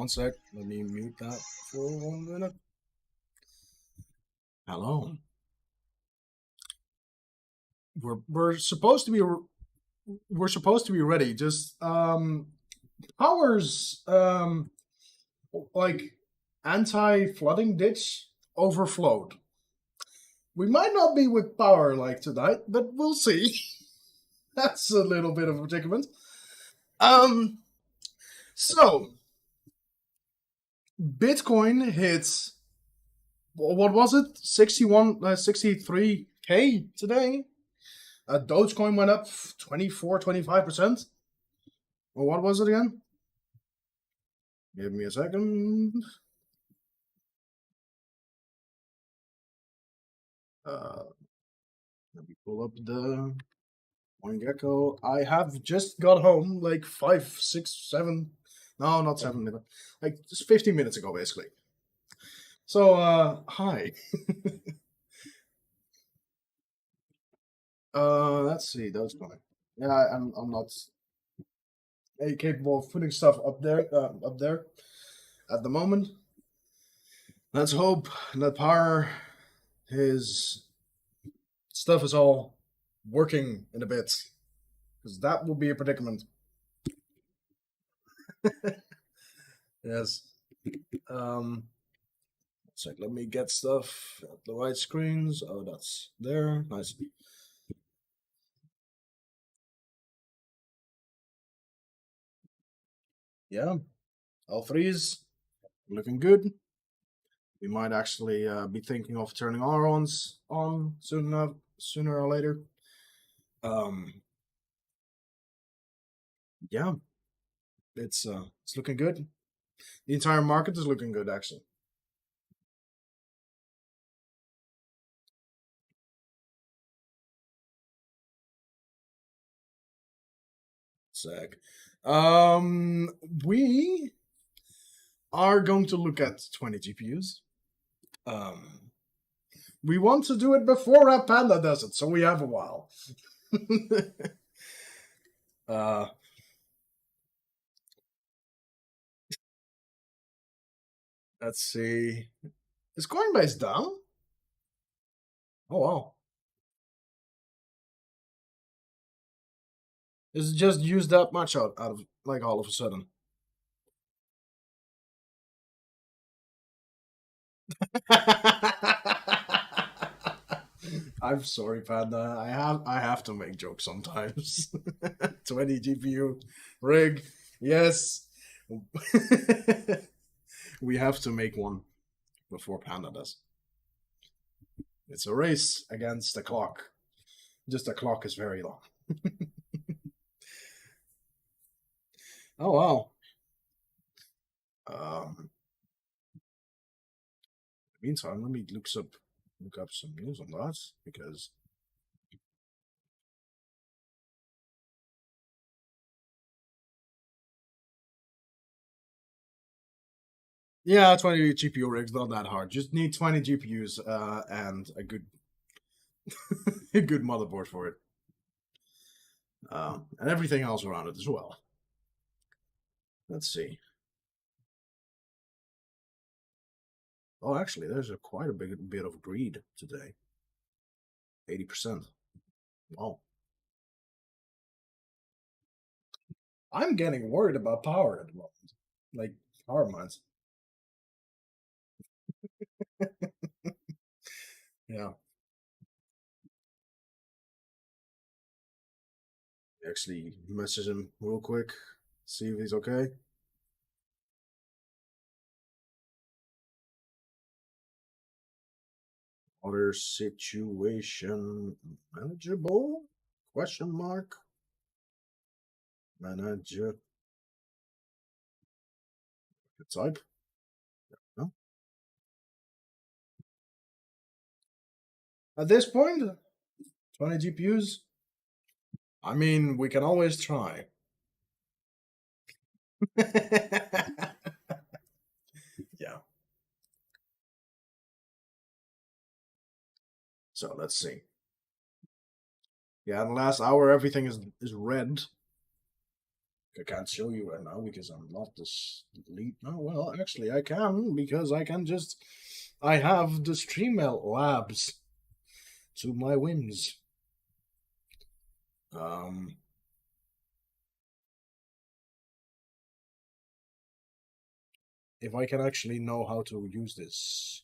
one sec. Let me mute that for 1 minute. Hello. We're supposed to be ready. Just Power's like anti-flooding ditch overflowed. We might not be with power like tonight, but we'll see. That's a little bit of a predicament. So Bitcoin hits, what was it? 63K today. Dogecoin went up 25%. Well, what was it again? Give me a second. Let me pull up the CoinGecko. I have just got home like 5, 6, 7. No, not 7 minutes. Like just 15 minutes ago, basically. So, hi. Let's see. Dogecoin. Yeah, I'm not capable of putting stuff up there at the moment. Let's hope that Power, his stuff is all working in a bit, because that will be a predicament. Yes. So let me get stuff at the right screens. Oh, that's there. Nice. Yeah, L3s looking good. We might actually be thinking of turning our ons on sooner or later. Yeah, it's looking good. The entire market is looking good, actually. Sec. We are going to look at 20 GPUs. We want to do it before Red Panda does it, so we have a while. Let's see. Is Coinbase down? Oh wow. Is it just used that much out of like all of a sudden? I'm sorry, Panda. I have to make jokes sometimes. 20 GPU rig, yes. We have to make one before Panda does. It's a race against the clock. Just the clock is very long. Oh wow. Meantime, let me look up some news on that, because yeah, 20 GPU rigs, not that hard. Just need 20 GPUs and a good a good motherboard for it. And everything else around it as well. Let's see. Oh, actually, there's quite a big bit of greed today. 80%. Wow. I'm getting worried about power at the moment. Like, power mines. Yeah. Actually, message him real quick. See if he's okay. Other situation manageable? Question mark. Manager. Type. No. At this point, 20 GPUs. I mean, we can always try. Yeah. So let's see. Yeah, in the last hour, everything is red. I can't show you right now because I'm not this lead. No, well, actually, I can because I can just. I have the Streamel Labs to my whims. Um, if I can actually know how to use this.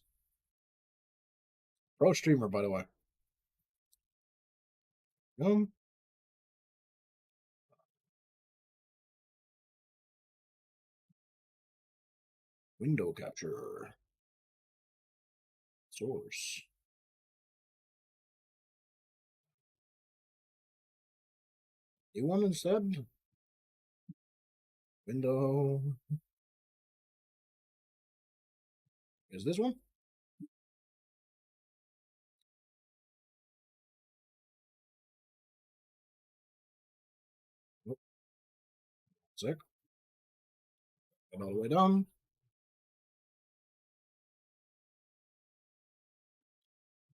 Pro streamer, by the way. Um, window capture. Source. You want instead? Window. Is this one? Nope. Sec. And all the way down.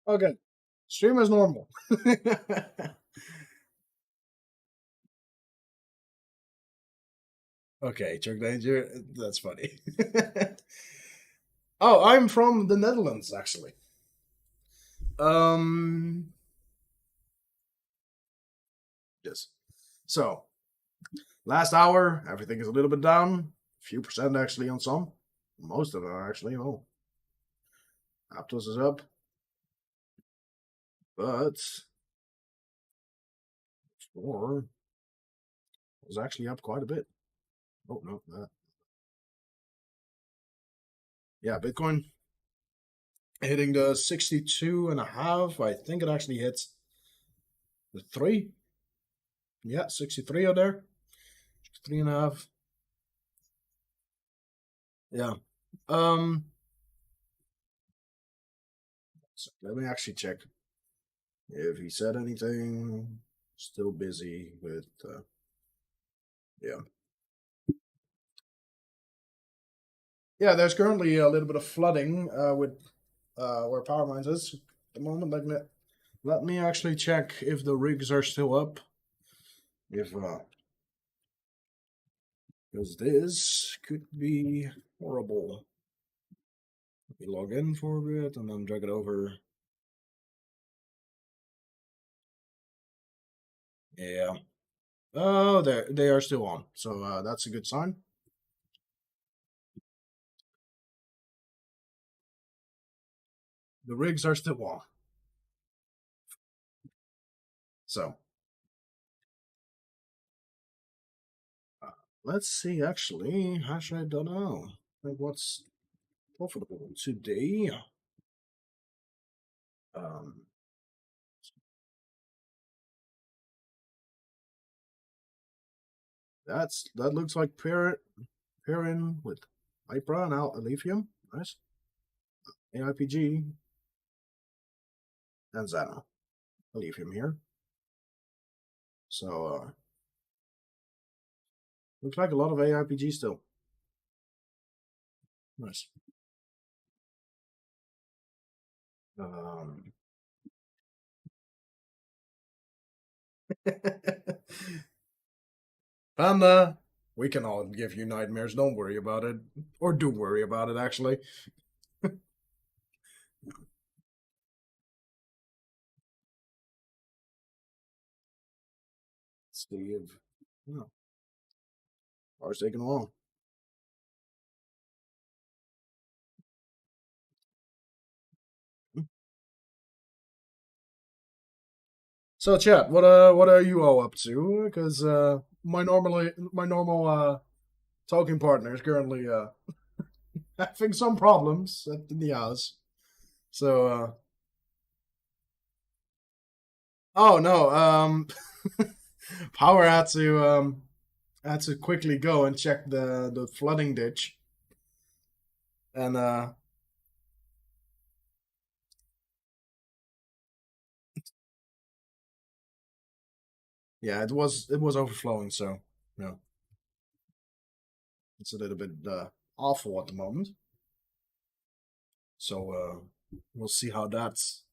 Okay. Stream as normal. Okay, Chuck Danger. That's funny. Oh, I'm from the Netherlands, actually. Um. Yes. So, last hour, everything is a little bit down. Few percent actually on some. Most of it are actually. Oh, Aptos is up. But Explorer was actually up quite a bit. Oh, no, that. Yeah, Bitcoin hitting the 62 and a half. I think it actually hits the 3. Yeah, 63 out there. 3.5. Yeah. So let me actually check if he said anything. Still busy with, yeah. Yeah, there's currently a little bit of flooding with where Powermines is at the moment. Let me actually check if the rigs are still up. If because this could be horrible. Let me log in for a bit and then drag it over. Yeah. Oh, they are still on. So that's a good sign. The rigs are still on. So let's see. Actually, hash I don't know. Like what's profitable today? Um, that looks like pairing with Hypra and Lithium. Nice. AIPG and Zana. I'll leave him here. So looks like a lot of AIPG still. Nice. Um, Panda, we can all give you nightmares. Don't worry about it. Or do worry about it, actually. Steve. Oh, car's taking long. So, chat, what are you all up to? Because my normal talking partner is currently having some problems in the house. So, oh no, Power had to quickly go and check the flooding ditch, and yeah, it was overflowing. So yeah, it's a little bit awful at the moment. So we'll see how that's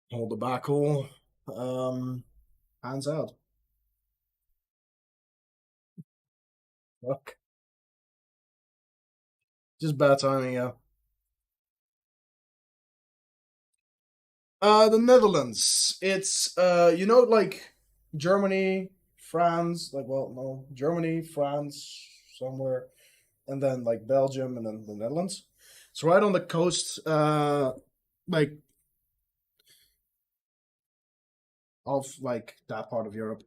whole debacle pans out. Fuck. Just bad timing, yeah. The Netherlands. It's like Germany, France, Germany, France, somewhere, and then like Belgium, and then the Netherlands. It's right on the coast, like of like that part of Europe.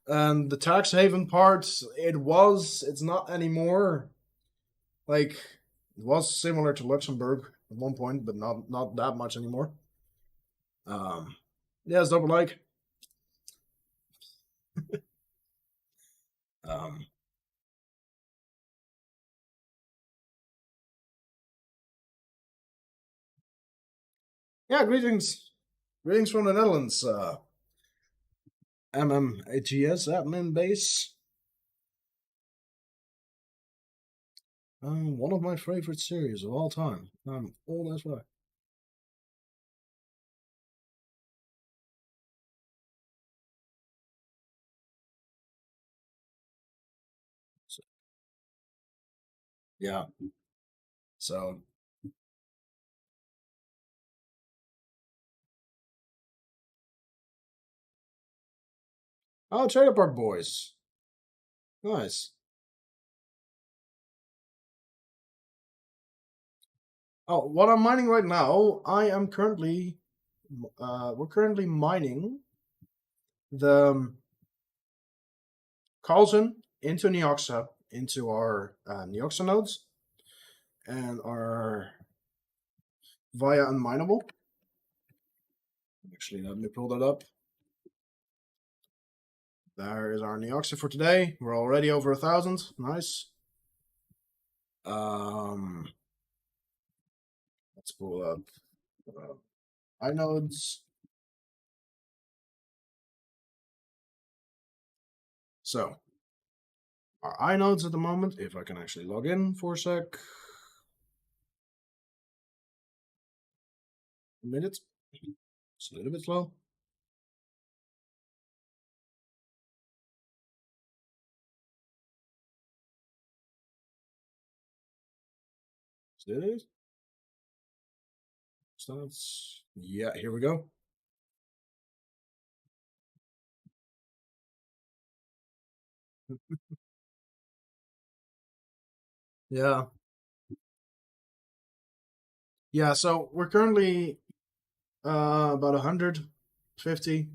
And the tax haven part, it's not anymore. Like it was similar to Luxembourg at one point, but not that much anymore. Yeah, it's double like. Um, yeah, greetings from the Netherlands. MMAGS admin base. One of my favorite series of all time. All that's why. So, yeah. So, Trailer Park Boys. Nice. Oh, what I'm mining right now, we're currently mining the Carlson into Neoxa into our Neoxa nodes, and our via unminable. Actually, let me pull that up. There is our Neoxa for today. We're already over 1,000. Nice. Let's pull up inodes. So, our inodes at the moment, if I can actually log in for a sec. A minute. It's a little bit slow. Is that it? Starts. Yeah, here we go. Yeah. Yeah, so we're currently about 150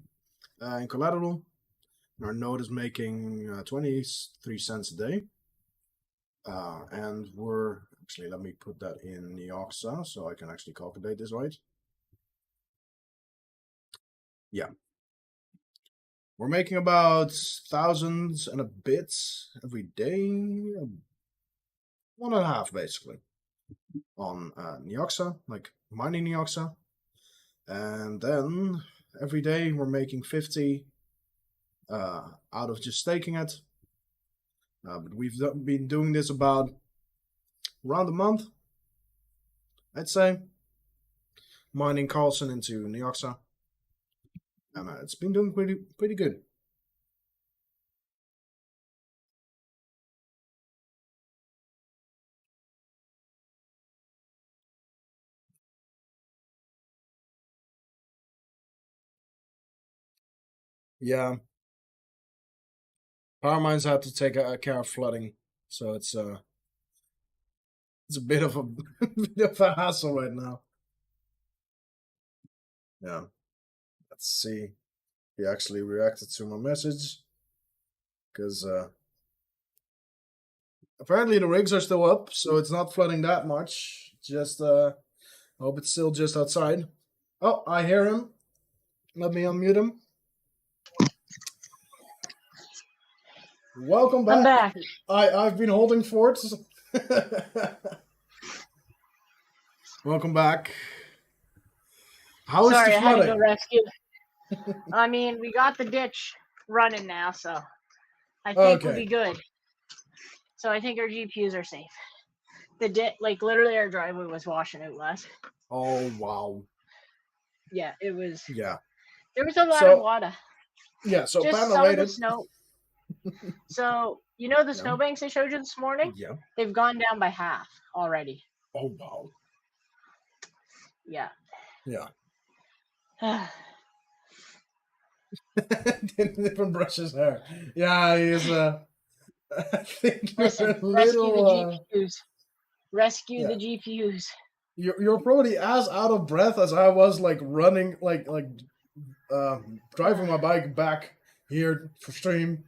in collateral. Our node is making 23 cents a day. And we're actually, let me put that in Neoxa so I can actually calculate this right. Yeah. We're making about thousands and a bit every day. 1.5 basically on Neoxa, like mining Neoxa. And then every day we're making 50 out of just staking it. But we've been doing this about around a month, I'd say. Mining Carlson into Neoxa. And it's been doing pretty good. Yeah. Powermines had to take care of flooding, so it's a bit of a bit of a hassle right now. Yeah. Let's see. He actually reacted to my message because apparently the rigs are still up, so it's not flooding that much. Just I hope it's still just outside. Oh, I hear him. Let me unmute him. Welcome back. I'm back. I've been holding forts. Welcome back. How is Sorry, the I had to flooding? go rescue. I mean, we got the ditch running now, so I think we'll be good. So I think our GPUs are safe. Like literally, our driveway was washing out last. Oh wow. Yeah, it was. Yeah. There was a lot of water. Yeah, so just panel some of the rated. snow. So, you know the snowbanks I showed you this morning? Yeah. They've gone down by half already. Oh, wow. Yeah. Yeah. Different brushes hair. Yeah, he's I think you're Listen, a rescue the little GPUs. Rescue yeah. the GPUs. You're probably as out of breath as I was, like running, driving my bike back here for stream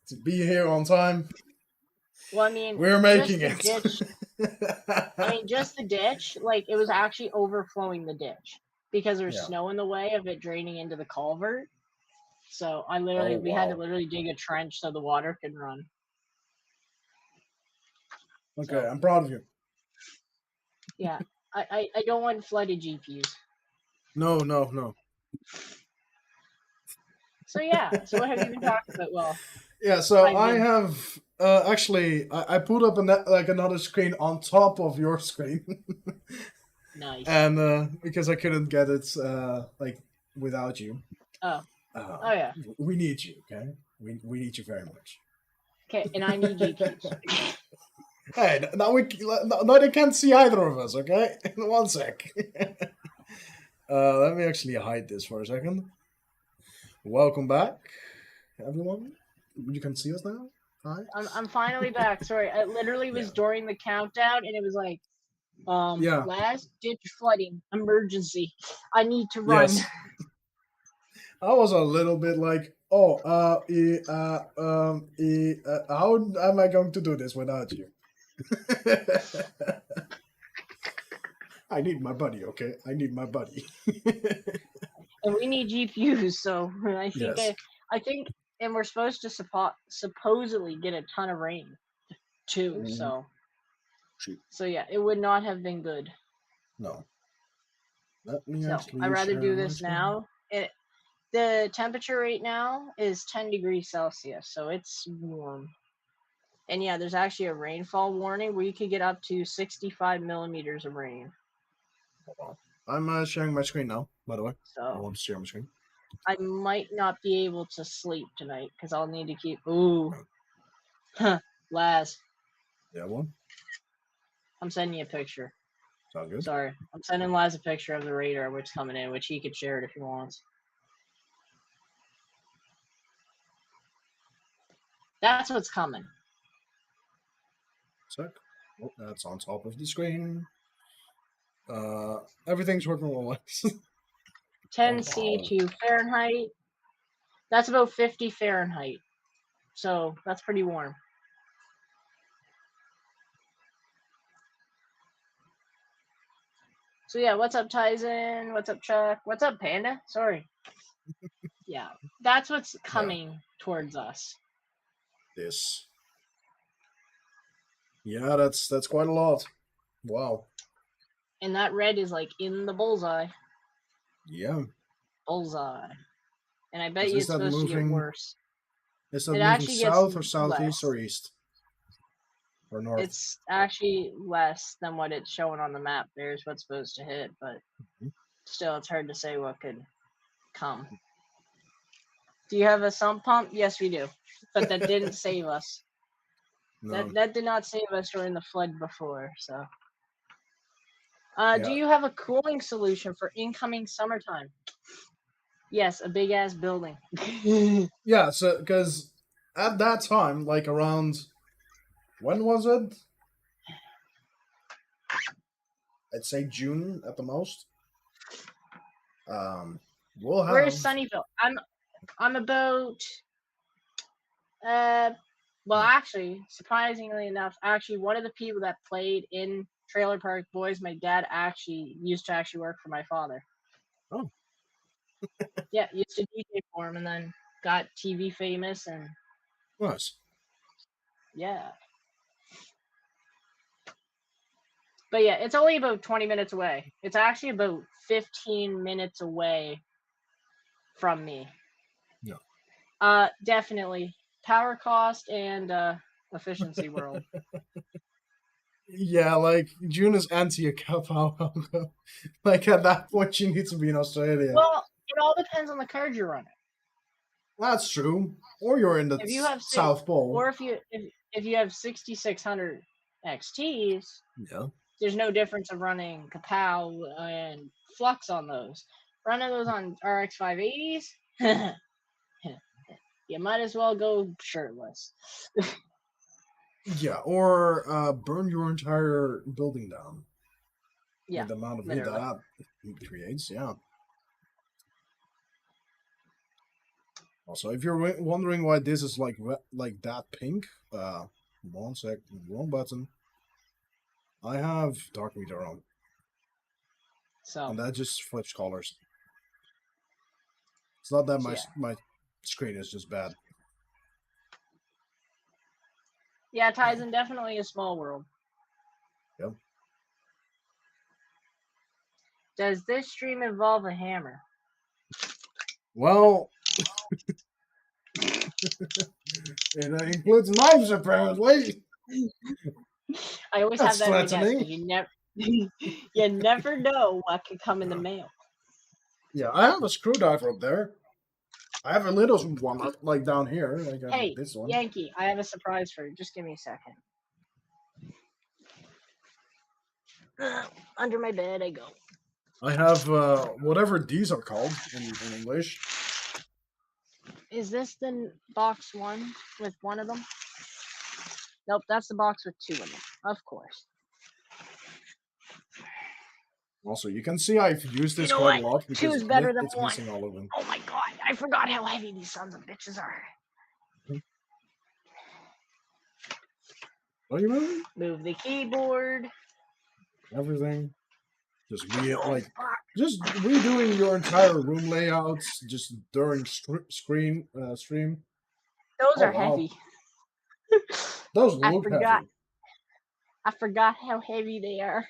to be here on time. Well, I mean, We're just making the it. ditch. I mean, just the ditch. Like, it was actually overflowing the ditch because there's Yeah. snow in the way of it draining into the culvert. So Oh, we had to wow. literally dig a trench so the water could run. Okay, So, I'm proud of you. yeah, I don't want flooded GPUs. No, no, no. So yeah, so what have you been talking about? Well, Yeah, so I've I been have actually I put up another screen on top of your screen, nice. and because I couldn't get it like without you. Oh, Uh, oh yeah. we need you, okay? We need you very much. Okay, and I need GPUs. Hey, now they can't see either of us, okay? One sec. Let me actually hide this for a second. Welcome back, everyone. You can see us now. Hi. I'm finally back. Sorry, it literally was Yeah. during the countdown, and it was like, Yeah. last ditch flooding emergency. I need to run. Yes. I was a little bit like, oh, how am I going to do this without you? I need my buddy, okay? I need my buddy. And we need GPUs, so Yes. I think, and we're supposed to supposedly get a ton of rain too. Shoot. So yeah, it would not have been good. No. Let me So actually I'd rather share do my this screen. now. The temperature right now is 10 degrees Celsius, so it's warm. And yeah, there's actually a rainfall warning where you could get up to 65 millimeters of rain. I'm sharing my screen now, by the way. I So want to share my screen. I might not be able to sleep tonight because I'll need to keep. Ooh, Laz, Yeah, one. I'm sending you a picture. Sound good? Sorry, I'm sending Laz a picture of the radar which coming in, which he could share it if he wants. That's what's coming. Sec. Oh, that's on top of the screen. Everything's working well. 10 C to Fahrenheit. That's about 50 Fahrenheit. So that's pretty warm. So yeah, what's up, Tyson? What's up, Chuck? What's up, Panda? Sorry. Yeah, that's what's coming towards us. This. Yeah, that's quite a lot. Wow. And that red is like in the bullseye. Yeah. Bullseye. And I bet you it's supposed to get worse. Is that It moving actually gets south or southeast less. or east? Or north? It's actually less than what it's showing on the map. There's what's supposed to hit, but still, it's hard to say what could come. Do you have a sump pump? Yes, we do. But that didn't save us. No. That did not save us during the flood before, so. Yeah. Do you have a cooling solution for incoming summertime? Yes, a big ass building. Yeah, so because at that time, like around when was it? I'd say June at the most. We'll have. Where's Sunnyvale? I'm about. Well, actually, surprisingly enough, actually one of the people that played in Trailer Park Boys, my dad actually used to actually work for my father. Oh. Yeah, used to DJ for him, and then got TV famous, and Nice. yeah. But yeah, it's only about 20 minutes away. It's actually about 15 minutes away from me. No. Definitely. Power cost and efficiency world. Yeah, like June is anti a cow. Like at that point, she needs to be in Australia. Well, it all depends on the card you're running. That's true. Or you're in the If you have South Pole. or if you have 6600 XTs, Yeah. there's no difference of running Kapow and Flux on those. Running those on RX 580s, you might as well go shirtless. Yeah, or burn your entire building down. Yeah, With the amount of heat that creates, yeah. Also, if you're wondering why this is like that pink, one sec, wrong button. I have dark meter on. So and that just flips colors. It's not that my screen is just bad. Yeah, Tizen definitely a small world. Yep. Does this stream involve a hammer? Well, it includes knives apparently. I always That's have that in my desk threatening. because you never know what could come in the mail. Yeah, I have a screwdriver up there. I have a little one like down here. Like Hey, this one. Yankee, I have a surprise for you. Just give me a second. Under my bed I go. I have whatever these are called in English. Is this the box one with one of them? Nope, that's the box with two of them. Of course. Also, you can see I've used this quite a lot because two is better than it's one. missing all of them. Oh my god, I forgot how heavy these sons of bitches are. What are you moving? Move the keyboard. Everything. Just redoing your entire room layouts just during stream. Those are heavy. Those look heavy. I forgot how heavy they are.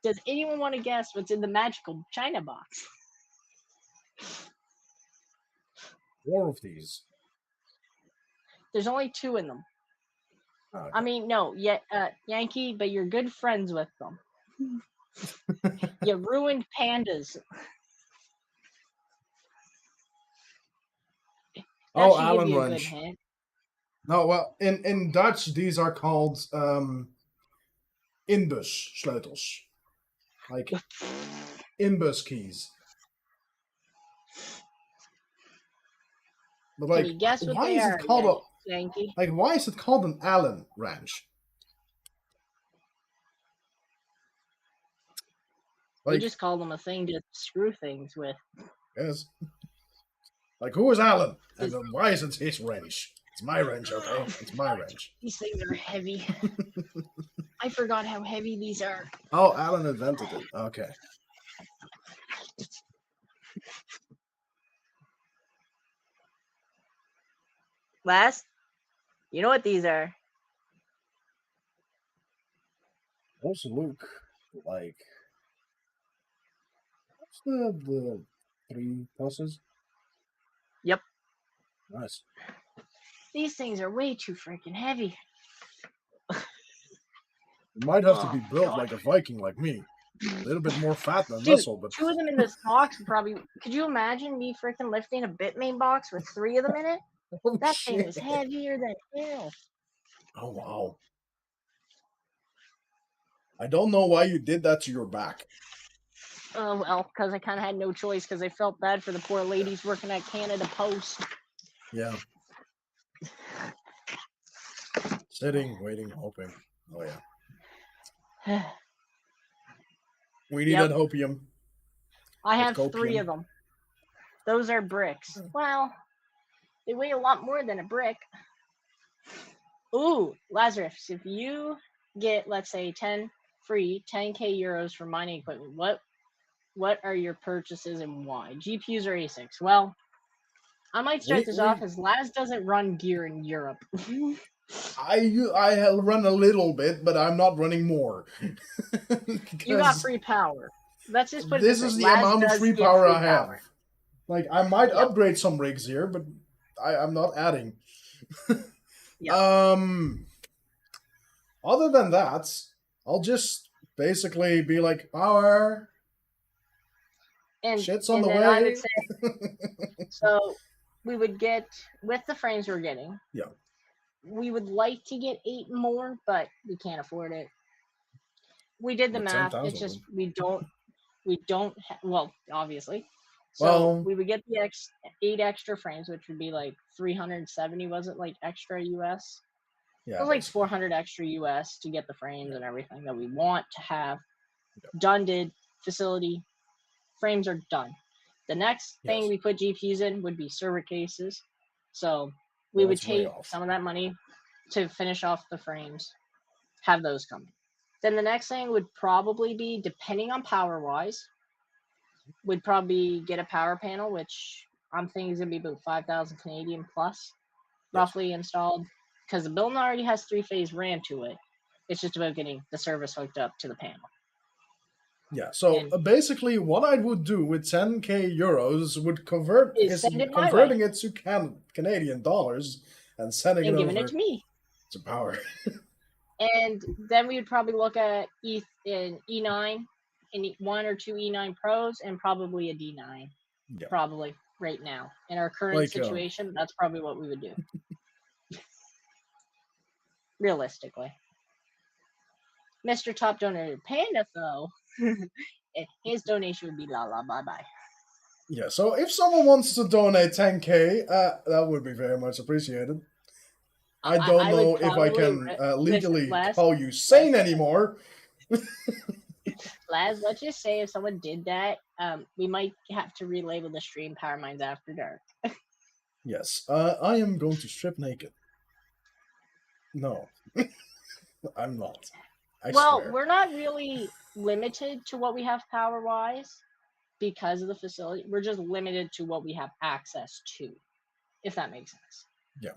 Does anyone want to guess what's in the magical China box? 4 of these. There's only 2 in them. Okay. I mean, no, Yankee, but you're good friends with them. You ruined pandas. That should Allen give you a wrench. good hint. No, well, in Dutch these are called inbus sleutels, like inbus keys. But like, can you guess what why they is are, it called Yankee? Like, why is it called an Allen wrench? Like, you just call them a thing to screw things with. Yes. Like, who is Allen? And why is it his wrench? It's my wrench, okay? It's my wrench. These things are heavy. I forgot how heavy these are. Oh, Allen invented it. Okay. Last, you know what these are? Those look like... What's the 3 pluses? Yep. Nice. These things are way too freaking heavy. You might have to be built like a Viking like me. A little bit more fat than muscle, but 2 of them in this box probably. Could you imagine me freaking lifting a Bitmain box with 3 of them in it? Oh, that shit. thing is heavier than hell. Oh wow! I don't know why you did that to your back. Oh well, because I kind of had no choice because I felt bad for the poor ladies working at Canada Post. Yeah. Sitting, waiting, hoping. Oh yeah. We need that hopium. I have 3 of them. Those are bricks. Well, they weigh a lot more than a brick. Ooh, Lazzeruz, if you get, let's say, 10 free 10k euros for mining equipment, what are your purchases and why? GPUs or ASICs? Well, I might start this off as Laz doesn't run gear in Europe. I run a little bit, but I'm not running more. You got free power. Let's just put it this is the amount of free power I have. Like, I might upgrade some rigs here, but I'm not adding. Other than that, I'll just basically be like, power. And shit's on the way. So we would get, with the frames we're getting, Yeah. we would like to get 8 more, but we can't afford it. We did the With math. It's 10,000. just we don't well, obviously. So Well, we would get the 8 extra frames, which would be like 370, was it, like extra US? It yeah, was like basically. 400 extra US to get the frames Yeah. and everything that we want to have. Yeah. Done, did, facility, frames are done. The next thing Yes. we put GPUs in would be server cases. So we Well, would that's way take off. some of that money to finish off the frames, have those coming. Then the next thing would probably be, depending on power wise, would probably get a power panel, which I'm thinking is gonna be about 5,000 Canadian plus, roughly installed, because the building already has 3-phase RAM to it. It's just about getting the service hooked up to the panel. Yeah, so basically what I would do with 10k euros would converting it to Canadian dollars and sending it giving over it to me to power. And then we would probably look at in E9, in 1 or 2 E9 Pros, and probably a D9. Yeah. Probably right now. In our current situation, that's probably what we would do. Realistically. Mr. Top Donated Panda, though, his donation would be la la bye bye. Yeah, so if someone wants to donate 10k, that would be very much appreciated. I don't know if I can legally call you sane anymore. Laz, let's just say if someone did that, we might have to relabel the stream Powermines After Dark. Yes, I am going to strip naked. No, I'm not. I swear. We're not really limited to what we have power-wise because of the facility. We're just limited to what we have access to, if that makes sense. Yeah.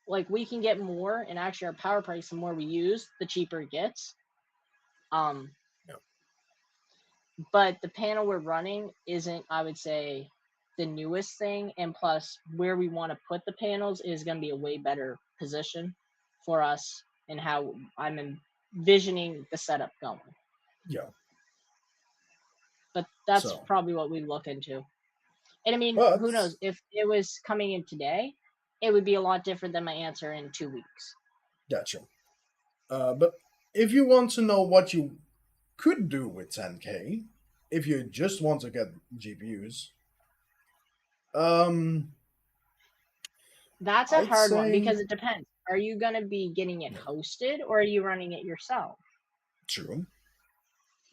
Like, we can get more, and actually our power price, the more we use, the cheaper it gets. Yeah. But the panel we're running isn't, I would say, the newest thing, and plus where we want to put the panels is going to be a way better position for us and how I'm envisioning the setup going. Yeah. But that's probably what we look into. And I mean, who knows? If it was coming in today, it would be a lot different than my answer in 2 weeks. Gotcha. But if you want to know what you could do with 10k, if you just want to get GPUs, that's a hard one because it depends. Are you going to be getting it hosted or are you running it yourself? True.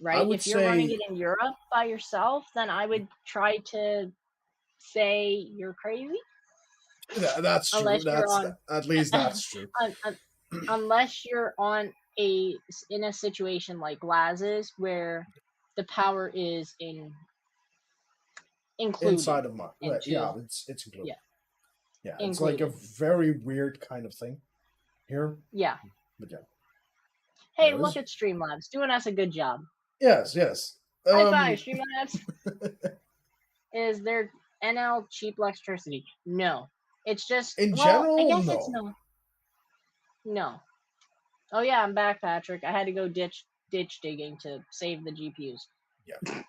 Right? If you're running it in Europe by yourself, then I would try to say you're crazy. That's true. At least that's true. Unless you're in a situation like Lazzeruz where the power is included inside of my yeah, it's included. Yeah, it's included. like a very weird kind of thing here. Yeah. But yeah. Hey, look at Streamlabs doing us a good job. Yes. High five, Streamlabs. Is there NL cheap electricity? No. It's just in general. I guess it's no. Oh yeah, I'm back, Patrick. I had to go ditch digging to save the GPUs. Yeah.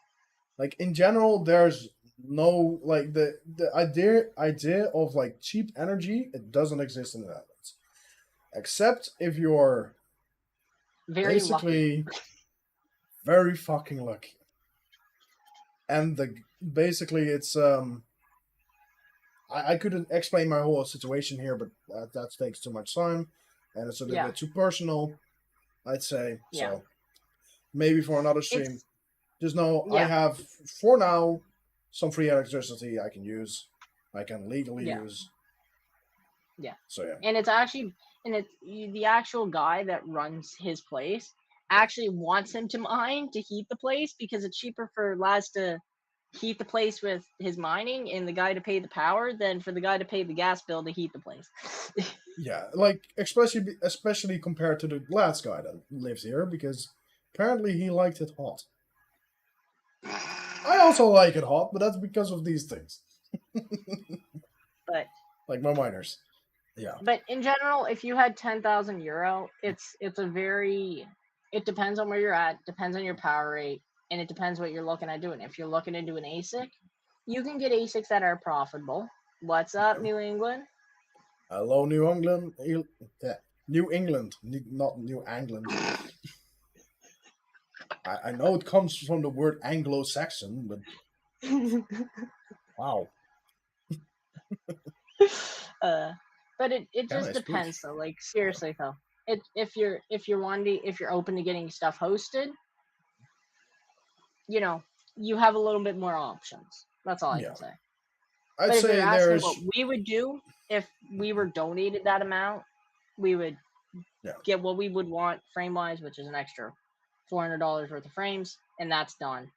Like in general, there's no like the idea of like cheap energy. It doesn't exist in the Netherlands, except if you're basically very fucking lucky. And basically it's I couldn't explain my whole situation here, but that takes too much time, and it's a little bit too personal, I'd say. Yeah. So maybe for another stream. Just know I have, for now, some free electricity I can use. I can legally use. Yeah. So yeah. And it's actually, the actual guy that runs his place actually wants him to mine to heat the place because it's cheaper for Laz to heat the place with his mining and the guy to pay the power than for the guy to pay the gas bill to heat the place. Yeah, like especially compared to the last guy that lives here, because apparently he liked it hot. I also like it hot, but that's because of these things. But like my miners. Yeah. But in general, if you had 10,000 euro, it's a very, it depends on where you're at, depends on your power rate, and it depends what you're looking at doing. If you're looking to do an ASIC, you can get ASICs that are profitable. What's up, New England? Hello, New England. New England, not New England. I know it comes from the word Anglo-Saxon, but wow. But it Can I just speak? depends though. Like seriously though, if you're open to getting stuff hosted, you have a little bit more options. That's all I Yeah, can say. I'd But if you're say asking what there's we would do if we were donated that amount, we would yeah, get what we would want frame wise, which is an extra $400 worth of frames, and that's done.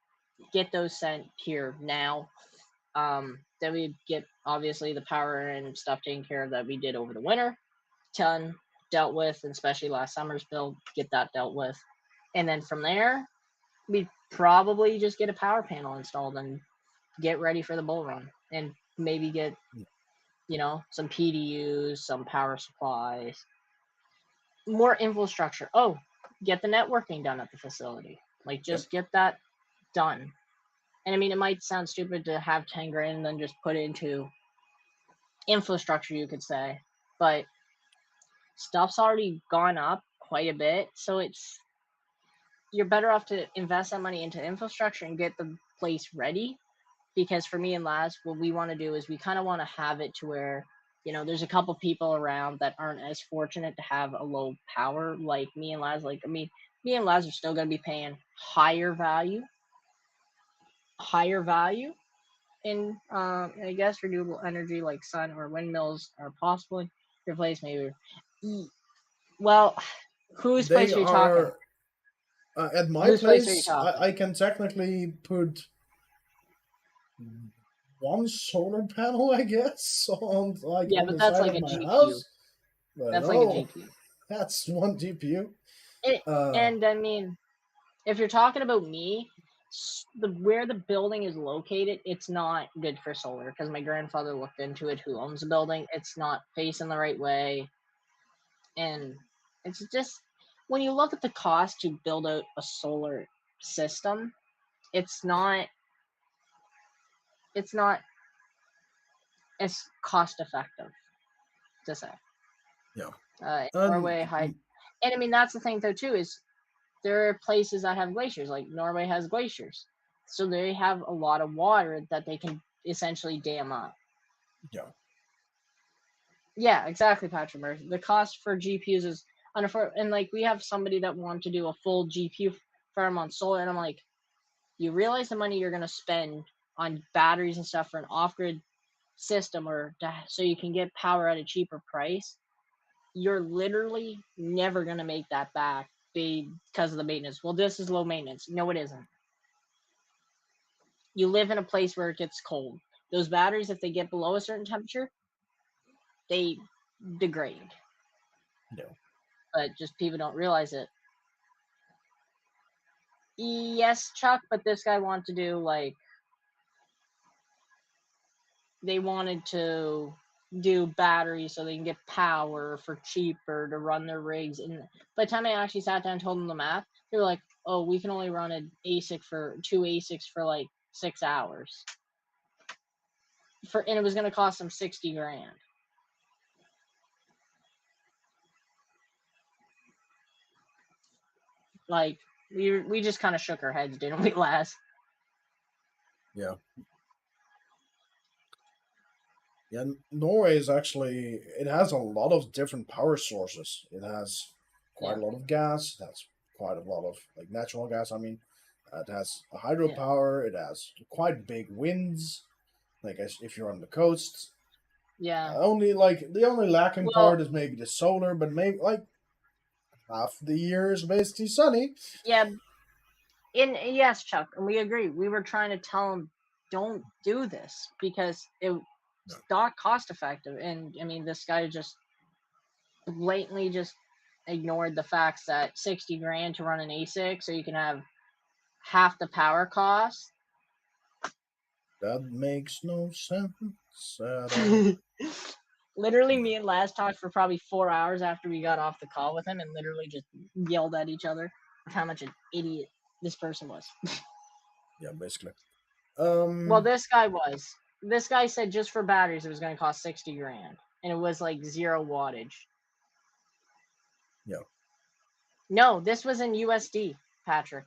Get those sent here now. Then we get obviously the power and stuff taken care of that we did over the winter, dealt with, and especially last summer's build, get that dealt with. And then from there, we probably just get a power panel installed and get ready for the bull run and maybe get some PDUs, some power supplies, more infrastructure. Oh, get the networking done at the facility. Like yep, just get that done. And I mean, it might sound stupid to have 10 grand and then just put it into infrastructure, you could say, but stuff's already gone up quite a bit. So you're better off to invest that money into infrastructure and get the place ready. Because for me and Laz, what we want to do is we kind of want to have it to where, there's a couple people around that aren't as fortunate to have a low power like me and Laz. Like, I mean, me and Laz are still going to be paying higher value in, I guess, renewable energy like sun or windmills are possibly replaced. Maybe. Well, whose they place are you talking? are at my Whose place are you place. talking? I can technically put one solar panel, I guess, on Yeah, on but the that's side like of a my GPU. house. But That's like a no, GPU. that's one GPU. It, Uh, and I mean, if you're talking about me, where the building is located, it's not good for solar because my grandfather looked into it. Who owns the building? It's not facing the right way, and it's just when you look at the cost to build out a solar system, it's not as cost effective to say. yeah, Norway and high, and I mean that's the thing though too is there are places that have glaciers, like Norway has glaciers, so they have a lot of water that they can essentially dam up. yeah, Yeah, exactly, Patrick Murphy. The cost for GPUs is and like we have somebody that wanted to do a full GPU farm on solar, and I'm like, you realize the money you're gonna spend on batteries and stuff for an off-grid system, so you can get power at a cheaper price. You're literally never gonna make that back because of the maintenance. Well, this is low maintenance. No, it isn't. You live in a place where it gets cold. Those batteries, if they get below a certain temperature, they degrade. no. But just people don't realize it. Yes, Chuck, but this guy wanted to do like they wanted to do batteries so they can get power for cheaper to run their rigs. And by the time I actually sat down and told them the math, they were like, "Oh, we can only run an ASIC for 2 ASICs for like 6 hours." And it was going to cost them 60 grand. Like we just kind of shook our heads, didn't we, Laz? Yeah. Yeah, Norway is actually, it has a lot of different power sources. It has quite Yeah, a lot of gas. It has quite a lot of like natural gas. I mean, it has a yeah. hydropower. It has quite big winds. If you're on the coast, Yeah. the only lacking Well, part is maybe the solar, but maybe like half the year is basically sunny. yeah. Yes, Chuck, and we agree. We were trying to tell him, don't do this because it's No. not cost effective. And I mean, this guy just blatantly just ignored the facts that 60 grand to run an ASIC so you can have half the power cost. That makes no sense at all. Literally, No. me and Laz talked for probably 4 hours after we got off the call with him and literally just yelled at each other how much an idiot this person was. Yeah, basically. Well, this guy was. this guy said just for batteries it was going to cost 60 grand, and it was like 0 wattage. Yeah. No, this was in USD, Patrick.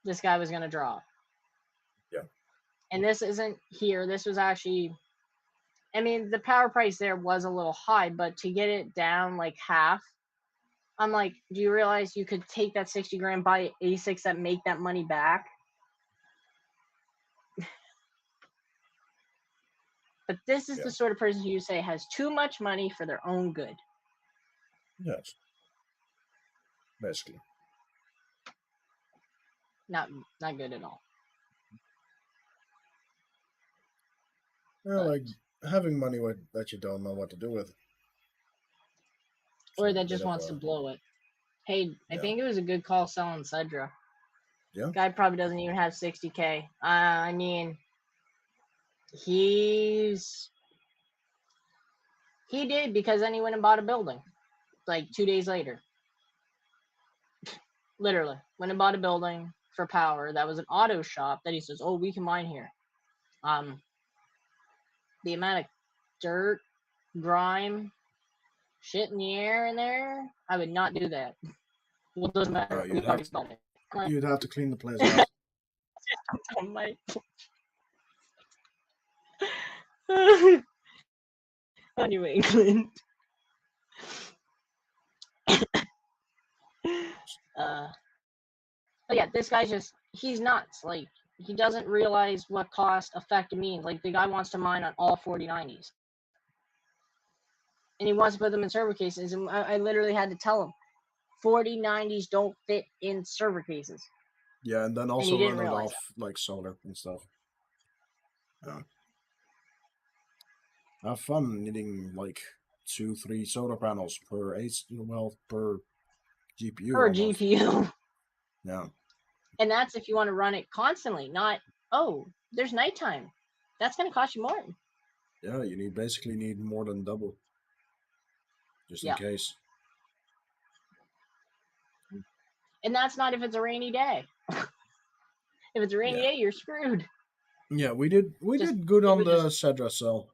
This guy was going to drop. Yeah. And this isn't here. This was actually, I mean, the power price there was a little high, but to get it down like half, I'm like, do you realize you could take that 60 grand, buy ASICs that make that money back? But this is the sort of person who you say has too much money for their own good. Yes. Basically. Not good at all. Yeah, like having money that you don't know what to do with. Or that just wants to blow it. Hey, I think it was a good call selling Cedra. Yeah. Guy probably doesn't even have 60K. I mean, he did, because then he went and bought a building like 2 days later. Literally went and bought a building for power that was an auto shop that he says, oh, we can mine here. The amount of dirt, grime, shit in the air in there, I would not do that. Well, it doesn't matter. You'd have to clean the place out. Oh my. New England. But yeah, this guy's just, he's nuts. Like, he doesn't realize what cost effective means. Like, the guy wants to mine on all 4090s. And he wants to put them in server cases. And I literally had to tell him, 4090s don't fit in server cases. Yeah, and then also run it off like solar and stuff. Yeah. Have fun needing like 2-3 solar panels per per GPU. Per almost. GPU. Yeah. And that's if you want to run it constantly, not, oh, there's nighttime. That's going to cost you more. Yeah, you basically need more than double. Just in case. And that's not if it's a rainy day. If it's a rainy day, you're screwed. Yeah, we did good on the Cedra cell.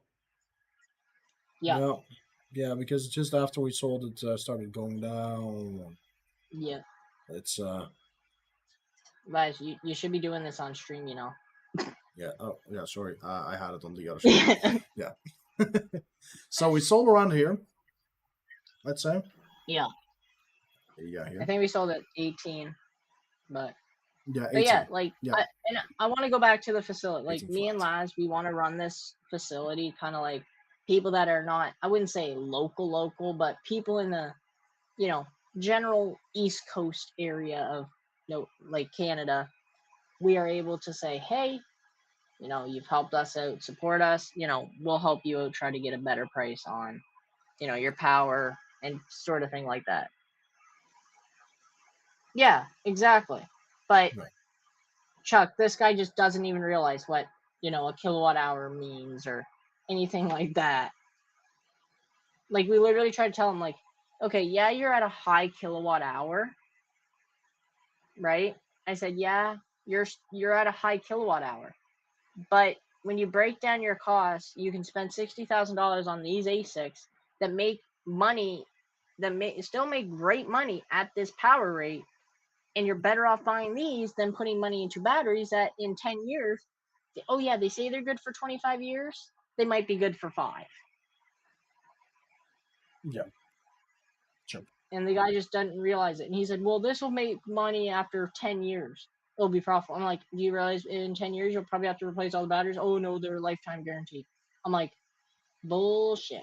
Yeah. Yeah, because just after we sold it, started going down. Yeah. It's guys, you should be doing this on stream, you know. Yeah. Oh, yeah. Sorry, I had it on the other side. Yeah. So we sold around here. Let's say. Yeah. Yeah. Here. I think we sold at 18, but. Yeah. 18. But yeah, like, I want to go back to the facility. Like, me and Laz, we want to run this facility kind of like people that are not, I wouldn't say local, but people in the, you know, general East Coast area of, like Canada. We are able to say, hey, you know, you've helped us out, support us, you know, we'll help you out, try to get a better price on, you know, your power and sort of thing like that. Yeah, exactly. But Chuck, this guy just doesn't even realize what, you know, a kilowatt hour means or anything like that. Like, we literally try to tell him, like, okay, yeah, you're at a high kilowatt hour, right? I said, yeah, you're at a high kilowatt hour. But when you break down your costs, you can spend $60,000 on these ASICs that make money, still make great money at this power rate, and you're better off buying these than putting money into batteries that in 10 years, oh yeah, they say they're good for 25 years, they might be good for 5. Yeah. Sure. And the guy just doesn't realize it. And he said, well, this will make money after 10 years. It'll be profitable. I'm like, do you realize in 10 years you'll probably have to replace all the batteries? Oh no, they're lifetime guaranteed. I'm like, bullshit.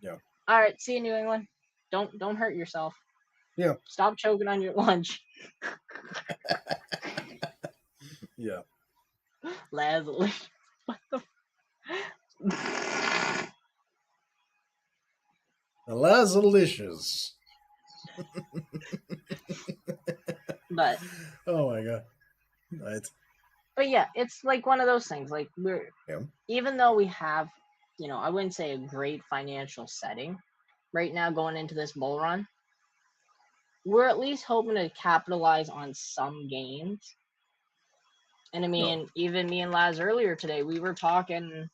Yeah. All right, see you, New England. Don't hurt yourself. Yeah. Stop choking on your lunch. Yeah. Lazzeruz. What the? Lazzeruz. But. Oh my god. Right. But yeah, it's like one of those things. Like, even though we have, you know, I wouldn't say a great financial setting right now going into this bull run, we're at least hoping to capitalize on some gains And I mean, even me and Laz earlier today, we were talking.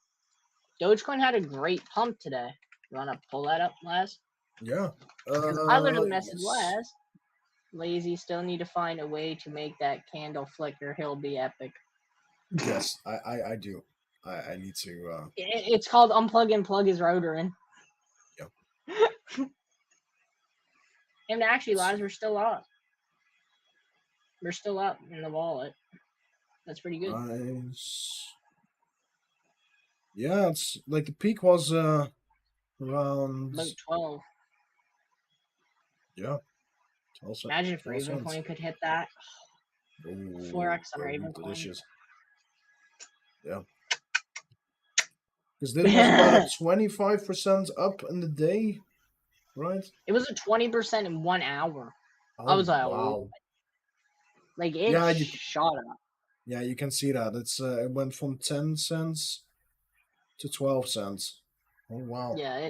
Dogecoin had a great pump today. You want to pull that up, Laz? Yeah. I literally messaged Yes. Laz. Lazy still need to find a way to make that candle flicker. He'll be epic. Yes, I do. I need to. It's called unplug and plug his router in. Yeah. And actually, Laz, we're still up. We're still up in the wallet. That's pretty good. Nice. Yeah, it's like the peak was around About 12. Yeah. Imagine if Ravencoin could hit that. 4x on Ravencoin. Delicious. Yeah. Because this was about a 25% up in the day, right? It was a 20% in 1 hour. Oh, I was like, wow. Like, it shot up. Yeah, you can see that. It went from 10 cents to 12 cents. Oh, wow. Yeah,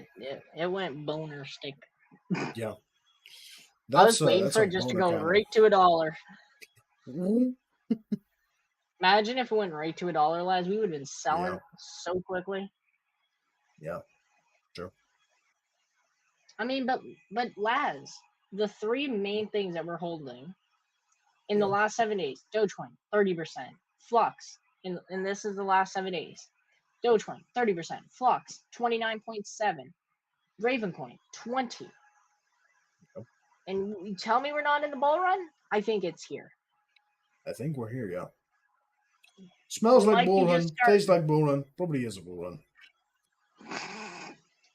it went boner stick. Yeah. I was waiting for it just to go right to $1. Imagine if it went right to $1, lads. We would have been selling so quickly. Yeah, true. I mean, but Laz, the three main things that we're holding in the last 7 days: Dogecoin 30%, Flux, and this is the last 7 days. Dogecoin 30%, Flux 29.7, Ravencoin 20. Yep. And you tell me we're not in the bull run? I think it's here. I think we're here, yeah. Smells like bull run, tastes like bull run, probably is a bull run.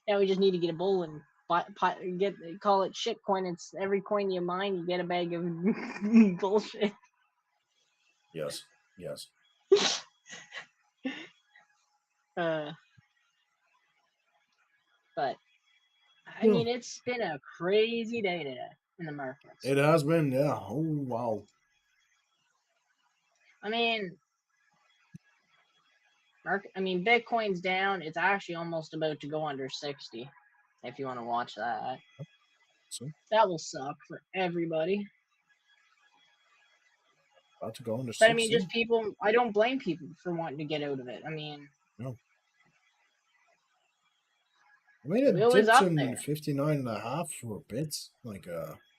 Yeah, we just need to get a bull and call it shit coin. It's every coin you mine, you get a bag of bullshit. Yes, yes. But I mean, it's been a crazy day today in the markets. It has been, yeah. Oh, wow. I mean, Bitcoin's down. It's actually almost about to go under 60. If you want to watch that, that will suck for everybody. About to go under 60. But I mean, just people. I don't blame people for wanting to get out of it. I mean, no. I mean, it dipped in 59.5 for a bit, like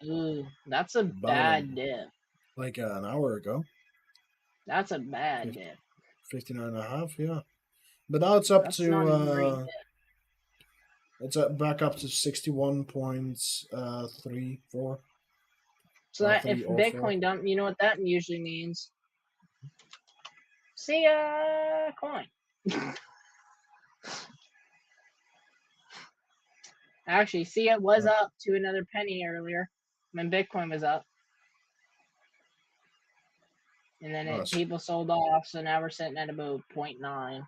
Ooh, that's a bad dip. Like an hour ago. That's a bad dip. 59.5, yeah. But now it's up to it's back up to 61.34. So that if Bitcoin dump, you know what that usually means? See ya, coin. Actually, see, it was up to another penny earlier when Bitcoin was up. And then people sold off, so now we're sitting at about 0.9.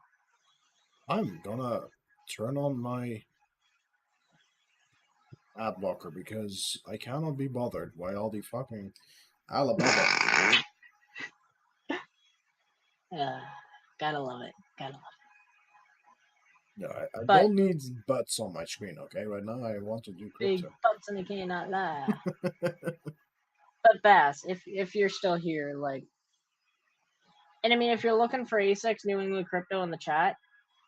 I'm gonna turn on my ad blocker because I cannot be bothered by all the fucking Alabama. Gotta love it. Gotta love it. No, I don't need butts on my screen, okay? Right now, I want to do crypto. Big butts and I cannot lie. But Bass, if you're still here, like, and I mean, if you're looking for ASICs, New England Crypto in the chat,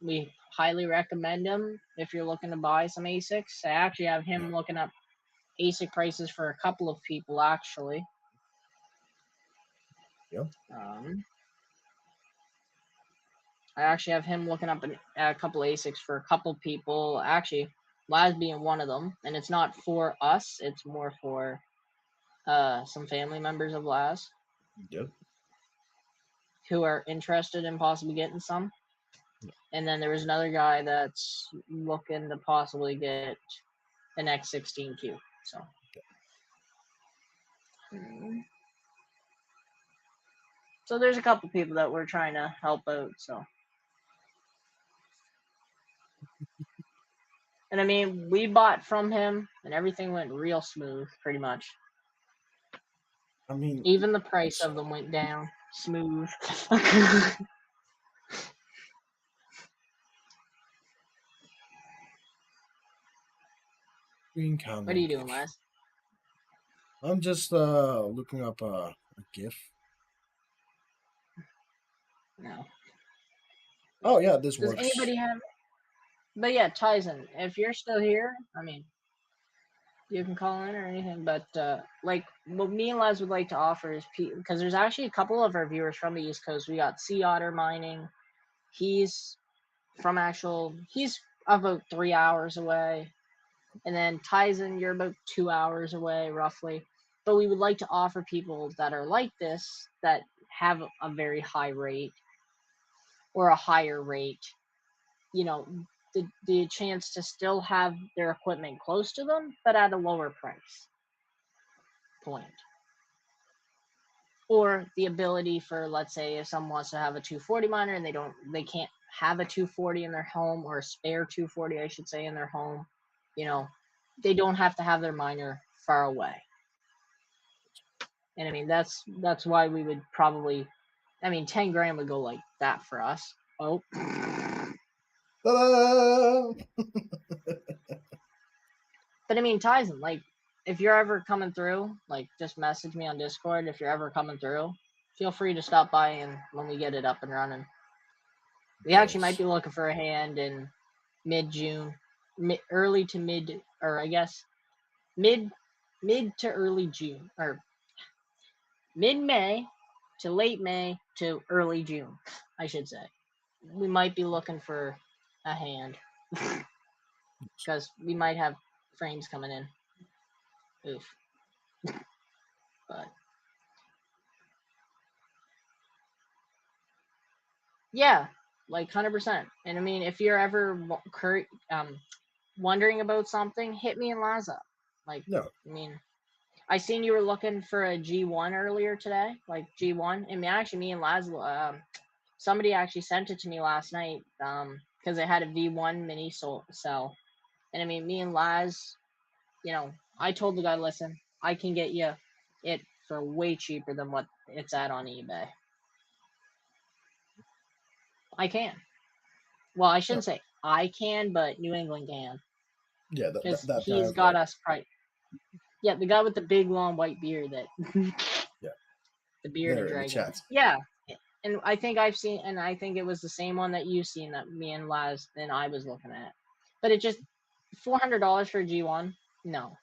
we highly recommend him. If you're looking to buy some ASICs, I actually have him looking up ASIC prices for a couple of people, actually. Yep. I actually have him looking up a couple ASICs for a couple people. Actually, Laz being one of them, and it's not for us. It's more for some family members of Laz. Yep. Who are interested in possibly getting some. And then there was another guy that's looking to possibly get an X16Q. So there's a couple people that we're trying to help out. So, and I mean, we bought from him, and everything went real smooth, pretty much. I mean, even the price of them went down smooth. Green candle. What are you doing, Les? I'm just looking up a GIF. No. Oh yeah, this Does works. anybody have? But yeah, Tyson, if you're still here, I mean, you can call in or anything. But like, what me and Les would like to offer is because there's actually a couple of our viewers from the East Coast. We got Sea Otter Mining. He's he's about 3 hours away. And then Tyson, you're about 2 hours away, roughly. But we would like to offer people that are like this, that have a very high rate or a higher rate, the chance to still have their equipment close to them, but at a lower price point. Or the ability for, let's say, if someone wants to have a 240 miner and they can't have a 240 in their home, or a spare 240, I should say, in their home, they don't have to have their miner far away. And I mean, that's why we would probably, 10 grand would go like that for us. Oh. But I mean, Tyson, like, if you're ever coming through, like, just message me on Discord. If you're ever coming through, feel free to stop by, and when we get it up and running. We actually might be looking for a hand in mid-June, early to mid, or I guess mid to early June, or mid-May to late May to early June, I should say. We might be looking for a hand because we might have frames coming in. Oof. But yeah, like 100%. And I mean, if you're ever wondering about something, hit me and Laza. Like, no. I mean, I seen you were looking for a G1 earlier today, like G1. And me and Laza, somebody actually sent it to me last night because it had a V1 mini cell. And I mean, me and Laz, I told the guy, listen, I can get you it for way cheaper than what it's at on eBay. I can. Well, I shouldn't say I can, but New England can. Yeah, that he's got us right. Yeah, the guy with the big long white beard that. Yeah. The bearded dragon. Yeah, and I think it was the same one that you've seen that me and Laz and I was looking at. But it just $400 for a G1. No,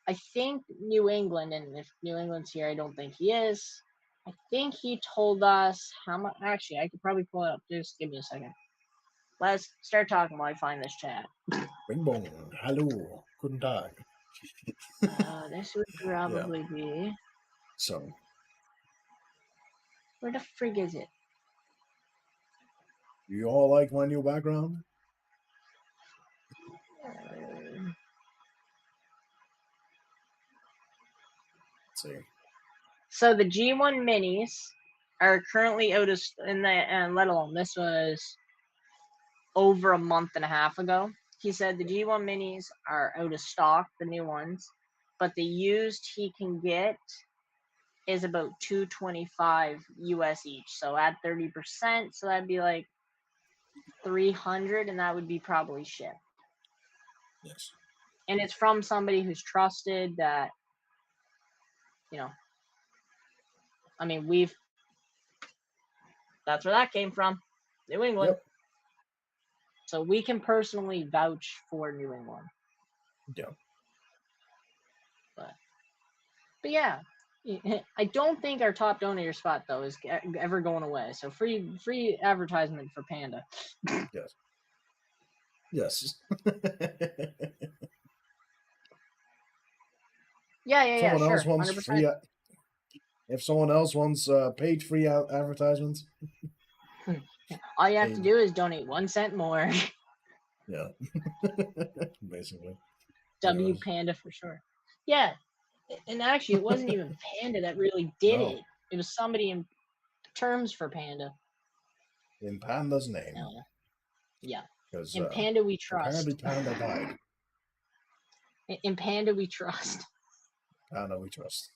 I think New England, and if New England's here, I don't think he is. I think he told us how much. Actually, I could probably pull it up. Just give me a second. Let's start talking while I find this chat. Bing bong. Hello. Guten Tag. This would probably be. So. Where the frig is it? Do you all like my new background? Let's see. So the G1 minis are currently out of, let alone this was over a month and a half ago. He said the G1 minis are out of stock, the new ones, but the used he can get is about $225 US each. So add 30%, so that'd be like $300, and that would be probably shipped. Yes. And it's from somebody who's trusted that, I mean, that's where that came from, New England. Yep. So we can personally vouch for New England. Yeah. But yeah, I don't think our top donator spot though is ever going away. So free advertisement for Panda. Yes. Yes. Yeah. Someone else sure, wants 100%. free. If someone else wants paid free advertisements, all you have to do is donate 1 cent more. Yeah. Basically. W Panda for sure. Yeah. And actually, it wasn't even Panda that really did it. It was somebody in terms for Panda. In Panda's name. Yeah. In Panda we trust. Apparently Panda died. In Panda we trust. Panda we trust.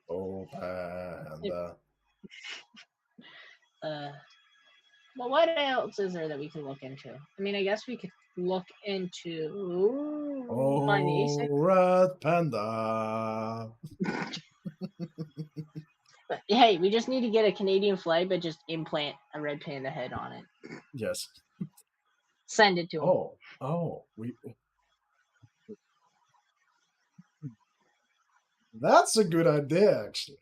Oh, Panda. Well, what else is there that we can look into? I mean, I guess we could look into Red Panda. But hey, we just need to get a Canadian flag, but just implant a red panda head on it. Yes. Send it to him. That's a good idea, actually.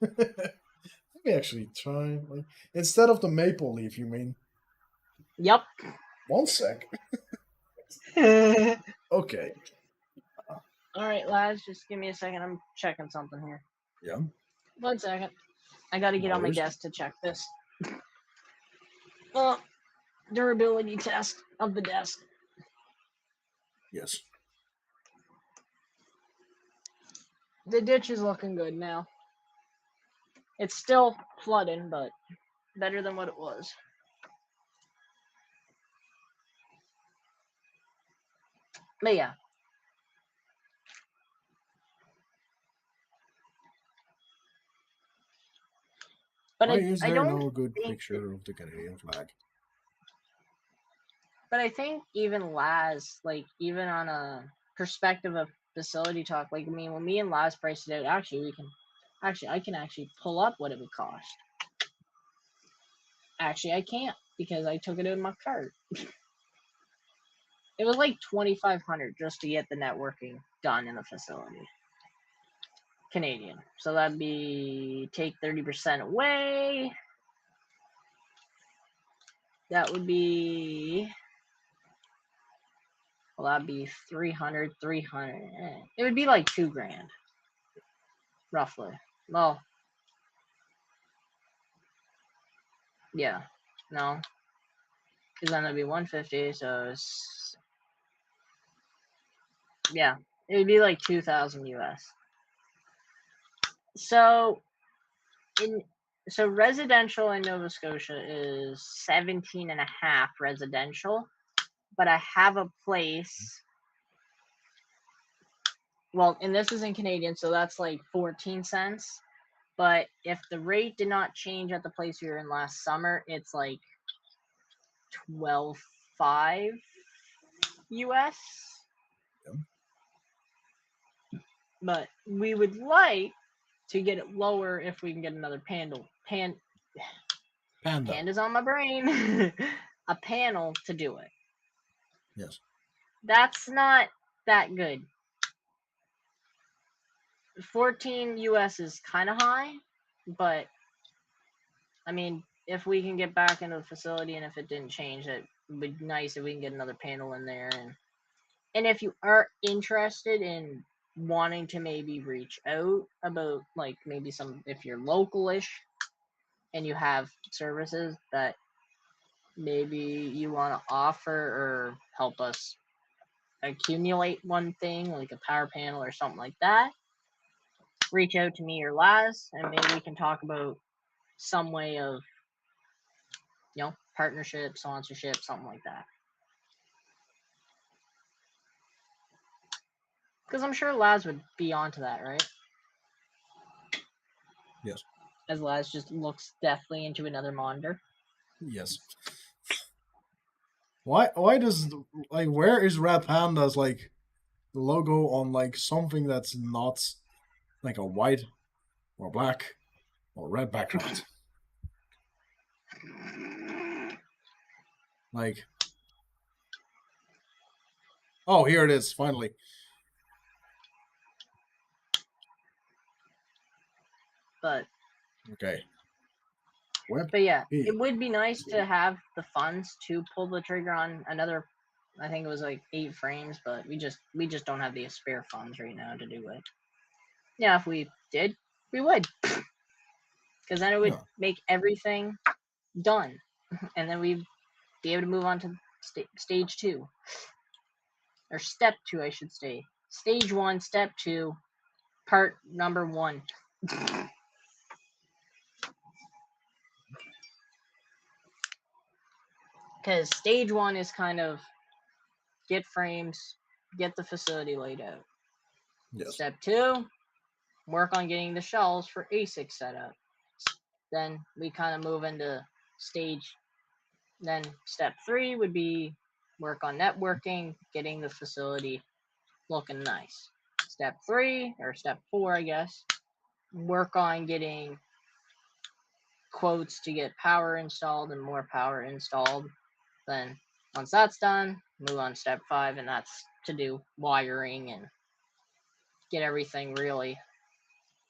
Let me actually try. Like, instead of the maple leaf, you mean? Yep. 1 sec. All Okay. right, lads, just give me a second. I'm checking something here. Yeah. 1 second. I got to get on my Worries. desk to check this. Oh, durability test of the desk. Yes. The ditch is looking good now. It's still flooding, but better than what it was. But yeah. But Why is I there don't no good think picture of the Canadian flag? But I think even Laz, like even on a perspective of facility talk, like I mean, when me and Laz priced it out, I can actually pull up what it would cost. Actually, I can't because I took it in my cart. It was like $2,500 just to get the networking done in the facility. Canadian. So that'd be take 30% away. That would be, well, that'd be 300. It would be like $2,000, roughly. Well, yeah, no, because then that'd be 150. So it's, yeah, it would be like 2,000 US. So residential in Nova Scotia is 17.5 residential, but I have a place. Well, and this is in Canadian, so that's like 14 cents. But if the rate did not change at the place we were in last summer, it's like 12.5 US. Yeah. But we would like to get it lower if we can get another Panda. Panda's on my brain. A panel to do it. Yes. That's not that good. 14 US is kind of high, but I mean, if we can get back into the facility and if it didn't change, it would be nice if we can get another panel in there. And if you are interested in wanting to maybe reach out about like maybe some, if you're localish and you have services that maybe you want to offer or help us accumulate one thing like a power panel or something like that, reach out to me or Laz and maybe we can talk about some way of, you know, partnership, sponsorship, something like that. Because I'm sure Laz would be onto that, right? Yes. As Laz just looks deathly into another monitor. Yes. Why does, like, where is Red Panda's like the logo on like something that's not like a white or black or red background? Like, oh, here it is, finally. But okay. But yeah, it would be nice to have the funds to pull the trigger on another. I think it was like 8 frames, but we just don't have the spare funds right now to do it. Yeah, if we did, we would, because then it would make everything done, and then we'd be able to move on to stage 2 or step 2, I should say. Stage 1, step 2, part number 1. Because stage 1 is kind of get frames, get the facility laid out. Yes. Step 2, work on getting the shells for ASIC set up. Then we kind of move into stage. Then step 3 would be work on networking, getting the facility looking nice. Step 3 or step 4, I guess, work on getting quotes to get power installed and more power installed. Then once that's done, move on to step 5, and that's to do wiring and get everything really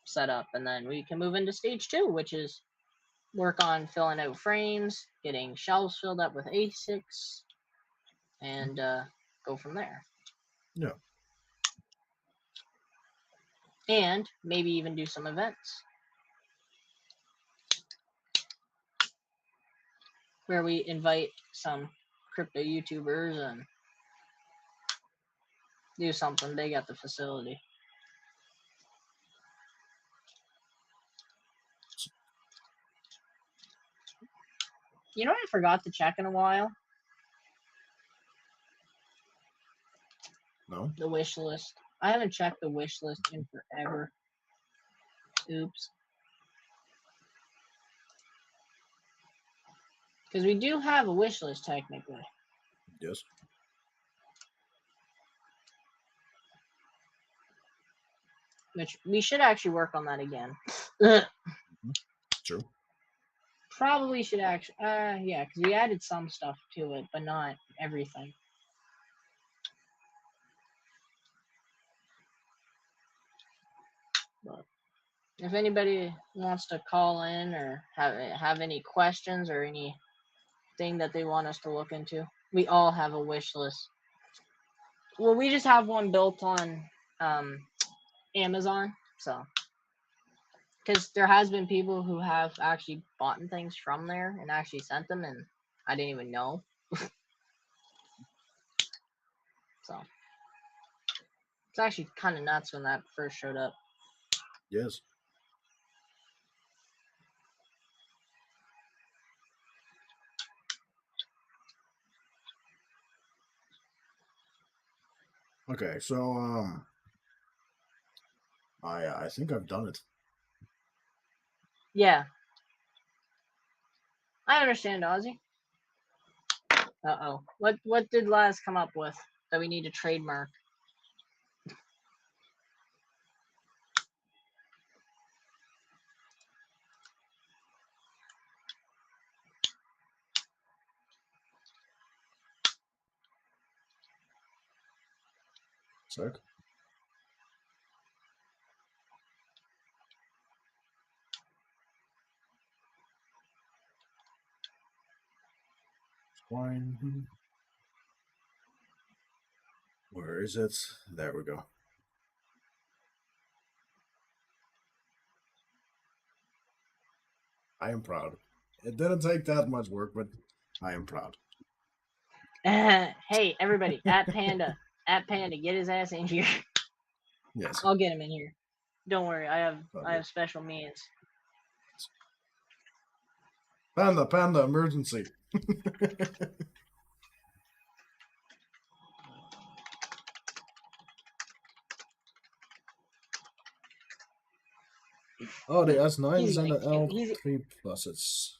set up. And then we can move into stage 2, which is work on filling out frames, getting shelves filled up with asics, and go from there. Yeah. And maybe even do some events where we invite some crypto YouTubers and do something big at the facility. You know what I forgot to check in a while? No. The wish list. I haven't checked the wish list in forever. Oops. Because we do have a wish list technically. Yes. Which we should actually work on that again. True. Probably should actually, yeah, because we added some stuff to it, but not everything. But if anybody wants to call in or have any questions or anything that they want us to look into, we all have a wish list. Well, we just have one built on Amazon, so because there has been people who have actually bought things from there and actually sent them, and I didn't even know. So it's actually kind of nuts when that first showed up. Yes. Okay, so I think I've done it. Yeah. I understand, Ozzy. Uh-oh. What did Laz come up with that we need to trademark? Sec. Fine. Where is it? There we go. I am proud. It didn't take that much work, but I am proud. Hey, everybody, at Panda, get his ass in here. Yes. I'll get him in here. Don't worry, I have special means. Panda, emergency. Oh, the S9s and the L3 pluses.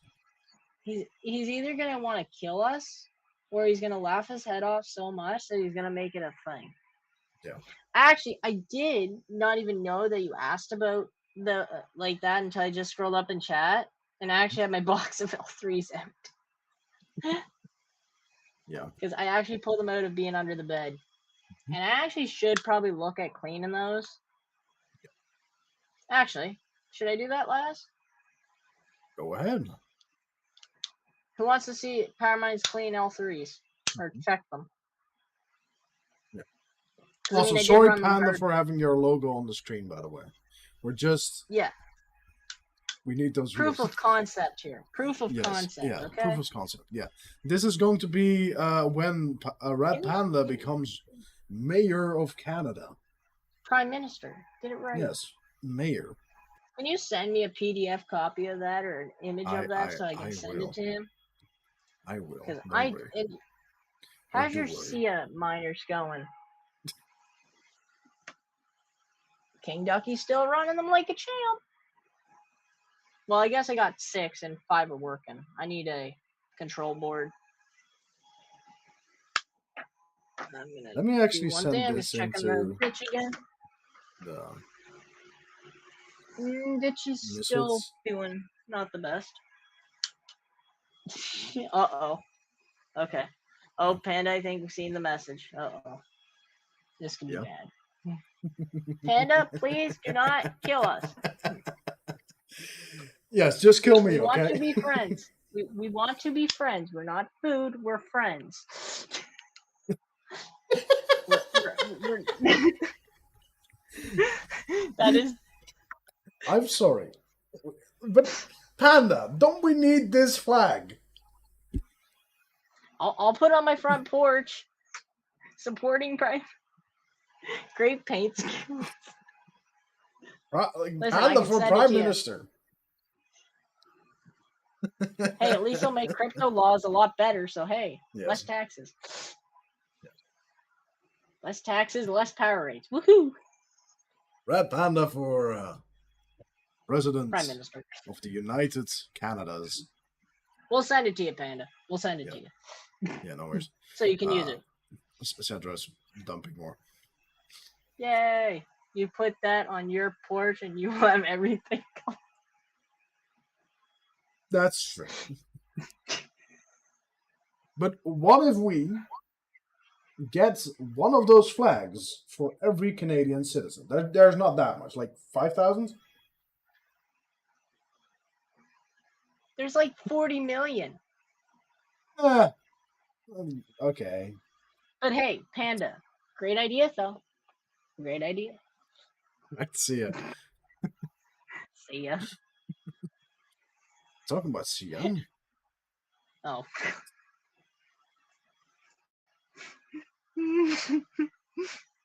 He's either gonna want to kill us, or he's gonna laugh his head off so much that he's gonna make it a thing. Yeah. Actually, I did not even know that you asked about the like that until I just scrolled up in chat, and I actually had my box of L3s empty. Yeah. Because I actually pulled them out of being under the bed, and I actually should probably look at cleaning those. Actually, should I do that, Laz? Go ahead. Who wants to see Powermines clean L3s or check them? Yeah. Also, sorry, Panda, for having your logo on the screen. By the way, we're just we need those proof of concept here. Proof of concept. Yeah, okay? proof of concept. Yeah, this is going to be when Red Panda becomes mayor of Canada. Prime Minister. Get it right. Yes, mayor. Can you send me a PDF copy of that or an image of that so I can send it to him? I will. Because how's your SIA miners going? King Ducky's still running them like a champ. Well, I guess I got 6 and 5 are working. I need a control board. Let me actually send this into the pitch again. Ditch is still Misfits? doing not the best. Uh-oh. Okay. Oh, Panda, I think we've seen the message. Uh-oh. This could be Yeah. bad. Panda, please do not kill us. Yes, just kill me, We want okay? to be friends. We want to be friends. We're not food. We're friends. We're that is. I'm sorry. But, Panda, don't we need this flag? I'll put on my front porch, supporting great paint skills. Like, Listen, I Panda can for send it Prime to you. Minister. Hey, at least he'll make crypto laws a lot better. So hey, Yes. less taxes. Yes. Less taxes, less power rates. Woohoo! Red Panda for President Prime Minister of the United Canadas. We'll send it to you, Panda. We'll send it to you. Yeah, no worries. So you can use it. Sandra's dumping more. Yay! You put that on your porch and you have everything. That's true. But what if we get one of those flags for every Canadian citizen? There's not that much, like 5,000? There's like 40 million. Okay. But hey, Panda, great idea though. Great idea. Let's see ya. See ya. Talking about see ya. Oh.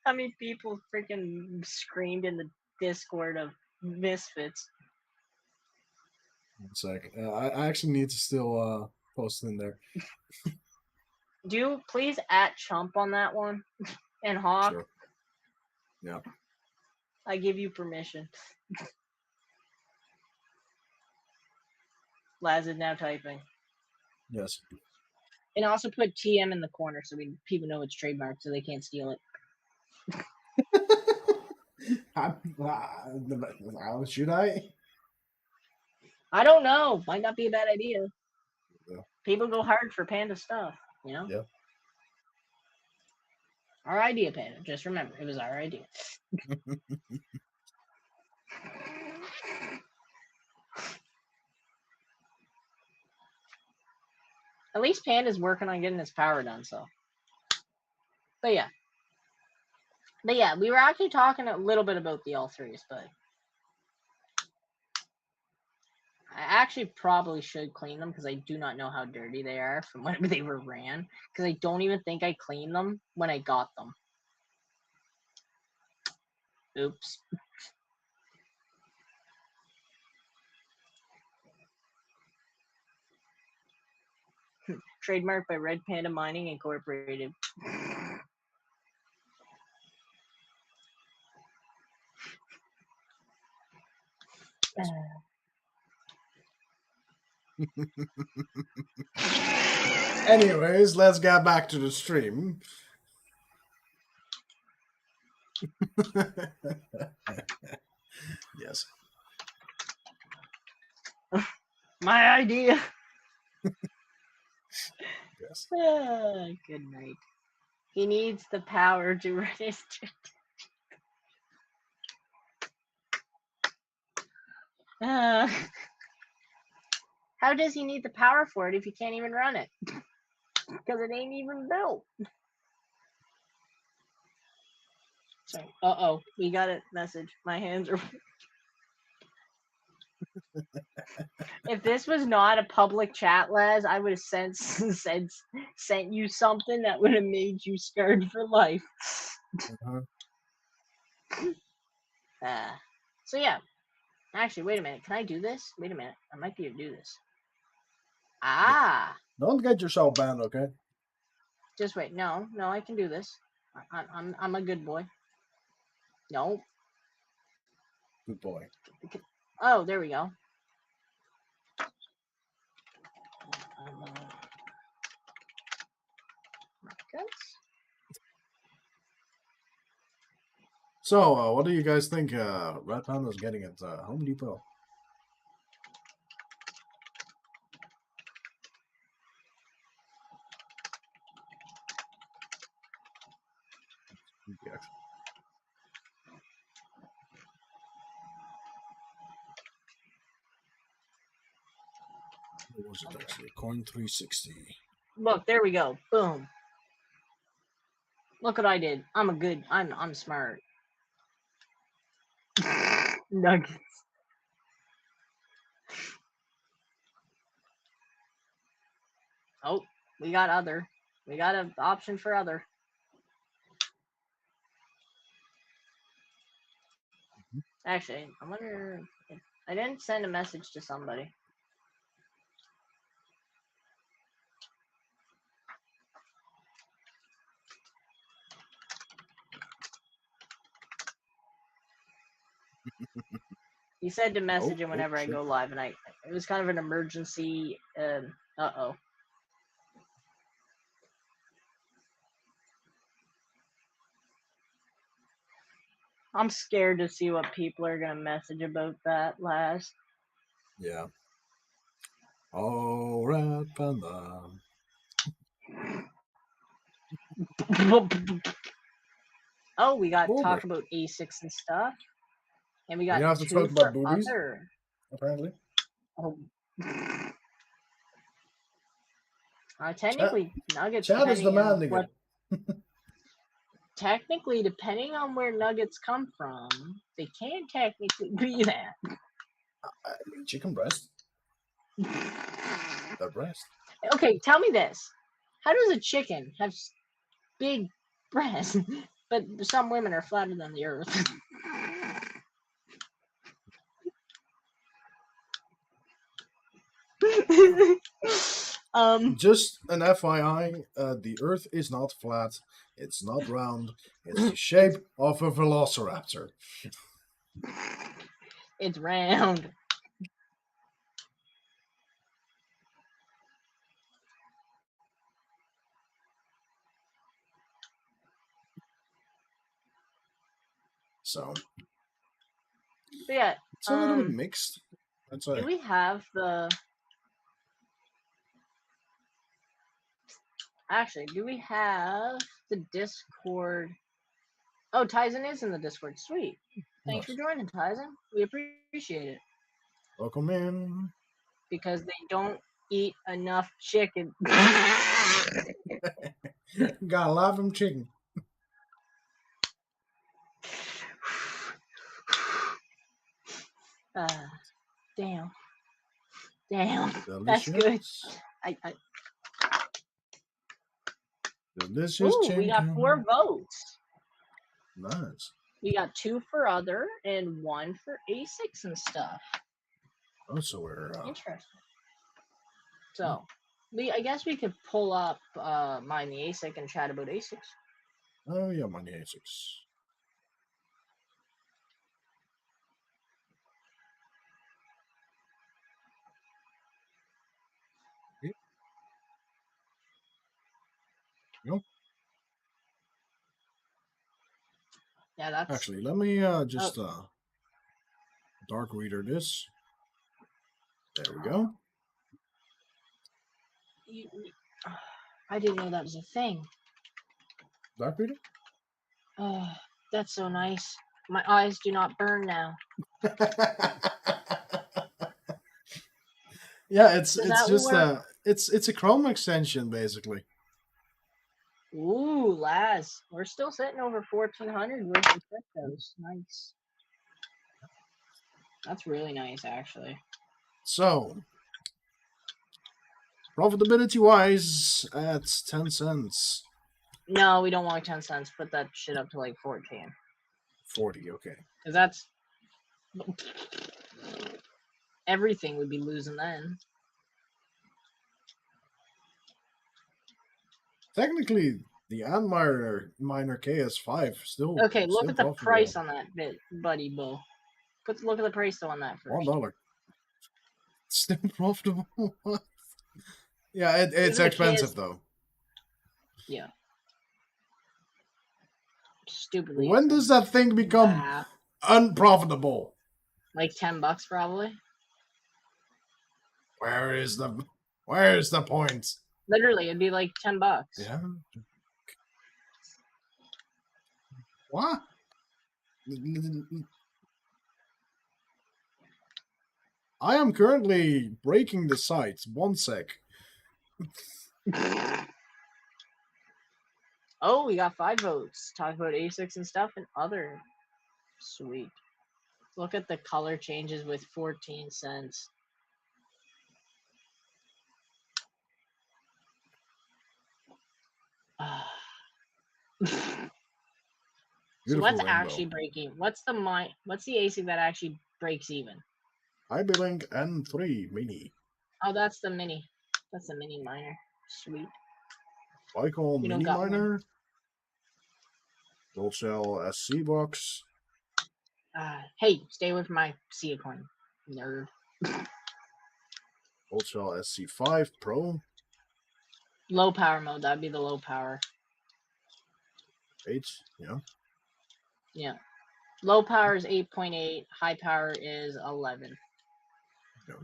How many people freaking screamed in the Discord of Misfits? 1 sec. I actually need to still post in there. Do you please @chump on that one? And Hawk? Sure. Yeah. I give you permission. Laz is now typing. Yes. And also put TM in the corner so people know it's trademarked so they can't steal it. Should I? I don't know. Might not be a bad idea. Yeah. People go hard for Panda stuff, you know? Yeah. Our idea, Panda. Just remember, it was our idea. At least Panda's working on getting his power done, so. But yeah, we were actually talking a little bit about the L3s, but I actually probably should clean them because I do not know how dirty they are from when they were ran. Because I don't even think I cleaned them when I got them. Oops. Trademarked by Red Panda Mining Incorporated. Anyways, let's get back to the stream. Yes. My idea. Yes. Good night. He needs the power to register. How does he need the power for it if he can't even run it? Because it ain't even built. Sorry. Uh-oh. We got a message. My hands are... If this was not a public chat, Laz, I would have sent you something that would have made you scared for life. So yeah. Actually, wait a minute. Can I do this? Wait a minute. I might be able to do this. Ah. Don't get yourself banned, okay? Just wait. No, I can do this. I'm a good boy. No. Good boy. Oh, there we go. So, what do you guys think Red Panda is getting at Home Depot? Yeah. What was it actually? Coin 360. Look, there we go. Boom. Look what I did. I'm smart. Nuggets. Oh, we got other. We got an option for other. Actually, I wonder if I didn't send a message to somebody. He said to message him whenever I go live, and it was kind of an emergency. Uh-oh. I'm scared to see what people are gonna message about that last. Yeah. Oh, Red Panda. Oh, we got to talk about asics and stuff, and we got have to talk about boobies, other. Apparently. Oh. Technically, Nuggets. Chad is demanding it. Technically, depending on where Nuggets come from, they can technically be that. I mean, chicken breast. The breast. Okay, tell me this: how does a chicken have big breasts, but some women are flatter than the earth? Just an FYI, the Earth is not flat. It's not round. It's the shape of a velociraptor. It's round. So, but yeah, it's a little bit mixed. Do we have the? Actually, do we have the Discord? Oh, Tyson is in the Discord. Sweet. Thanks for joining, Tyson. We appreciate it. Welcome in. Because they don't eat enough chicken. Gotta love them chicken. Damn. Delicious. That's good. Delicious chicken. We got 4 votes. Nice. We got 2 for other and 1 for asics and stuff. Oh, so we're interesting. So, I guess we could pull up Mind the ASIC and chat about ASICs. Oh yeah, Mind the ASICs. Yep. Yeah, that's actually. Let me just dark reader this. There we go. I didn't know that was a thing. Dark reader? Oh, that's so nice. My eyes do not burn now. Yeah, it's just it's a Chrome extension basically. Ooh, Laz, we're still sitting over 1,400 worth of cryptos. Nice. That's really nice, actually. So, profitability wise, at 10 cents. No, we don't want 10 cents. Put that shit up to like 14. 40, okay. Because that's everything would be losing then. Technically, the Antminer KS5 still. Okay, look still at the price on that bit, buddy bull. Look at the price though on that first. $1. Still profitable. Yeah, it's expensive though. Yeah. stupidly. When does that thing become unprofitable? Like $10 probably. Where is the point? Literally, it'd be like $10. Yeah. What? I am currently breaking the site. 1 sec. Oh, we got 5 votes. Talk about asics and stuff and other. Sweet. Look at the color changes with 14 cents. So what's actually breaking? What's the ASIC that actually breaks even? IB-Link N3 Mini. Oh, that's the mini. That's the mini miner. Sweet. Lycol Mini Miner. Gold Shell SC box. Hey, stay with my Sia coin, nerd. Gold Shell SC5 Pro. Low power mode. That'd be the low power. 8, yeah. Yeah. Low power is 8.8. High power is 11. Yeah.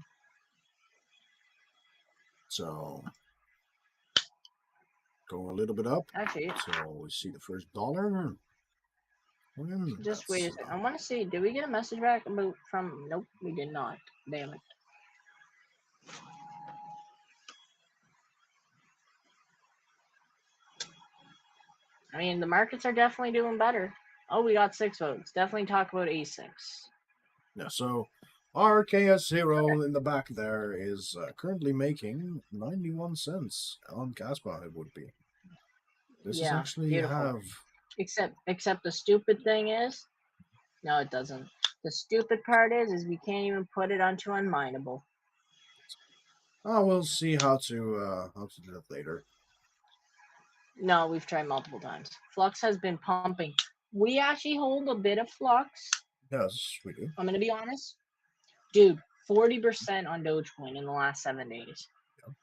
So, go a little bit up. Actually, so we see the first dollar. Just wait a second. I want to see. Did we get a message back about from? Nope, we did not. Damn it. I mean, the markets are definitely doing better. Oh, we got 6 votes. Definitely talk about A6. Yeah, so our KS0 in the back there is currently making 91 cents on kaspa, it would be. This is actually beautiful. Except the stupid thing is, no, it doesn't. The stupid part is we can't even put it onto unmineable. We'll see how to do that later. No, we've tried multiple times. Flux has been pumping. We actually hold a bit of flux. Yes, we do. I'm gonna be honest, dude. 40% on Dogecoin in the last 7 days. Yeah.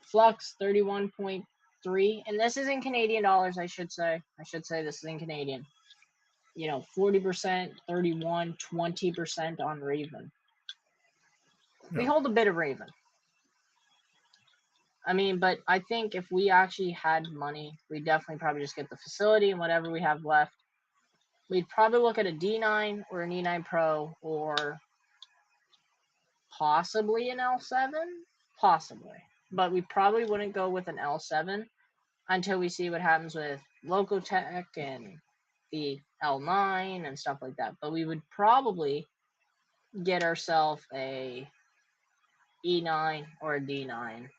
Flux 31.3, and this is in Canadian dollars. I should say this is in Canadian. 40%, 31, 20% on Raven. Yeah. We hold a bit of Raven. I mean, but I think if we actually had money, we'd definitely probably just get the facility and whatever we have left. We'd probably look at a D9 or an E9 Pro or possibly an L7. Possibly. But we probably wouldn't go with an L7 until we see what happens with Locotech and the L9 and stuff like that. But we would probably get ourselves a E9 or a D9.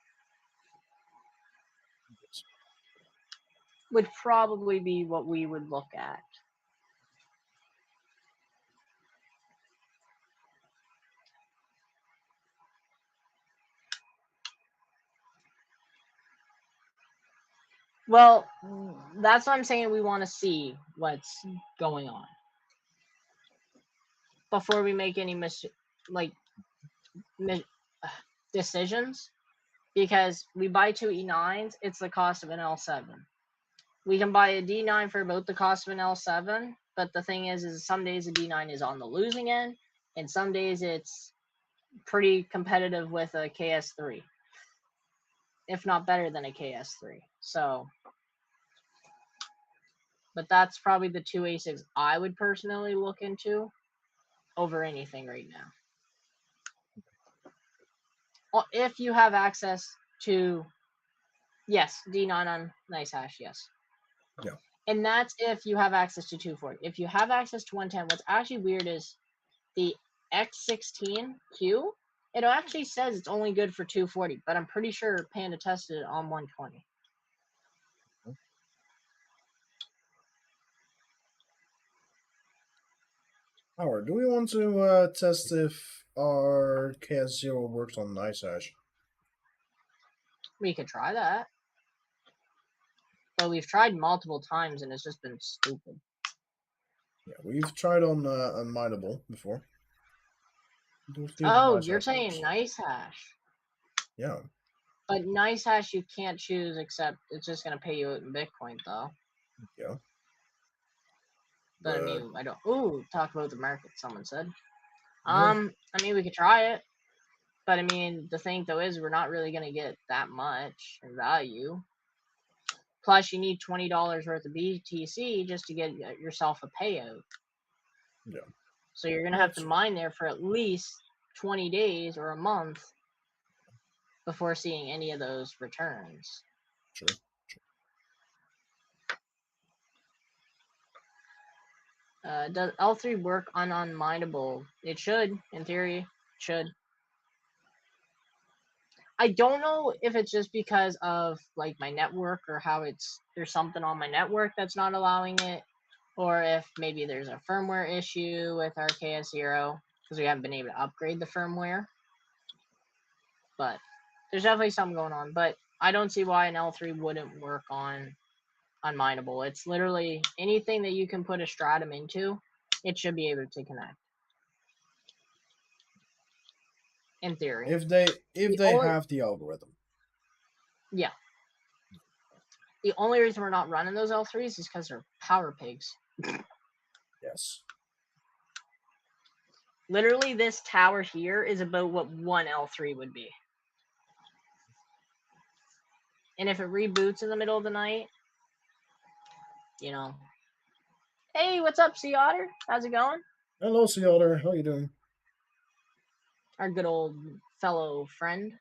Would probably be what we would look at. Well, that's what I'm saying. We want to see what's going on before we make any decisions. Because we buy 2 E9s, it's the cost of an L7. We can buy a D9 for about the cost of an L7, but the thing is some days a D9 is on the losing end, and some days it's pretty competitive with a KS3, if not better than a KS3. So, but that's probably the 2 ASICs I would personally look into over anything right now. If you have access to, yes, D9 on NiceHash, yes. Yeah. And that's if you have access to 240. If you have access to 110, what's actually weird is the X16Q, it actually says it's only good for 240, but I'm pretty sure Panda tested it on 120. Howard, do we want to test if our KS0 works on NiceHash? We could try that. But we've tried multiple times and it's just been stupid. Yeah, we've tried on Mineable before. Oh, you're saying NiceHash. Yeah. But NiceHash you can't choose except it's just going to pay you in Bitcoin, though. Yeah. But I mean, I don't. Ooh, talk about the market. Someone said. Yeah. I mean, we could try it, but I mean, the thing though is, we're not really gonna get that much in value. Plus, you need $20 worth of BTC just to get yourself a payout. Yeah. So you're gonna have to mine there for at least 20 days or a month before seeing any of those returns. Sure. Does L3 work on unmineable? It should, in theory. It should. I don't know if it's just because of like my network or how there's something on my network that's not allowing it, or if maybe there's a firmware issue with our HERE because we haven't been able to upgrade the firmware. But there's definitely something going on. But I don't see why an L3 wouldn't work on unmineable. It's literally anything that you can put a stratum into, it should be able to connect. In theory. If they have the algorithm. Yeah. The only reason we're not running those L3s is because they're power pigs. Yes. Literally, this tower here is about what one L3 would be. And if it reboots in the middle of the night, you know. Hey, what's up, Sea Otter? How's it going? Hello, Sea Otter. How you doing? Our good old fellow friend.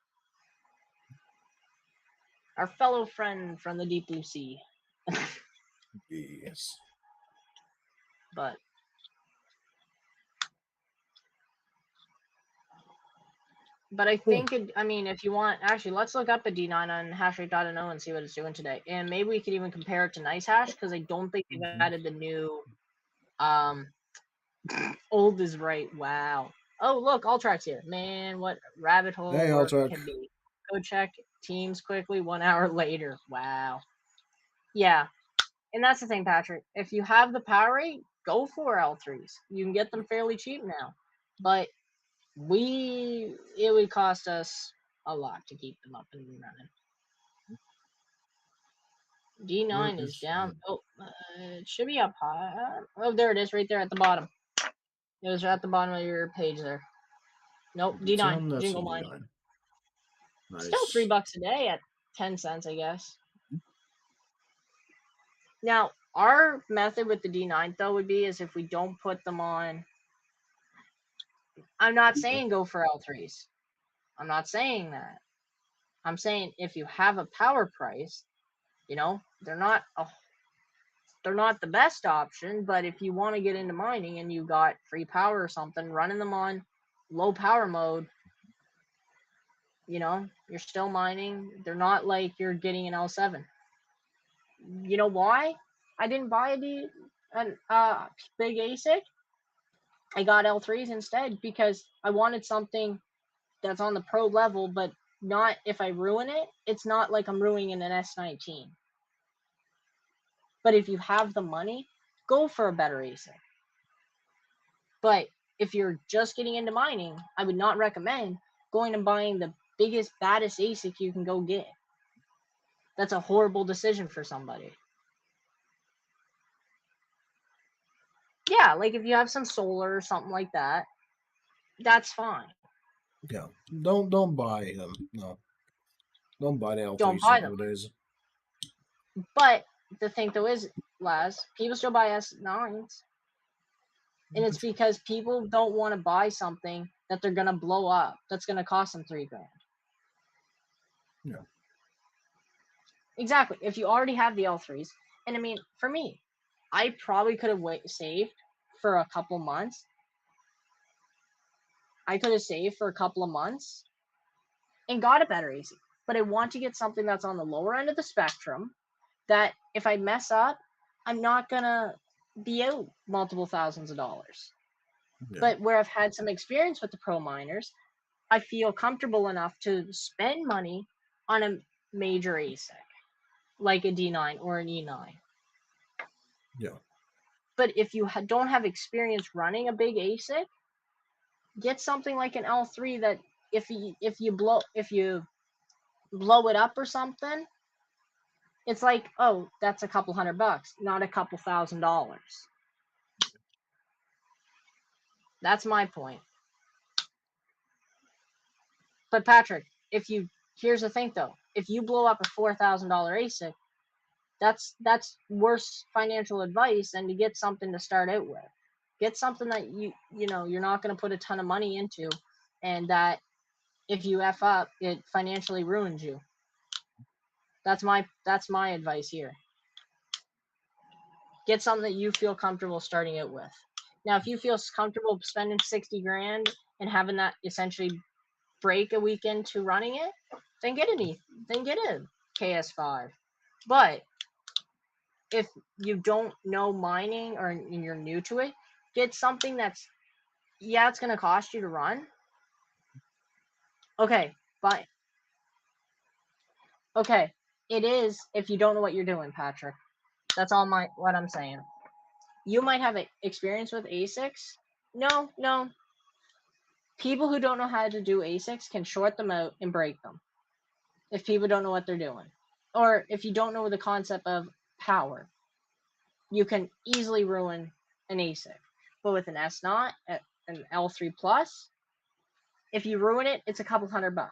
Our fellow friend from the deep blue sea. Yes. But I think, I mean, if you want, actually, let's look up a D9 on hashrate.no and see what it's doing today. And maybe we could even compare it to NiceHash, because I don't think they've added the new, old is right. Wow. Oh, look, Ultrax here. Man, what rabbit hole Hey, work Ultrax. can be. Go check teams quickly 1 hour later. Wow. Yeah. And that's the thing, Patrick. If you have the power rate, go for L3s. You can get them fairly cheap now. But it would cost us a lot to keep them up and running. D9 is down. Oh, it should be up high. Oh, there it is, right there at the bottom. It was at the bottom of your page there. Nope, D9. Jingle mine. Nice. Still $3 a day at 10 cents, I guess. Now, our method with the D9 though would be is if we don't put them on. I'm not saying go for L3s. I'm not saying that. I'm saying if you have a power price, you know, they're not the best option, but if you want to get into mining and you got free power or something, running them on low power mode, you know, you're still mining. They're not like you're getting an L7. You know why I didn't buy a big ASIC? I got L3s instead because I wanted something that's on the pro level, but not if I ruin it, it's not like I'm ruining an S19. But if you have the money, go for a better ASIC. But if you're just getting into mining, I would not recommend going and buying the biggest, baddest ASIC you can go get. That's a horrible decision for somebody. Yeah, like if you have some solar or something like that, that's fine. Yeah, don't buy them. No, don't buy the L3s. Don't buy them. But the thing though is, Laz, people still buy S9s. And it's because people don't want to buy something that they're going to blow up. That's going to cost them $3,000. Yeah. Exactly. If you already have the L3s, and I mean, for me, I probably could have saved for a couple months. I could have saved for a couple of months and got a better ASIC. But I want to get something that's on the lower end of the spectrum that if I mess up, I'm not going to be out multiple thousands of dollars. Yeah. But where I've had some experience with the pro miners, I feel comfortable enough to spend money on a major ASIC, like a D9 or an E9. Yeah. But if you don't have experience running a big ASIC, get something like an L3 that if you blow it up or something, It's like, oh, that's a couple $100, not a couple $1,000. That's my point. But Patrick, here's the thing though, if you blow up a $4,000 ASIC, that's worse financial advice than to get something to start out with. Get something that you're not going to put a ton of money into, and that if you F up, it financially ruins you. That's my advice here. Get something that you feel comfortable starting out with. Now, if you feel comfortable spending 60 grand and having that essentially break a week into running it, then get a KS5. But if you don't know mining or you're new to it, get something that's, it's going to cost you to run. Okay, but okay, it is if you don't know what you're doing, Patrick. That's all what I'm saying. You might have experience with ASICs. No. People who don't know how to do ASICs can short them out and break them. If people don't know what they're doing. Or if you don't know the concept of power, you can easily ruin an ASIC. But with an S0, an L3 Plus, if you ruin it, it's a couple $100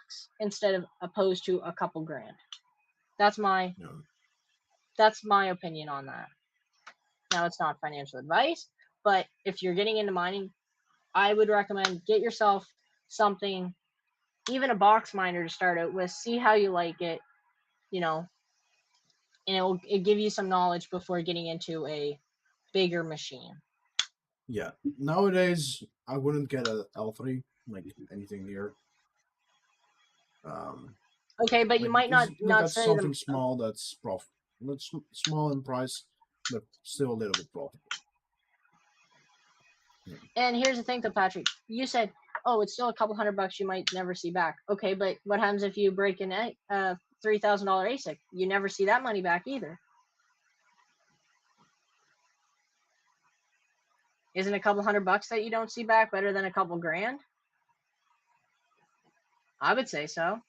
opposed to a couple grand. That's my opinion on that. Now, it's not financial advice, but if you're getting into mining, I would recommend get yourself something, even a box miner to start out with. See how you like it, and it'll give you some knowledge before getting into a bigger machine. Yeah. Nowadays, I wouldn't get a L3, like anything near. Okay, but you might not say something small that's profitable. That's small in price, but still a little bit profitable. Yeah. And here's the thing, though, Patrick. You said, "Oh, it's still a couple $100 you might never see back." Okay, but what happens if you break in a $3,000 ASIC? You never see that money back either. Isn't a couple $100 that you don't see back better than a couple grand? I would say so.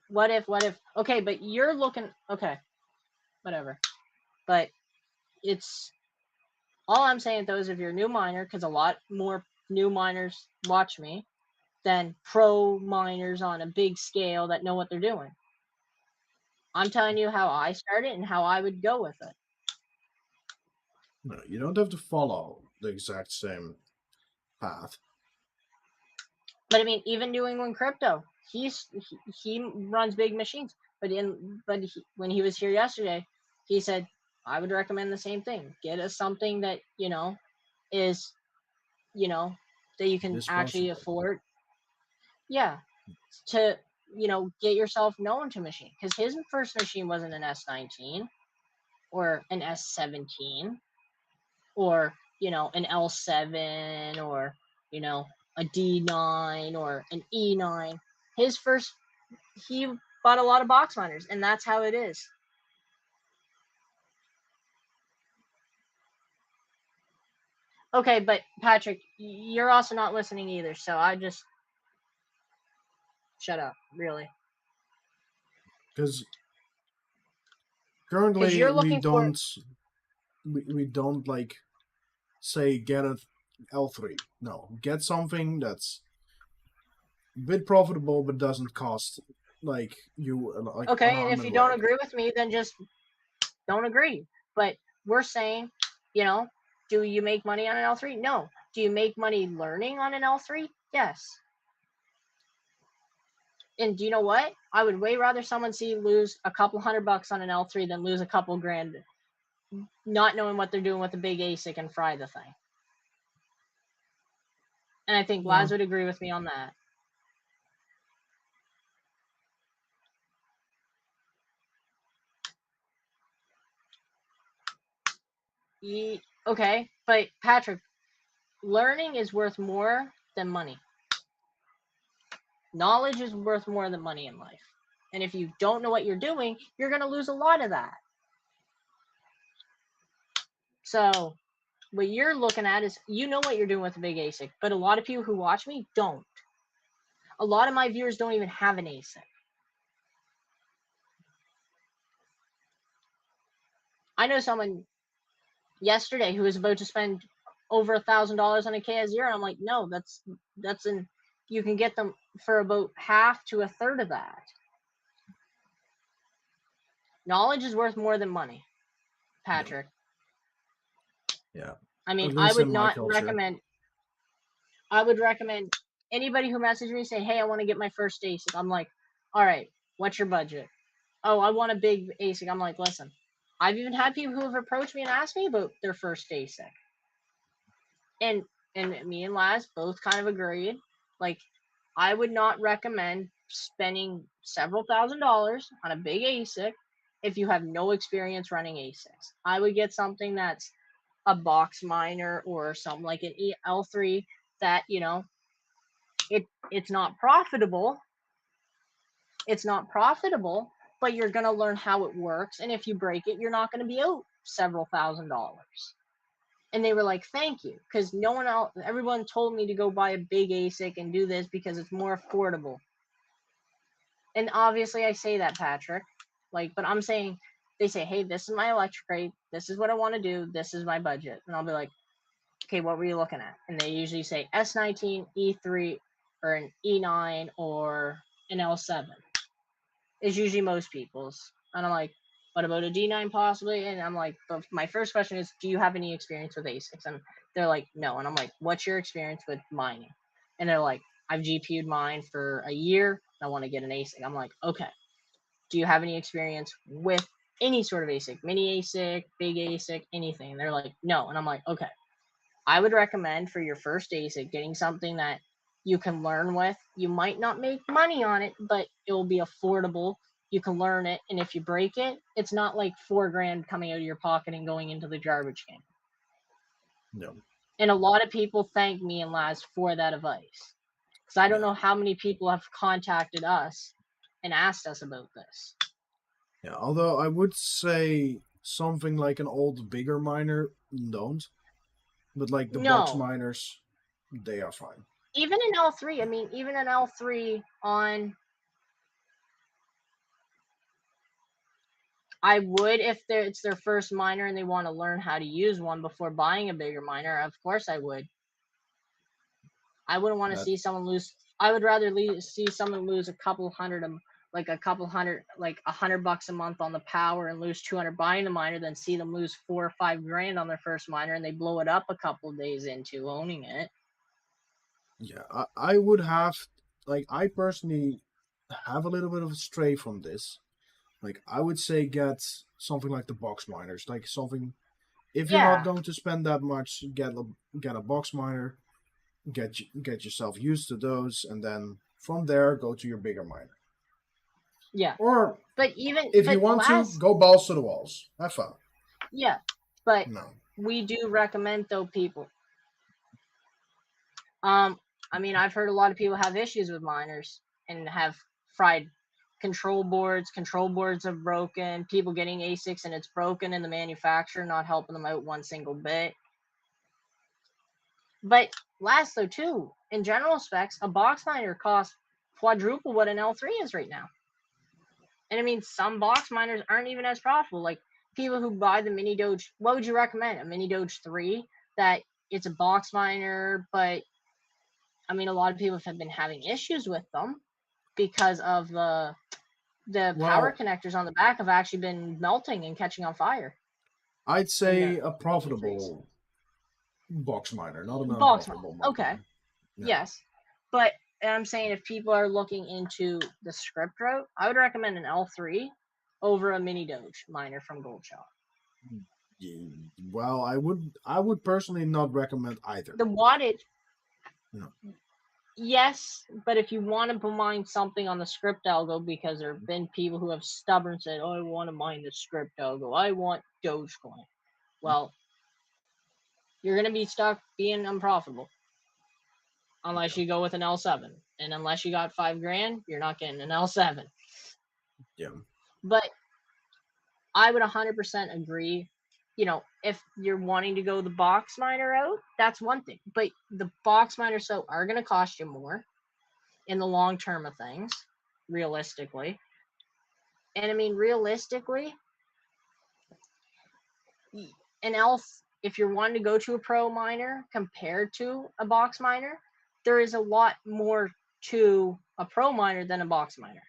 What if? Okay, but you're looking. Okay, whatever. But it's all I'm saying, though, is if you're a new miner, because a lot more new miners watch me than pro miners on a big scale that know what they're doing. I'm telling you how I started and how I would go with it. No, you don't have to follow the exact same path. But I mean, even New England Crypto, he runs big machines. But when he was here yesterday, he said, I would recommend the same thing. Get us something that is that you can actually afford. Yeah, to get yourself known to machine, because his first machine wasn't an S19 or an S17 or an L7 or a D9 or an E9. He bought a lot of box miners, and that's how it is. Okay, but Patrick, you're also not listening either, so I just shut up, really. Because currently we don't like say get an L3. No, get something that's a bit profitable but doesn't cost like you like. Okay, and if you don't agree with me, then just don't agree. But we're saying, do you make money on an L3? No. Do you make money learning on an L3? Yes. And do you know what? I would way rather someone lose a couple $100 on an L3 than lose a couple grand not knowing what they're doing with a big ASIC and fry the thing. And I think Laz would agree with me on that. Okay, but Patrick, learning is worth more than money. Knowledge is worth more than money in life. And if you don't know what you're doing, you're going to lose a lot of that. So what you're looking at is what you're doing with a big ASIC, but a lot of people who watch me don't. A lot of my viewers don't even have an ASIC. I know someone yesterday who was about to spend over $1,000 on a KS0. I'm like, no, you can get them for about half to a third of that. Knowledge is worth more than money, Patrick. Yeah. I mean, I would not recommend. I would recommend anybody who messaged me say, hey, I want to get my first ASIC. I'm like, all right, what's your budget? Oh, I want a big ASIC. I'm like, listen, I've even had people who have approached me and asked me about their first ASIC. And me and Laz both kind of agreed. Like, I would not recommend spending several $1,000s on a big ASIC if you have no experience running ASICs. I would get something that's a box miner or something like an L3 that, you know, it's not profitable. It's not profitable, but you're going to learn how it works. And if you break it, you're not going to be out several $1,000s. And they were like, thank you. Because no one else, everyone told me to go buy a big ASIC and do this because it's more affordable. And obviously I say that, Patrick. Like, but I'm saying, they say, hey, this is my electric rate. This is what I want to do. This is my budget. And I'll be like, okay, what were you looking at? And they usually say S19, E3, or an E9, or an L7. Is usually most people's. And I'm like, what about a D9 possibly? And I'm like, but my first question is, do you have any experience with ASICs? And they're like, no. And I'm like, what's your experience with mining? And they're like, I've GPU'd mine for a year. And I want to get an ASIC. I'm like, okay. Do you have any experience with any sort of ASIC? Mini ASIC, big ASIC, anything? And they're like, no. And I'm like, okay. I would recommend for your first ASIC getting something that you can learn with. You might not make money on it, but it will be affordable. You can learn it, and if you break it, it's not like $4,000 coming out of your pocket and going into the garbage can. No. And a lot of people thank me and Laz for that advice, because I don't know how many people have contacted us and asked us about this. Yeah, although I would say something like an old bigger miner, don't. But like the box miners, they are fine. Even an L3, I mean, even an L3 on... I would if it's their first miner and they want to learn how to use one before buying a bigger miner. Of course I would. I wouldn't want to see someone lose... I would rather see someone lose a couple hundred, like $100 a month on the power and lose 200 buying the miner than see them lose $4,000 or $5,000 on their first miner and they blow it up a couple days into owning it. Yeah, I would have, like, I personally have a little bit of a stray from this. Like, I would say get something like the box miners, like something. If you're not going to spend that much, get a box miner, get yourself used to those, and then from there go to your bigger miner. Yeah. Or but even if you want to, go balls to the walls. Have fun. Yeah, but no. We do recommend though people. I mean, I've heard a lot of people have issues with miners and have fried control boards. Control boards are broken. People getting ASICs and it's broken, and the manufacturer not helping them out one single bit. But last though too, in general specs, a box miner costs quadruple what an L3 is right now. And I mean, some box miners aren't even as profitable. Like people who buy the mini Doge, what would you recommend? A mini Doge 3 that it's a box miner, but I mean, a lot of people have been having issues with them because of the power connectors on the back have actually been melting and catching on fire. I'd say a profitable box miner, not an unprofitable box okay. miner. Yeah. Yes. But I'm saying if people are looking into the script route, I would recommend an L3 over a mini Doge miner from Goldshell. Well, I would personally not recommend either. The wattage. No. Yes, but if you want to mine something on the script algo, because there have been people who have stubborn said, "Oh, I want to mine the script algo. I want Dogecoin." Well, you're going to be stuck being unprofitable unless you go with an L7, and unless you got $5,000, you're not getting an L7. Yeah. But I would 100% agree. You know, if you're wanting to go the box miner route, that's one thing. But the box miners are going to cost you more in the long term of things, realistically. And I mean, realistically, an else, if you're wanting to go to a pro miner compared to a box miner, there is a lot more to a pro miner than a box miner.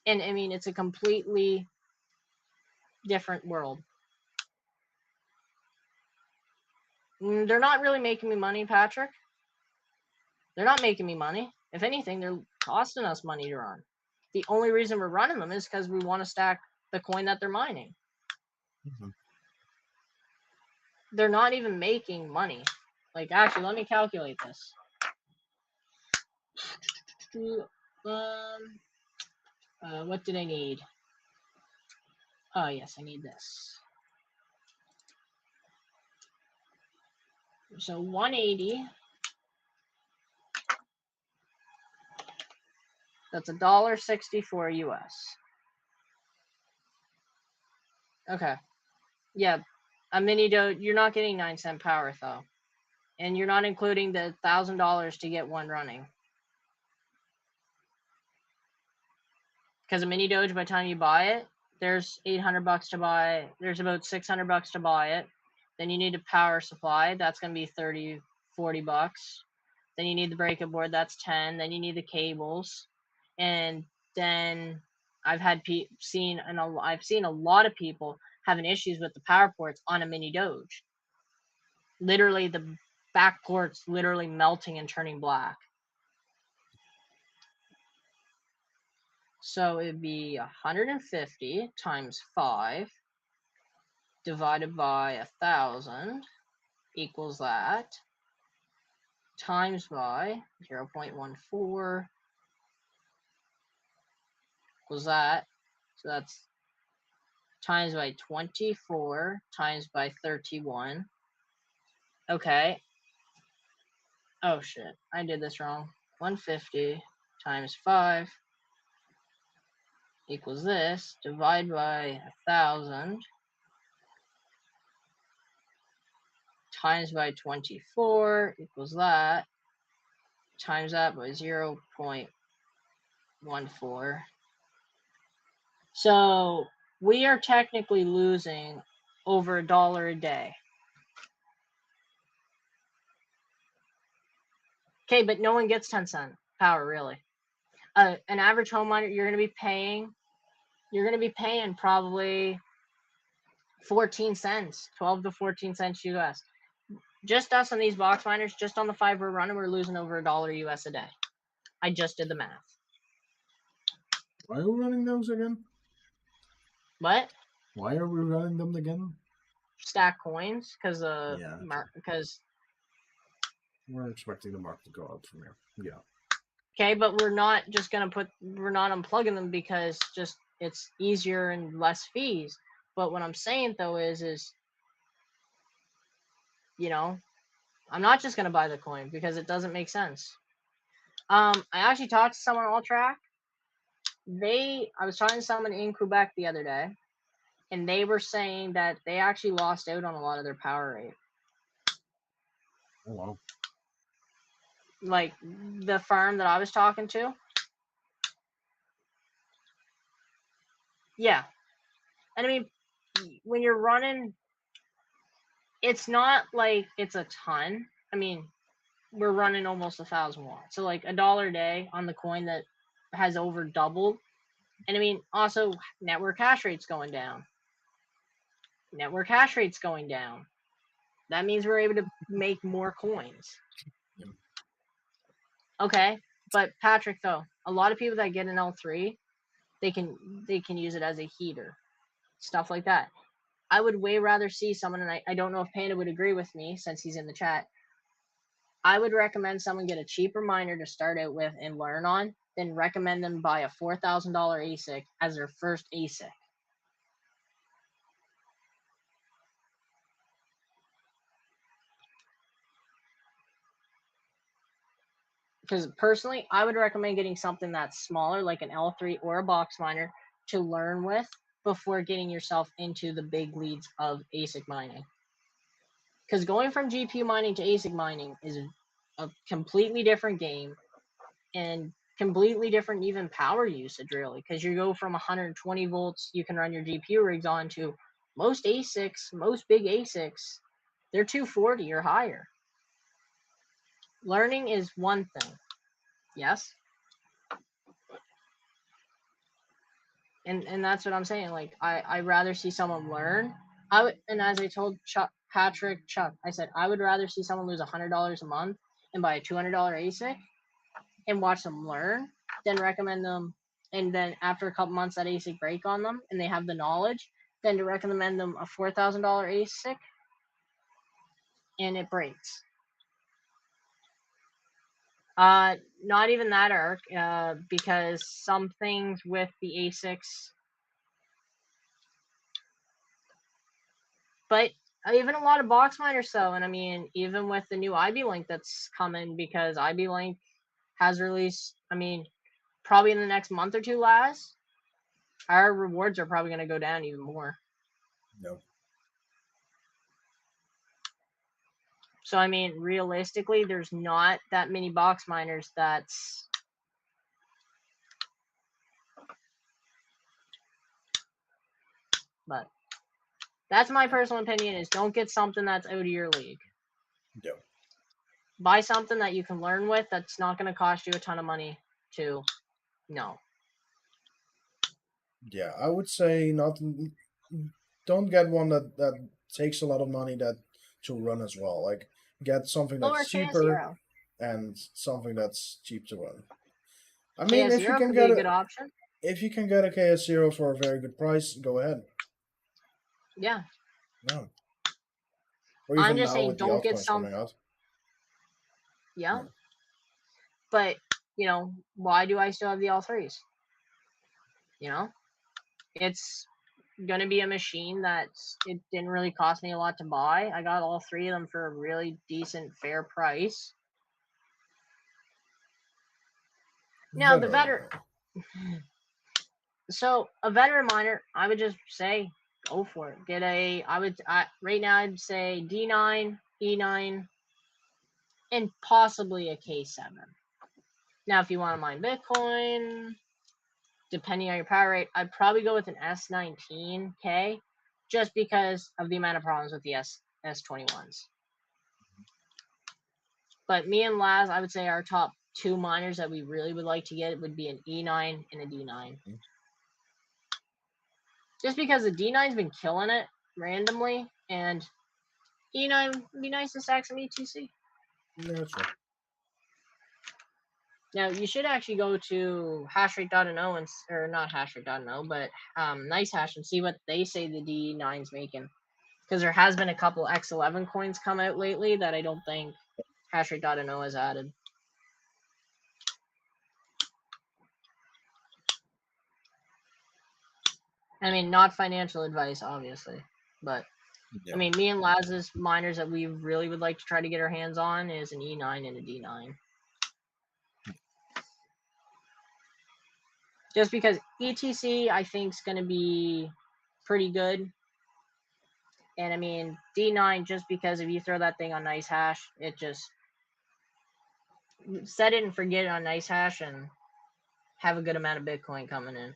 And I mean, it's a completely different world. They're not really making me money, Patrick. They're not making me money. If anything, they're costing us money to run. The only reason we're running them is because we want to stack the coin that they're mining. Mm-hmm. They're not even making money. Like, actually, let me calculate this. What did I need? Oh, yes, I need this. So 180. That's $1.64 US. Okay. Yeah. A mini doge, you're not getting 9-cent power though. And you're not including the $1,000 to get one running. Because a mini doge, by the time you buy it, there's $800 to buy. There's about $600 to buy it. Then you need a power supply. That's going to be $30-40. Then you need the breakout board. That's 10. Then you need the cables. And then I've seen a lot of people having issues with the power ports on a mini doge. Literally, the back ports literally melting and turning black. So it'd be 150 times 5 divided by 1,000 equals that, times by 0.14 equals that. So that's times by 24 times by 31. Okay. Oh shit, I did this wrong. 150 times 5 equals this, divide by 1,000 times by 24 equals that, times that by 0.14. So we are technically losing over $1 a day. Okay, but no one gets 10-cent power really. An average home miner, you're going to be paying probably 14 cents, 12 to 14 cents US. Just us on these box miners, just on the 5 we're running, we're losing over $1 US a day. I just did the math. Why are we running those again? What? Why are we running them again? Stack coins, because we're expecting the market to go up from here. Yeah. Okay, but we're not unplugging them because just it's easier and less fees. But what I'm saying though is you know, I'm not just gonna buy the coin because it doesn't make sense. I actually talked to someone on Alltrack. I was talking to someone in Quebec the other day, and they were saying that they actually lost out on a lot of their power rate. Oh wow. Like the farm that I was talking to. Yeah. And I mean, when you're running, it's not like it's a ton. I mean, we're running almost 1,000 watts. So like $1 a day on the coin that has over doubled. And I mean, also network hash rate's going down. Network hash rate's going down. That means we're able to make more coins. Yep. Okay. But Patrick, though, a lot of people that get an L3, they can use it as a heater. Stuff like that. I would way rather see someone, and I don't know if Panda would agree with me since he's in the chat. I would recommend someone get a cheaper miner to start out with and learn on, then recommend them buy a $4,000 ASIC as their first ASIC. Because personally, I would recommend getting something that's smaller, like an L3 or a box miner, to learn with before getting yourself into the big leads of ASIC mining. Because going from GPU mining to ASIC mining is a completely different game and completely different even power usage, really. Because you go from 120 volts, you can run your GPU rigs on to Most ASICs, most big ASICs, they're 240 or higher. Learning is one thing. Yes. And that's what I'm saying. Like I'd rather see someone learn. And as I told Chuck, I said I would rather see someone lose $100 a month and buy a $200 ASIC and watch them learn than recommend them. And then after a couple months that ASIC break on them and they have the knowledge, then to recommend them a $4,000 ASIC and it breaks. Not even that, Eric, because some things with the ASICs, but even a lot of box miners though, and I mean, even with the new IB Link that's coming, because IB Link has released, I mean, probably in the next month or two, Laz, our rewards are probably going to go down even more. No. So, I mean, realistically, there's not that many box miners that's... But that's my personal opinion, is don't get something that's out of your league. No. Buy something that you can learn with that's not going to cost you a ton of money to... No. Yeah, I would say not. Don't get one that takes a lot of money to run as well. Like, get something that's cheaper and something that's cheap to run. I mean, if you can get a good option. If you can get a KS0 for a very good price, go ahead. Yeah. No. Or even I'm just saying, with the don't get altcoins coming out. Yeah. No. But, you know, why do I still have the L3s? You know? It's going to be a machine it didn't really cost me a lot to buy. I got all three of them for a really decent, fair price. Now, the veteran... So, a veteran miner, I would just say, go for it. Get right now, I'd say D9, E9, and possibly a K7. Now, if you want to mine Bitcoin, depending on your power rate, I'd probably go with an S19K, just because of the amount of problems with the S21s. But me and Laz, I would say our top two miners that we really would like to get would be an E9 and a D9. Just because the D9's been killing it randomly, and E9 would be nice to stack some ETC. Yeah, sure. Now, you should actually go to hashrate.no, or not hashrate.no, but NiceHash, and see what they say the D9's making. Because there has been a couple X11 coins come out lately that I don't think hashrate.no has added. I mean, not financial advice, obviously, but yeah. I mean, me and Laz's miners that we really would like to try to get our hands on is an E9 and a D9. Just because ETC, I think, is going to be pretty good. And I mean, D9, just because if you throw that thing on NiceHash, it just set it and forget it on NiceHash and have a good amount of Bitcoin coming in.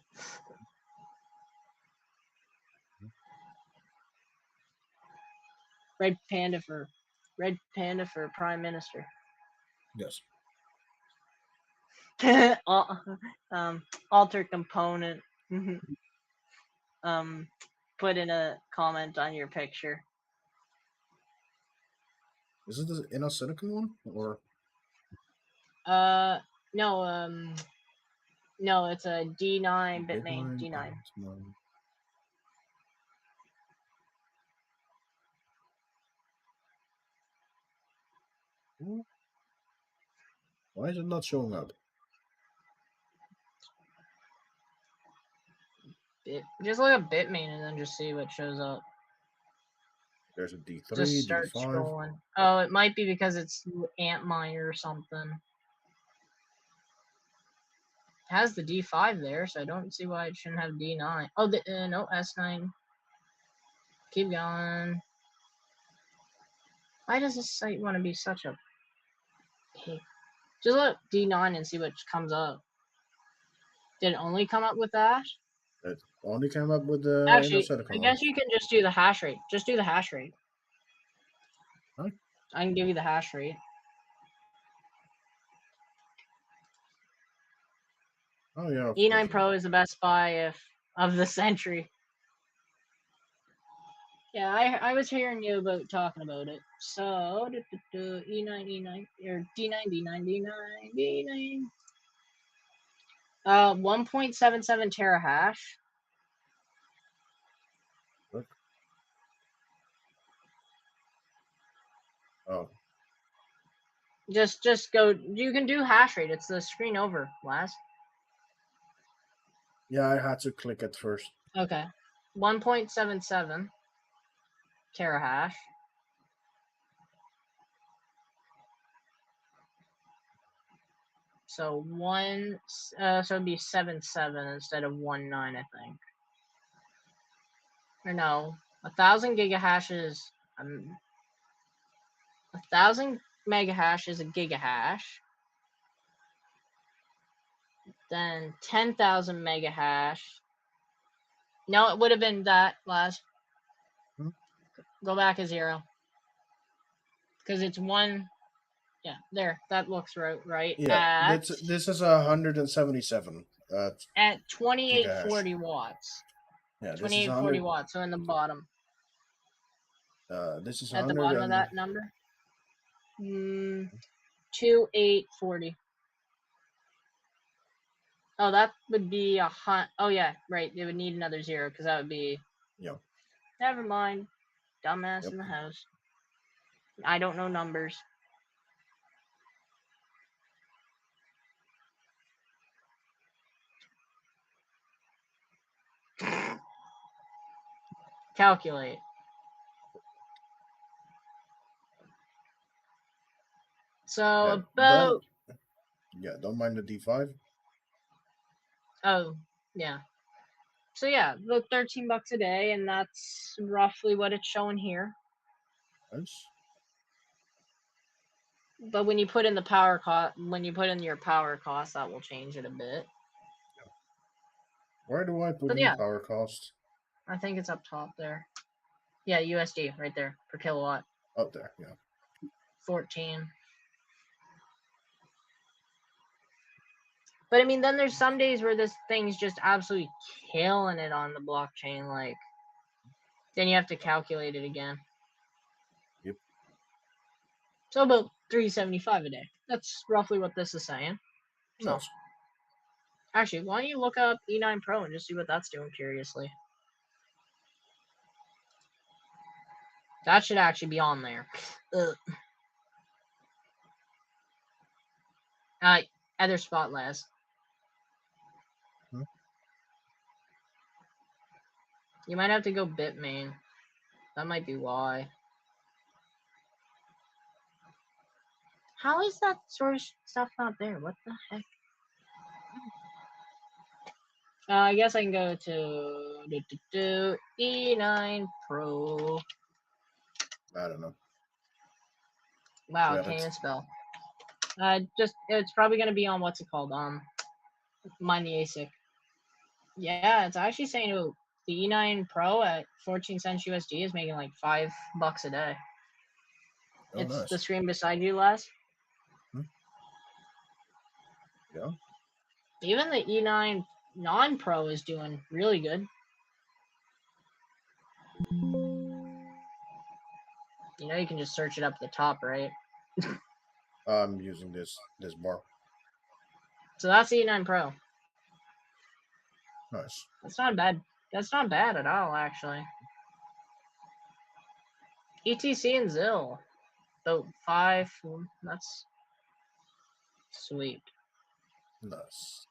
Red Panda for Prime Minister. Yes. Alter component. Put in a comment on your picture. Is it the InnoSilicon one or? No, no, it's a D9 Bitmain D9. Why is it not showing up? Just look up Bitmain and then just see what shows up. There's a D3, just start D5. Scrolling. Oh, it might be because it's Antminer or something. It has the D5 there, so I don't see why it shouldn't have D9. Oh, no, S9. Keep going. Why does this site want to be such a pig? Just look D9 and see what comes up. Did it only come up with that? It only came up with the Actually, set I command. guess you can just do the hash rate. Just do the hash rate. Huh? I can give you the hash rate. Oh yeah. E9 Pro is the best buy of the century. Yeah, I was hearing you about talking about it. So E9 or D9 D9 D9. 1.77 terahash. Look. Oh. Just go. You can do hash rate. It's the screen over, Laz. Yeah, I had to click it first. Okay. 1.77 terahash. So so it'd be 7.7 instead of 1.9, I think. Or no, 1,000 gigahash is 1,000 megahash is a gigahash. Then 10,000 megahash. No, it would have been that last. Go back a 0. Because it's 1. Yeah, there. That looks right. Yeah, this is 177. At 2840 gigahash. watts. Yeah, this is 2840 watts. So in the bottom. This is at the bottom of that number. 2840. Oh, that would be a hunt. Oh yeah, right. They would need another 0 because that would be. Yep. Never mind. Dumbass in the house. I don't know numbers. Calculate. So about. Don't mind the D5. Oh, yeah. So yeah, look, $13 a day, and that's roughly what it's showing here. Nice. But when you put in the power cost, when you put in your power cost, that will change it a bit. Where do I put in power cost? I think it's up top there. Yeah, USD right there per kilowatt. Up there, yeah. 14. But I mean, then there's some days where this thing's just absolutely killing it on the blockchain. Like, then you have to calculate it again. Yep. So about 375 a day. That's roughly what this is saying. So, nice. Actually, why don't you look up E9 Pro and just see what that's doing curiously. That should actually be on there. Other spot, Laz. You might have to go Bitmain. That might be why. How is that sort of stuff not there? What the heck? I guess I can go to E9 Pro. I don't know. Wow, can't even spell. It's probably gonna be on what's it called? Mind the ASIC. Yeah, it's actually saying the E9 Pro at 14 cents USD is making like $5 a day. Oh, it's nice. The screen beside you, Les. Yeah. Even the E9 non-Pro is doing really good. You know, you can just search it up at the top, right? I'm using this bar. So that's the E9 Pro. Nice. That's not bad. That's not bad at all, actually. ETC and ZIL. About 5. That's sweet. Nice.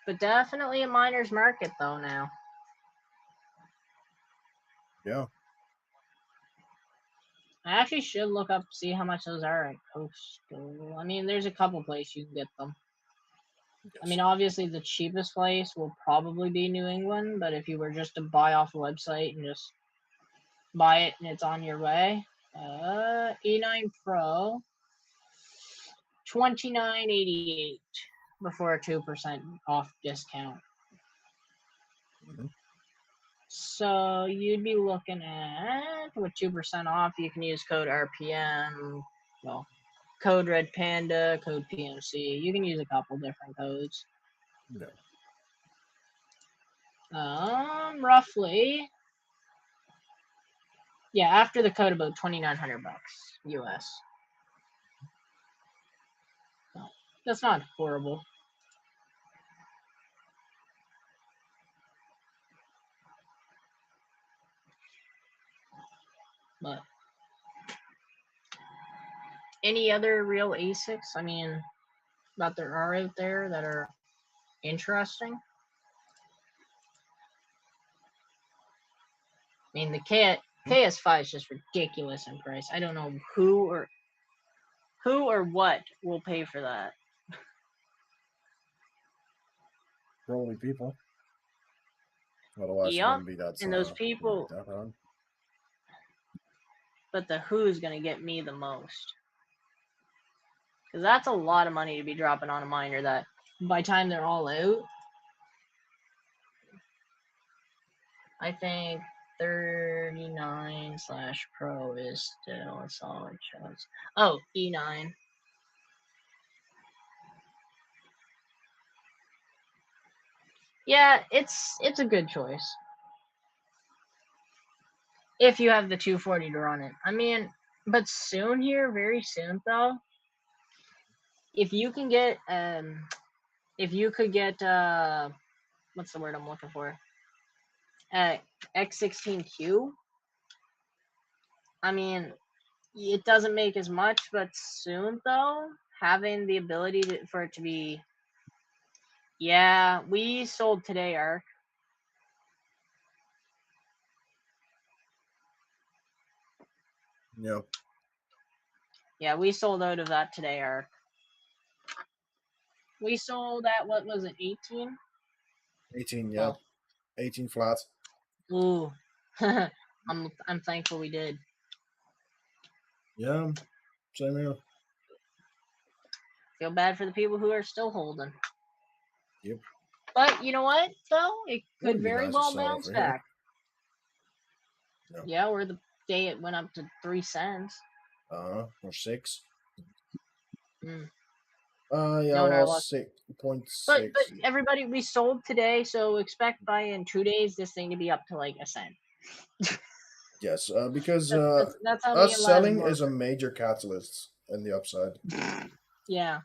But definitely a miner's market, though, now. Yeah. I actually should look up, see how much those are at Coastal. I mean, there's a couple places you can get them. Yes. I mean, obviously, the cheapest place will probably be New England, but if you were just to buy off a website and just buy it and it's on your way, E9 Pro $29.88 before a 2% off discount. So you'd be looking at, with 2% off, you can use code RPM, well, code Red Panda, code PMC. You can use a couple different codes. Roughly, yeah, after the code, about $2,900 US. So that's not horrible. But any other real ASICs, I mean, that there are out there that are interesting? I mean, the KS5 is just ridiculous in price. I don't know who or what will pay for that. Probably people. Otherwise, it Yep, wouldn't be that. and those people. That hard. But the who's gonna get me the most? Because that's a lot of money to be dropping on a miner that by the time they're all out, I think 39/Pro is still a solid choice. Oh, E9. Yeah, it's a good choice. If you have the 240 to run it. I mean, but soon here, very soon though, if you can get what's the word I'm looking for? X16Q. I mean, it doesn't make as much, but soon though, having the ability for it to be. Yeah, we sold today, Arc. Yeah. Yeah, we sold out of that today, Arc. We sold at, what was it, 18? 18, yeah. 18 flat. Ooh. I'm thankful we did. Yeah, same here. Feel bad for the people who are still holding. Yep. But you know what, though? It could very nice well bounce back. No. Yeah, or the day it went up to 3 cents. Or 6. Mm. Yeah, No, well, no, 6.6. But everybody, we sold today, so expect by in 2 days this thing to be up to like a cent. Yes, because that's how us selling work. is a major catalyst in the upside. Yeah,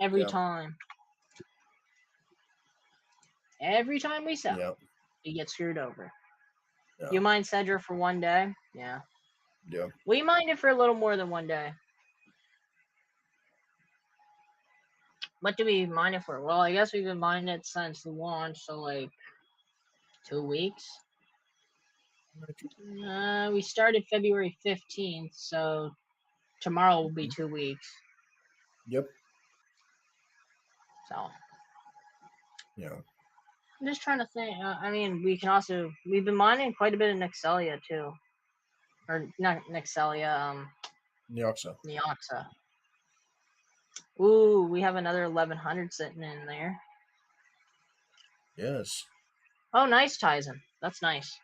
every time. Every time we sell, we get screwed over. Yeah. You mind Cedra for 1 day? Yeah. Yeah. We mind it for a little more than 1 day. What do we mine it for? Well, I guess we've been mining it since the launch, so like 2 weeks. We started February 15th, so tomorrow will be 2 weeks. Yep. So. Yeah. I'm just trying to think. I mean, we've been mining quite a bit of Nexalia too. Or not Nexalia, Neoxa. Ooh, we have another 1100 sitting in there. Yes. Oh, nice, Tizen. That's nice.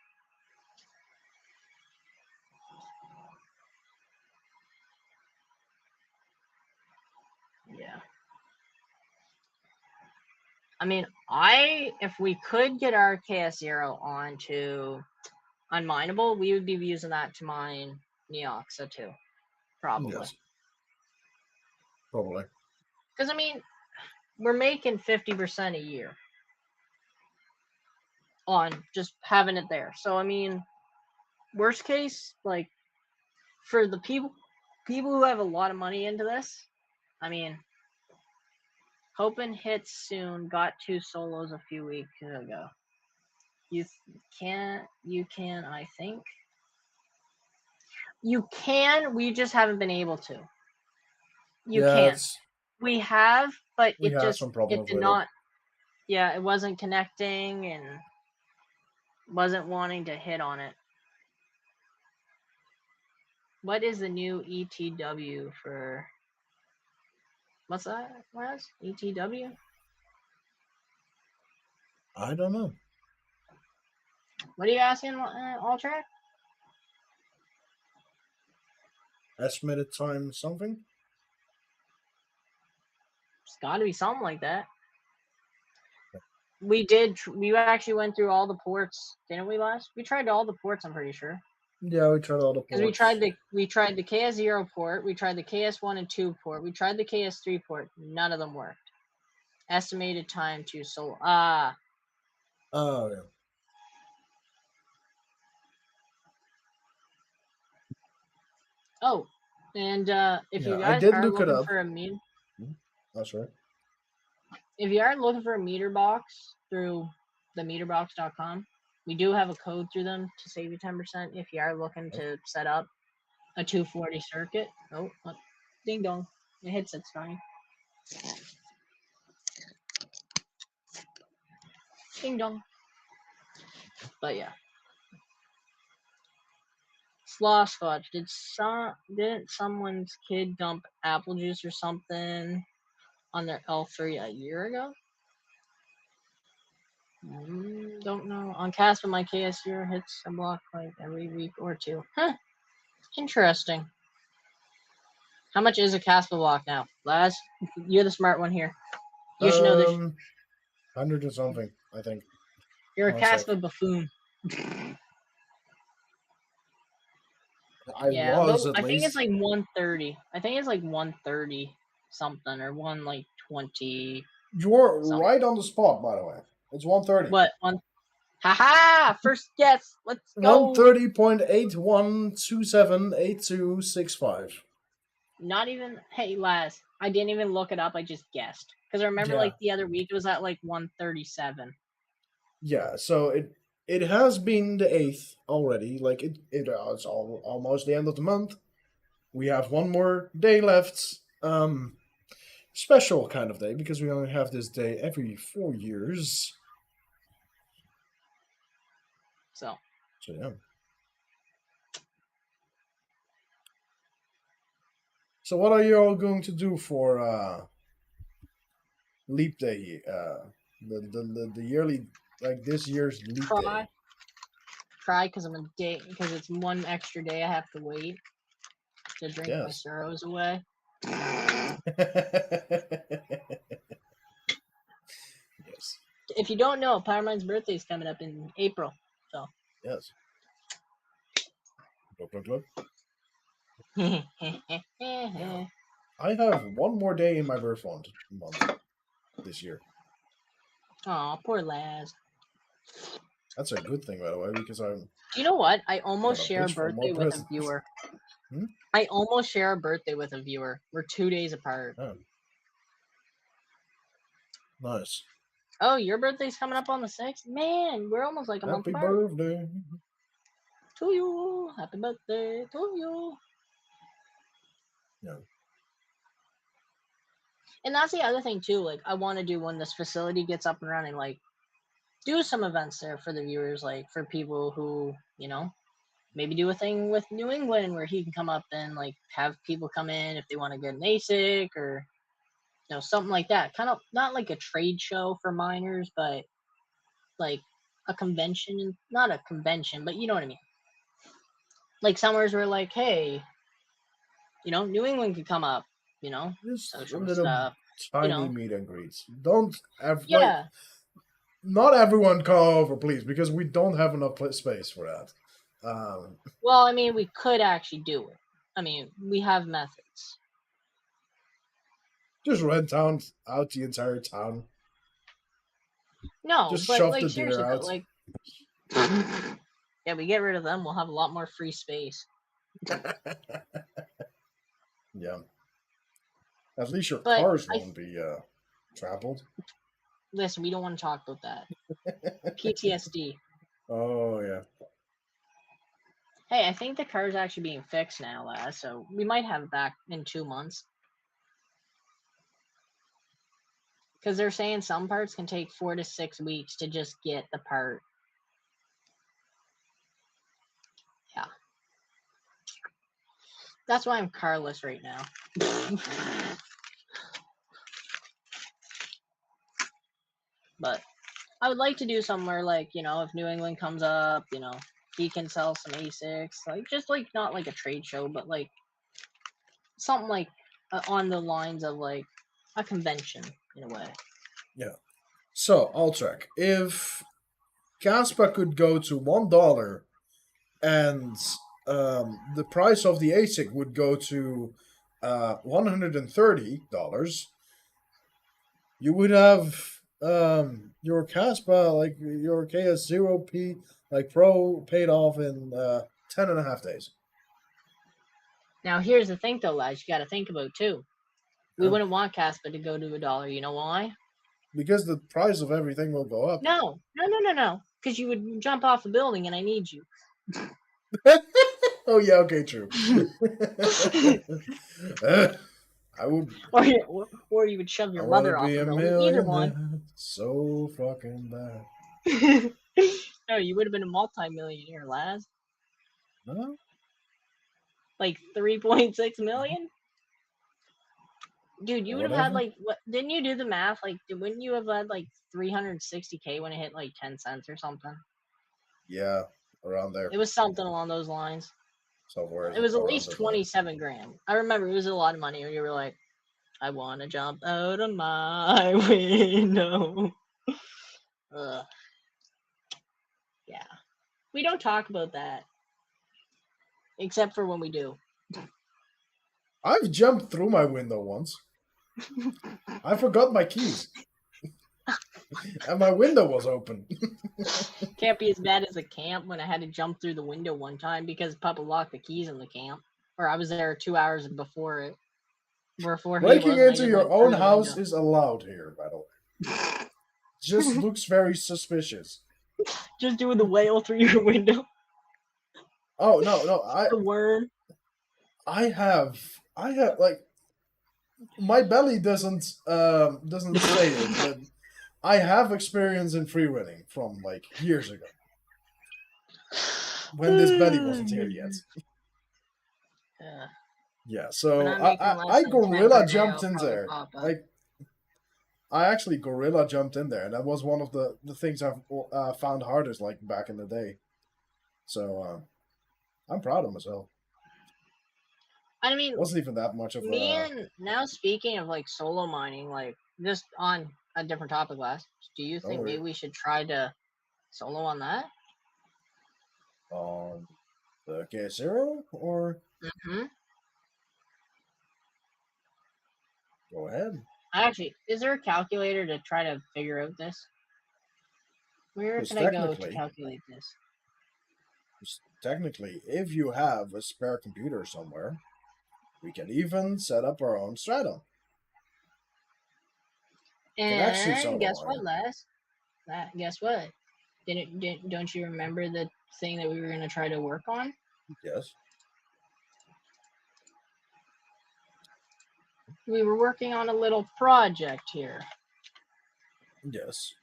Yeah. I mean, if we could get our KS0 onto unmineable, we would be using that to mine Neoxa too. Probably. Yes. Probably. Because, I mean, we're making 50% a year on just having it there. So, I mean, worst case, like, for the people who have a lot of money into this, I mean, hoping hits soon, got 2 solos a few weeks ago. You can, I think. You can, we just haven't been able to. You can. We have, but it did not. Yeah, it wasn't connecting and wasn't wanting to hit on it. What is the new ETW for? What's that, Laz? ETW? I don't know. What are you asking, all track? Estimated time something? It's got to be something like that. We did. We actually went through all the ports, didn't we, Laz? We tried all the ports. I'm pretty sure. Yeah, we tried all the ports. Because we tried the KS0 port, we tried the KS1 and 2 port, we tried the KS3 port. None of them worked. Estimated time to so Oh yeah. Oh, and if you I guys did are look it looking up. for a meter, That's right. if you are looking for a meter box through the meterbox.com, we do have a code through them to save you 10% if you are looking to set up a 240 circuit. Oh, ding dong. The headset's dying. Ding dong. But yeah. Sloss Fudge. Didn't someone's kid dump apple juice or something on their L3 a year ago? Don't know. On Caspa, my KS0 hits a block like every week or two. Huh. Interesting. How much is a Caspa block now? Laz, you're the smart one here. You should know this. 100 and something, I think. You're a Caspa buffoon. I was at I least. think it's like 130. I think it's like 130 something or 120. You're something. right on the spot, by the way. It's 130. What? Haha! First guess. Let's go. 130.81278265. Not even. Hey, Laz. I didn't even look it up. I just guessed because I remember like the other week it was at like 137. Yeah. So it has been the 8th already. Like it's almost the end of the month. We have one more day left. Special kind of day because we only have this day every 4 years. So yeah. So what are you all going to do for Leap Day? The yearly, like this year's Leap Day. Cry because I'm a day because it's one extra day I have to wait to drink my sorrows away. Yes. If you don't know, Powermines' birthday is coming up in April. So yes. Look. I have one more day in my birth month this year. Aw, poor Laz. That's a good thing, by the way, because I'm. You know what? I almost share a birthday with a viewer. I almost share a birthday with a viewer. We're 2 days apart. Oh. Nice. Oh, your birthday's coming up on the 6th? Man, we're almost like a month apart. Happy birthday. To you. Happy birthday to you. Yeah. And that's the other thing, too. Like, I want to do when this facility gets up and running, like, do some events there for the viewers, like, for people who, you know, maybe do a thing with New England where he can come up and, like, have people come in if they want to get an ASIC or, you know, something like that. Kind of not like a trade show for miners, but like a convention. Not a convention, but you know what I mean. Like somewheres where like, hey, you know, New England could come up, you know, Just social a little stuff, tiny you know. meet and greets. Don't have Yeah. not everyone come over, please, because we don't have enough space for that. Well, I mean, we could actually do it. I mean, we have methods. Just rent out the entire town. No, just but shove like the seriously, deer out. Though, like, yeah, we get rid of them, we'll have a lot more free space. Yeah. At least your cars won't be trampled. Listen, we don't want to talk about that. PTSD. Oh, yeah. Hey, I think the car's actually being fixed now, Laz, so we might have it back in 2 months. Because they're saying some parts can take 4 to 6 weeks to just get the part. Yeah. That's why I'm carless right now. I would like to do somewhere like, you know, if New England comes up, you know, he can sell some asics, like just like not like a trade show, but like something like on the lines of like a convention in a way. Yeah. So, Altrek, if kaspa could go to $1 and the price of the asic would go to $130, you would have your kaspa, like your KS0P, like Pro, paid off in 10.5 days. Now here's the thing though, lads, you got to think about too. We Oh. wouldn't want kaspa to go to $1. You know why? Because the price of everything will go up. No. Because you would jump off the building and I need you. Oh yeah, okay, true. I would. Or you would shove your mother off the building. Either one. So fucking bad. No, you would have been a multi-millionaire, Laz. Huh? Like 3.6 million? Dude, you would have had like what? Didn't you do the math? Like, wouldn't you have had like 360K when it hit like 10 cents or something? Yeah, around there. It was something along those lines. Somewhere. It was at least 27 grand. I remember it was a lot of money. Where you were like, I want to jump out of my window. Ugh. Yeah, we don't talk about that, except for when we do. I've jumped through my window once. I forgot my keys. And my window was open. Can't be as bad as a camp when I had to jump through the window one time because Papa locked the keys in the camp. Or I was there 2 hours before it. Breaking into your own house is allowed here, by the way. Just looks very suspicious. Just doing the whale through your window. Oh no, the worm. I have like my belly doesn't say it, but I have experience in free running from like years ago. When this belly wasn't here yet. Yeah, so I gorilla jumped in there. Like I actually gorilla jumped in there, and that was one of the things I've found hardest, like back in the day. So I'm proud of myself. I mean, it wasn't even that much of and now speaking of like solo mining, like just on a different topic, last. Do you think maybe we should try to solo on that? On the KS0 or? Mm-hmm. Go ahead. Actually, is there a calculator to try to figure out this? Where can I go to calculate this? Technically, if you have a spare computer somewhere, we can even set up our own stratum. And guess what, Les? Guess what? Don't you remember the thing that we were going to try to work on? Yes. We were working on a little project here. Yes.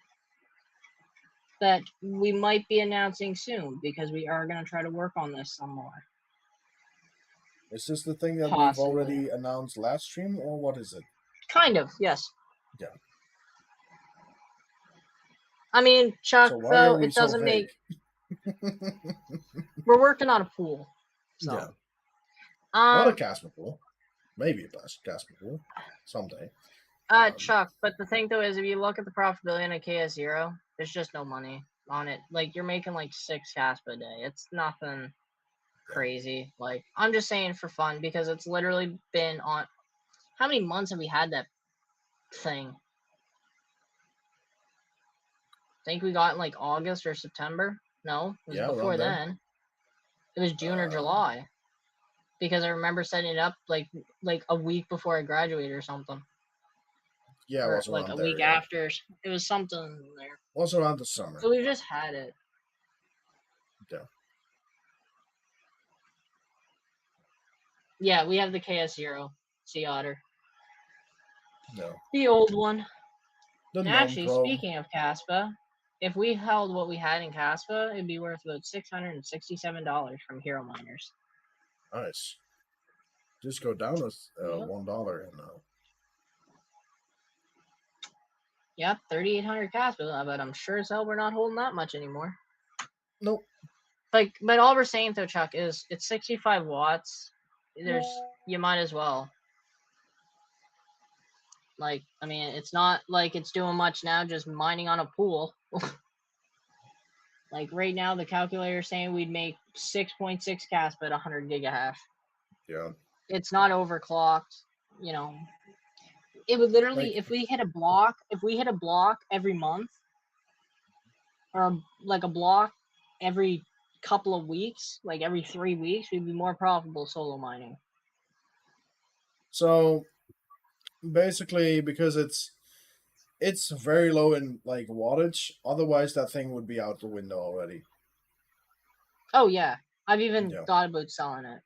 That we might be announcing soon because we are going to try to work on this some more. Is this the thing that we've already announced last stream, or what is it? Kind of, yes. Yeah. I mean, Chuck, so though, it doesn't make... We're working on a pool. So. Yeah. Not a kaspa pool. Maybe a kaspa pool. Someday. Chuck, but the thing, though, is if you look at the profitability in a KS0, there's just no money on it. Like, you're making, like, 6 kaspa a day. It's nothing crazy. Like, I'm just saying for fun, because it's literally been on... How many months have we had that thing? I think we got in like August or September. No, it was before then. It was June or July, because I remember setting it up like a week before I graduated or something. Yeah, or it was like around a there, week after. It was something there. It was around the summer. So we just had it. Yeah. Yeah, we have the KS0 Sea Otter. No. The old one. Actually, speaking of kaspa, if we held what we had in kaspa, it'd be worth about $667 from Hero Miners. Nice. Just go down with $1 and Yep, 3,800 kaspa, but I'm sure as hell we're not holding that much anymore. Nope. Like, but all we're saying though, Chuck, is it's 65 watts. You might as well. Like, I mean, it's not like it's doing much now, just mining on a pool. Like right now, the calculator is saying we'd make 6.6 kaspa at 100 gigahash. Yeah. It's not overclocked, you know. It would literally, Like, if we hit a block every month, or like a block every couple of weeks, like every 3 weeks, we'd be more profitable solo mining. so basically, because it's very low in like wattage, otherwise that thing would be out the window already. Oh yeah, I've even thought about selling it.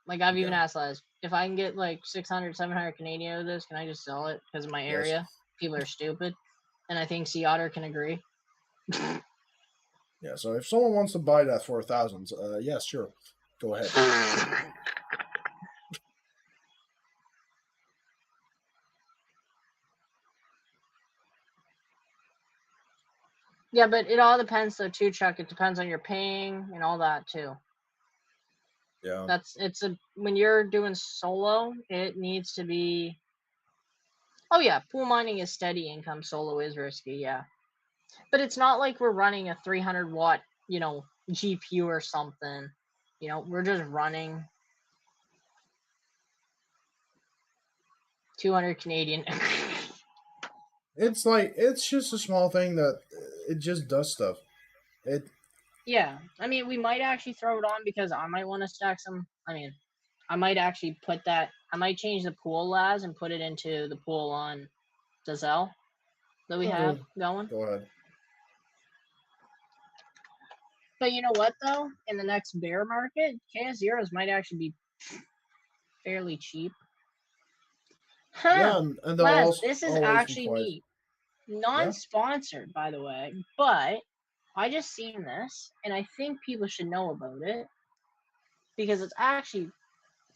Like I've even asked Les, if I can get like 600, 700 Canadian of this, can I just sell it? Because of my area, people are stupid, and I think Sea Otter can agree. Yeah, so if someone wants to buy that for 1,000, yes, sure, go ahead. Yeah, but it all depends though too, Chuck. It depends on your paying and all that too. Yeah. When you're doing solo, it needs to be. Oh yeah, pool mining is steady income. Solo is risky, yeah. But it's not like we're running a 300 watt, GPU or something. We're just running 200 Canadian. It's just a small thing that it just does stuff. Yeah, I mean, we might actually throw it on because I might want to stack some. I mean, I might actually put that. I might change the pool Laz and put it into the pool on Dazzle that we have going. Go ahead. But you know what though? In the next bear market, KS0s might actually be fairly cheap. Huh. Yeah, and Laz, this is actually neat. Non-sponsored, by the way, but I just seen this and I think people should know about it because it's actually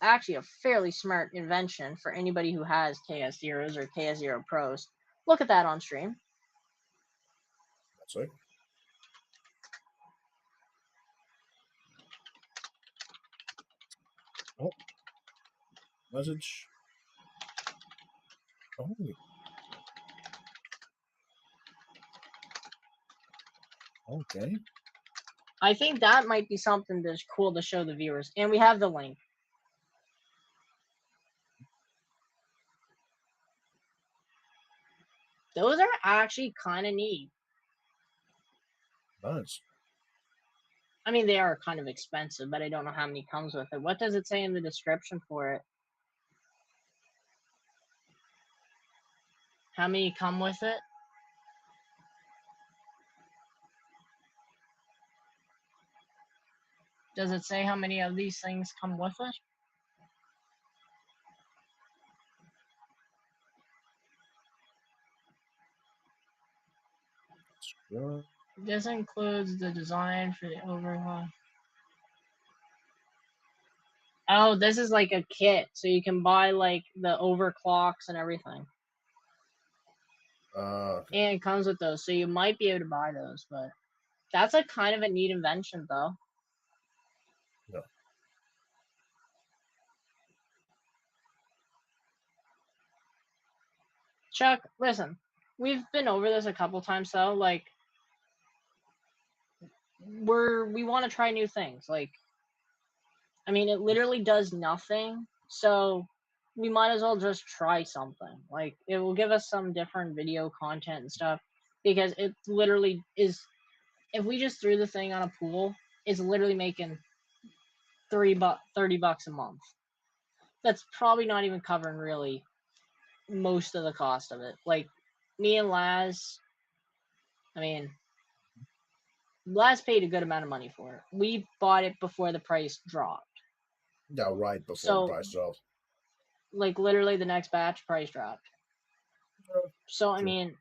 a fairly smart invention for anybody who has KS0s or KS0 Pros. Look at that on stream. That's right. Oh. Message. Oh. Okay. I think that might be something that's cool to show the viewers. And we have the link. Those are actually kind of neat. Nice. I mean, they are kind of expensive, but I don't know how many comes with it. What does it say in the description for it? How many come with it? Does it say how many of these things come with it? Sure. This includes the design for the overhaul. Oh, this is like a kit, so you can buy like the overclocks and everything. Okay. And it comes with those, so you might be able to buy those, but that's a kind of a neat invention, though. Yeah. Chuck, listen, we've been over this a couple times, though. Like, we want to try new things. Like, I mean, it literally does nothing, so we might as well just try something. Like, it will give us some different video content and stuff, because it literally is. If we just threw the thing on a pool, it's literally making $30 a month. That's probably not even covering really most of the cost of it. Like me and Laz, I mean, Laz paid a good amount of money for it. We bought it before the price dropped. Yeah, right before the price dropped. Like literally the next batch price dropped. So I mean,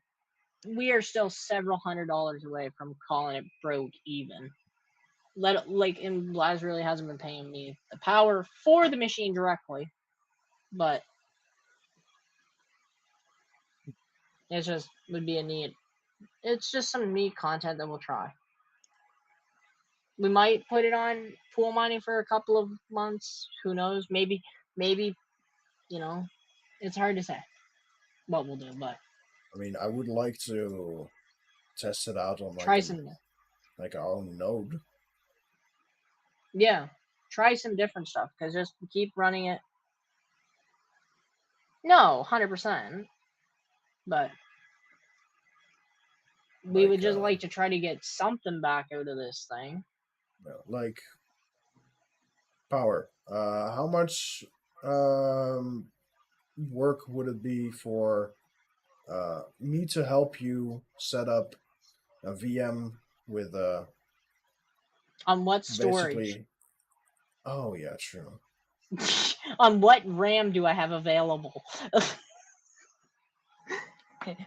we are still several $100s away from calling it broke even. And Laz really hasn't been paying me the power for the machine directly, but It's just would be a neat. It's just some neat content that we'll try. We might put it on pool mining for a couple of months. Who knows? Maybe, you know, it's hard to say what we'll do, but I mean, I would like to test it out on try some. like our own node. Yeah, try some different stuff because just keep running it. No, 100%. But we would just like to try to get something back out of this thing. Like power. How much work would it be for me to help you set up a VM with on what storage? Basically, oh yeah, true. On what RAM do I have available?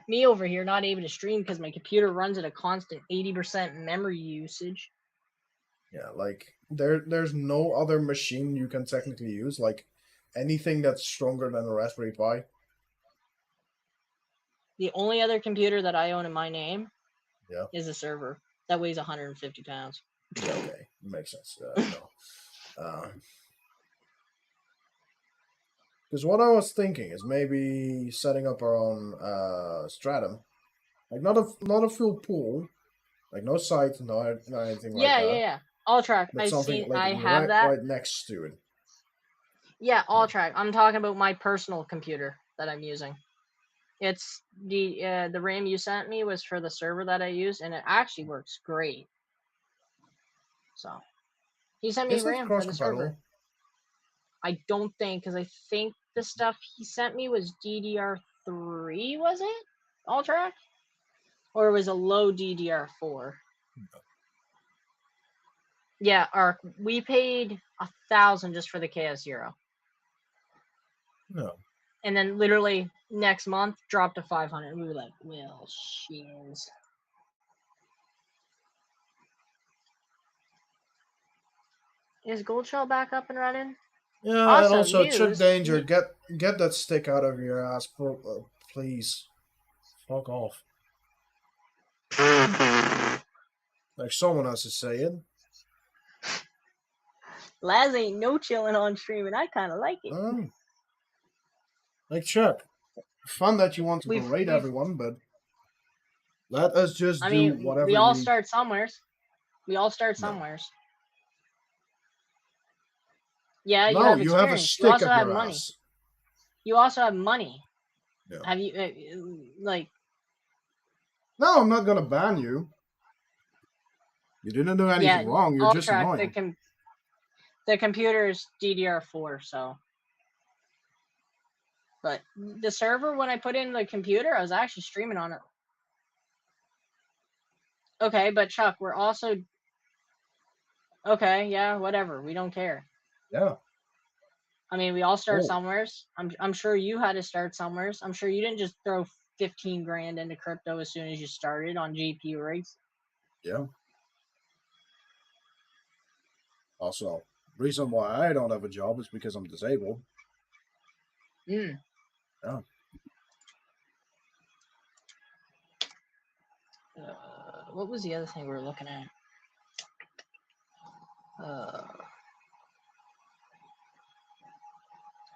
Me over here not able to stream because my computer runs at a constant 80% memory usage. Yeah, like there's no other machine you can technically use, like anything that's stronger than a Raspberry Pi. The only other computer that I own in my name is a server that weighs 150 pounds. Yeah, okay, makes sense. Because what I was thinking is maybe setting up our own stratum, like not a full pool, like no site, no anything like that. Yeah. All track. But something like I have that right next to it. Yeah, all track. I'm talking about my personal computer that I'm using. It's the RAM you sent me was for the server that I use, and it actually works great. So he sent me RAM for the server. I don't think, because I think the stuff he sent me was DDR3, was it? All track? Or it was a low DDR4? Yeah, Arc. We paid 1,000 just for the KS0. No. And then literally next month dropped to 500. We were like, well, shiz. Is Goldshell back up and running? Yeah, and also Chuck Danger, get that stick out of your ass, please. Fuck off. Like someone has to say it. Laz ain't no chilling on stream, and I kind of like it. Like Chuck, fun that you want to berate everyone, but let us just do whatever. We all start somewheres. We all start somewheres. Yeah, no, you have a stick you also up have your money. ass. You also have money. Yeah. Have you like? No, I'm not gonna ban you. You didn't do anything wrong. You're just annoying. The computer's DDR4, so. But the server, when I put in the computer, I was actually streaming on it. Okay, but Chuck, we're also. Okay, yeah, whatever. We don't care. Yeah. I mean, we all start somewheres. I'm sure you had to start somewheres. I'm sure you didn't just throw 15 grand into crypto as soon as you started on GPU rigs. Yeah. Also, reason why I don't have a job is because I'm disabled. Yeah. What was the other thing we were looking at?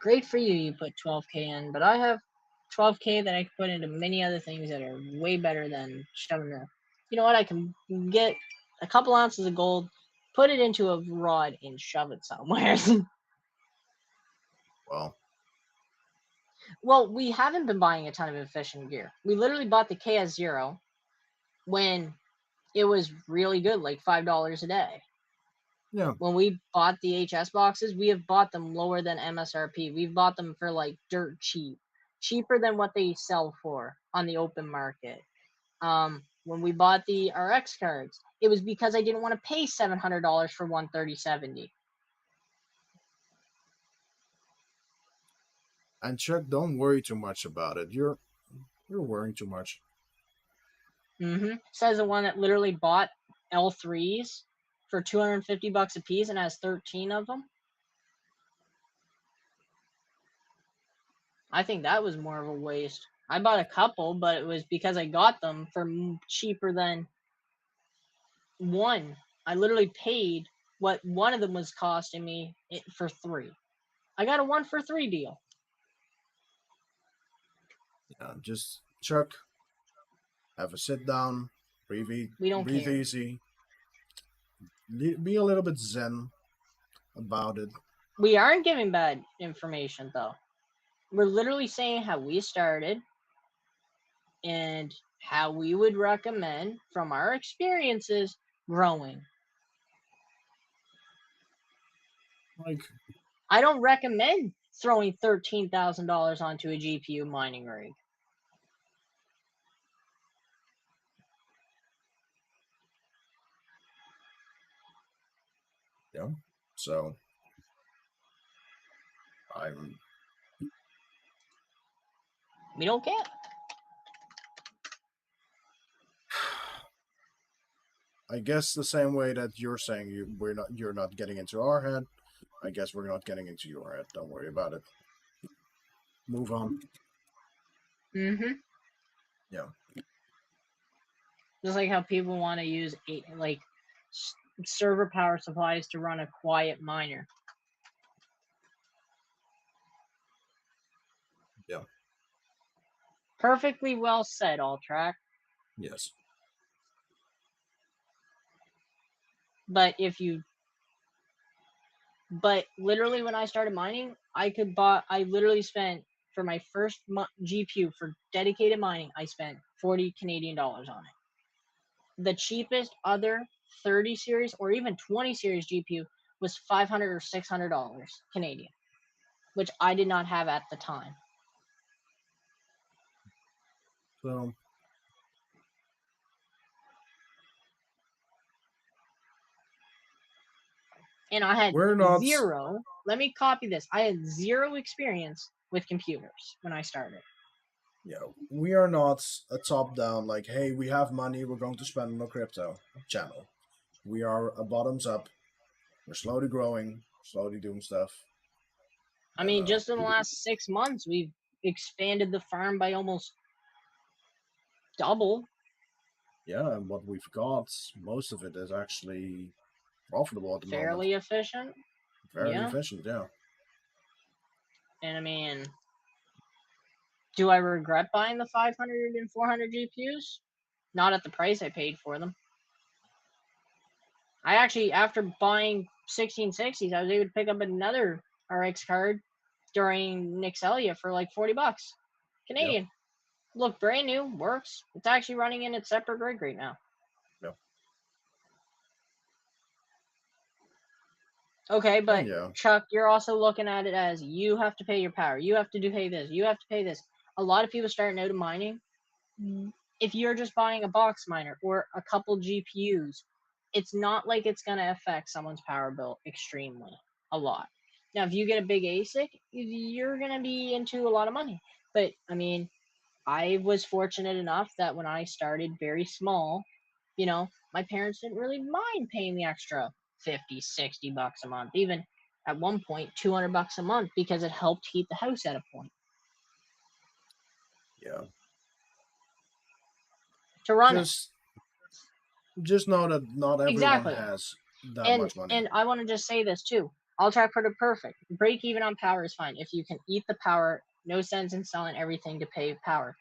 Great for you, you put 12K in, but I have 12K that I can put into many other things that are way better than shoving them. You know what? I can get a couple ounces of gold, put it into a rod, and shove it somewhere. Well, we haven't been buying a ton of efficient gear. We literally bought the KS0 when it was really good, like $5 a day. Yeah. When we bought the HS boxes, we have bought them lower than MSRP. We've bought them for like dirt cheap, cheaper than what they sell for on the open market. When we bought the RX cards, it was because I didn't want to pay $700 for 13070. And Chuck, don't worry too much about it. You're worrying too much. Says the one that literally bought L3s for $250 a piece and has 13 of them. I think that was more of a waste. I bought a couple, but it was because I got them for cheaper than one. I literally paid what one of them was costing me for 3. I got a 1 for 3 deal. Yeah, just Chuck, have a sit down, breathe, We don't breathe care. easy, be a little bit zen about it. We aren't giving bad information though. We're literally saying how we started and how we would recommend from our experiences growing. Like, I don't recommend throwing $13,000 onto a GPU mining rig. yeah. So We don't care. I guess the same way that you're saying you're not getting into our head. I guess we're not getting into your head. Don't worry about it. Move on. Mm-hmm. Yeah. Just like how people want to use server power supplies to run a quiet miner. Yeah. Perfectly well said, Alltrack. Yes. But literally when I started mining, I literally spent for my first GPU for dedicated mining, I spent 40 Canadian dollars on it. The cheapest other 30 series or even 20 series GPU was $500 or $600 Canadian, which I did not have at the time. So And I had we're not. zero. Let me copy this. I had zero experience with computers when I started. Yeah, we are not a top down like, hey, we have money, we're going to spend on crypto channel. We are a bottoms up. We're slowly growing, slowly doing stuff. I mean, just in the last 6 months, we've expanded the farm by almost double. Yeah, and what we've got, most of it is actually profitable at the moment. Fairly efficient. Very efficient, yeah. And I mean, do I regret buying the 500 and 400 GPUs? Not at the price I paid for them. I actually, after buying 1660s, I was able to pick up another RX card during Nixelia for like $40 Canadian. Yep. Look, brand new, works. It's actually running in its separate rig right now. Yep. Okay, but Chuck, you're also looking at it as you have to pay your power. You have to pay this. You have to pay this. A lot of people starting out of mining, if you're just buying a box miner or a couple GPUs, it's not like it's going to affect someone's power bill extremely a lot. Now, if you get a big ASIC, you're going to be into a lot of money. But, I mean, I was fortunate enough that when I started very small, you know, my parents didn't really mind paying the extra 50, 60 bucks a month, even at one point, 200 bucks a month, because it helped heat the house at a point. Yeah. To run just know that not everyone has that much money. And I want to just say this too. I'll try to put it perfect. Break even on power is fine. If you can eat the power, no sense in selling everything to pay power.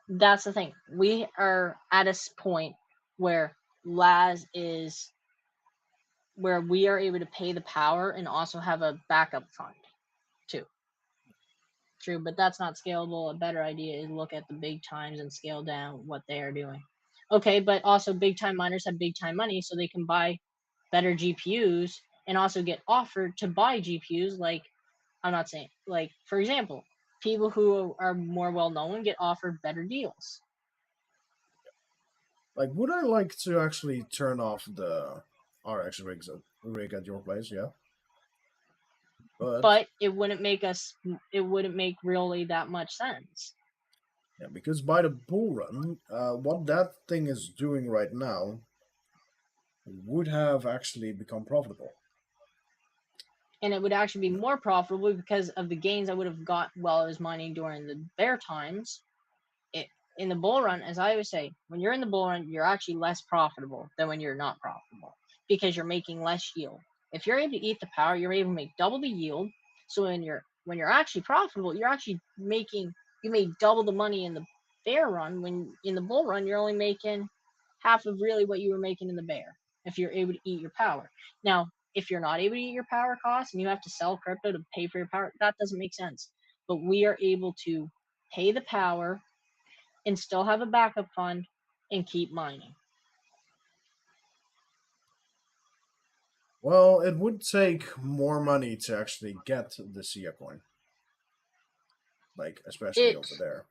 That's the thing. We are at a point where Laz is where we are able to pay the power and also have a backup fund too. True, but that's not scalable. A better idea is look at the big times and scale down what they are doing. Okay, but also big time miners have big time money, so they can buy better GPUs and also get offered to buy GPUs. Like, I'm not saying, like, for example, people who are more well known get offered better deals. Like, would I like to actually turn off the RX rig at your place? Yeah. But it wouldn't make really that much sense. Yeah, because by the Bullrun, what that thing is doing right now would have actually become profitable. And it would actually be more profitable because of the gains I would have got while I was mining during the bear times. in the bull run, as I always say, when you're in the bull run, you're actually less profitable than when you're not profitable because you're making less yield. If you're able to eat the power, you're able to make double the yield. So when you're actually profitable, you're actually you made double the money in the bear run. When in the bull run, you're only making half of really what you were making in the bear if you're able to eat your power. Now, if you're not able to eat your power costs and you have to sell crypto to pay for your power, that doesn't make sense. But we are able to pay the power and still have a backup fund and keep mining. Well, it would take more money to actually get the SIA coin. Like, especially over there.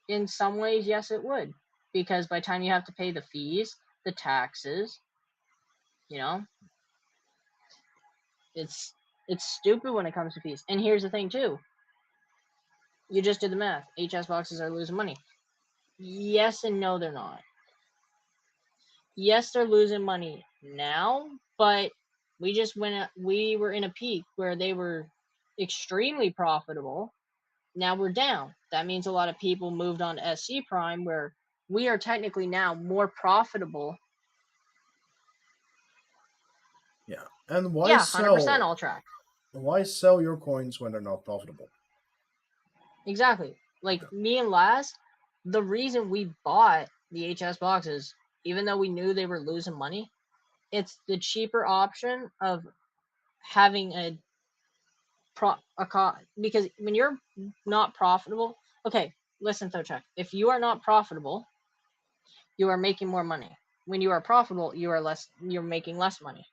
In some ways, yes, it would. Because by the time you have to pay the fees, the taxes, it's stupid when it comes to fees. And here's the thing, too. You just did the math. HS boxes are losing money. Yes and no, they're not. Yes, they're losing money now, but we were in a peak where they were extremely profitable. Now we're down. That means a lot of people moved on to SC Prime, where we are technically now more profitable. Yeah, and why sell? 100% all track. Why sell your coins when they're not profitable? Exactly. Like me and Laz, the reason we bought the HS boxes, even though we knew they were losing money, it's the cheaper option of having because when you're not profitable, okay, listen, check. If you are not profitable, you are making more money. When you are profitable, you're making less money.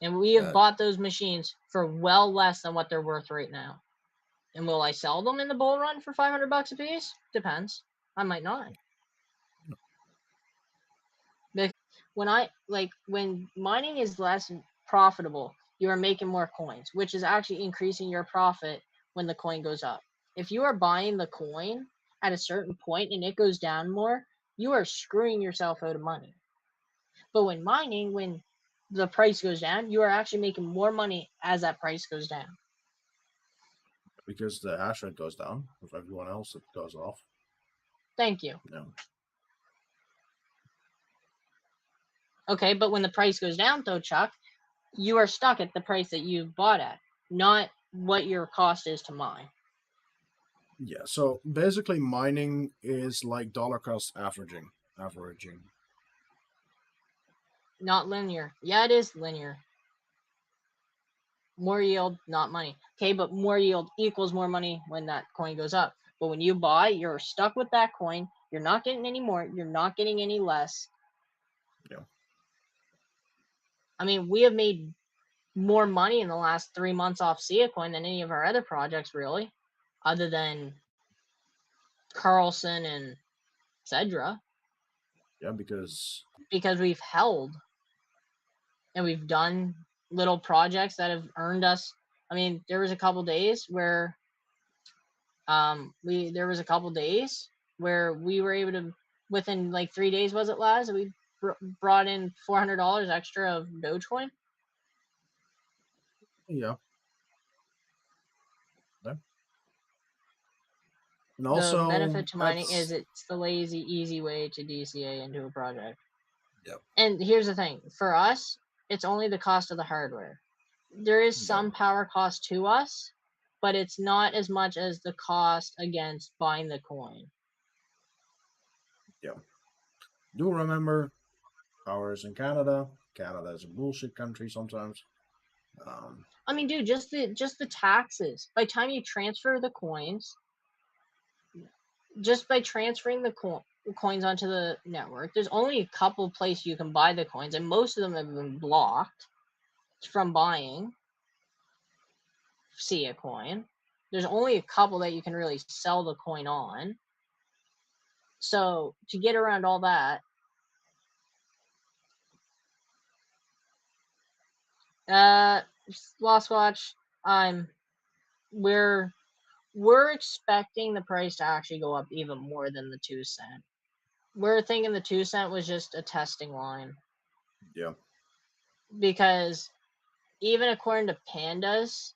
And we have bought those machines for well less than what they're worth right now. And will I sell them in the bull run for $500 a piece? Depends. I might not. When mining is less profitable, you are making more coins, which is actually increasing your profit when the coin goes up. If you are buying the coin at a certain point and it goes down more, you are screwing yourself out of money. But when mining, when the price goes down, you are actually making more money as that price goes down. Because the hash rate goes down with everyone else, it goes off. Thank you. Yeah. Okay, but when the price goes down, though, Chuck, you are stuck at the price that you've bought at, not what your cost is to mine. Yeah, so basically mining is like dollar cost averaging. Not linear. Yeah, it is linear. More yield, not money. Okay, but more yield equals more money when that coin goes up. But when you buy, you're stuck with that coin. You're not getting any more. You're not getting any less. Yeah. I mean, we have made more money in the last 3 months off SIA coin than any of our other projects, really, other than Carlson and Cedra. Yeah, because we've held and we've done little projects that have earned us. I mean, there was a couple days where we were able to, within like 3 days, was it, Laz? We brought in $400 extra of Dogecoin. Yeah. And also, the benefit to mining is it's the lazy, easy way to DCA into a project. Yep. And here's the thing. For us, it's only the cost of the hardware. There is some power cost to us, but it's not as much as the cost against buying the coin. Yeah. Do remember, power is in Canada. Canada is a bullshit country sometimes. I mean, dude, just the taxes. By the time you transfer the coins, just by transferring the coins onto the network, there's only a couple places you can buy the coins, and most of them have been blocked from buying SIA coin. There's only a couple that you can really sell the coin on. So to get around all that, Lost Watch, we're expecting the price to actually go up even more than the 2 cent. We're thinking the 2 cent was just a testing line. Yeah. because even according to Pandas,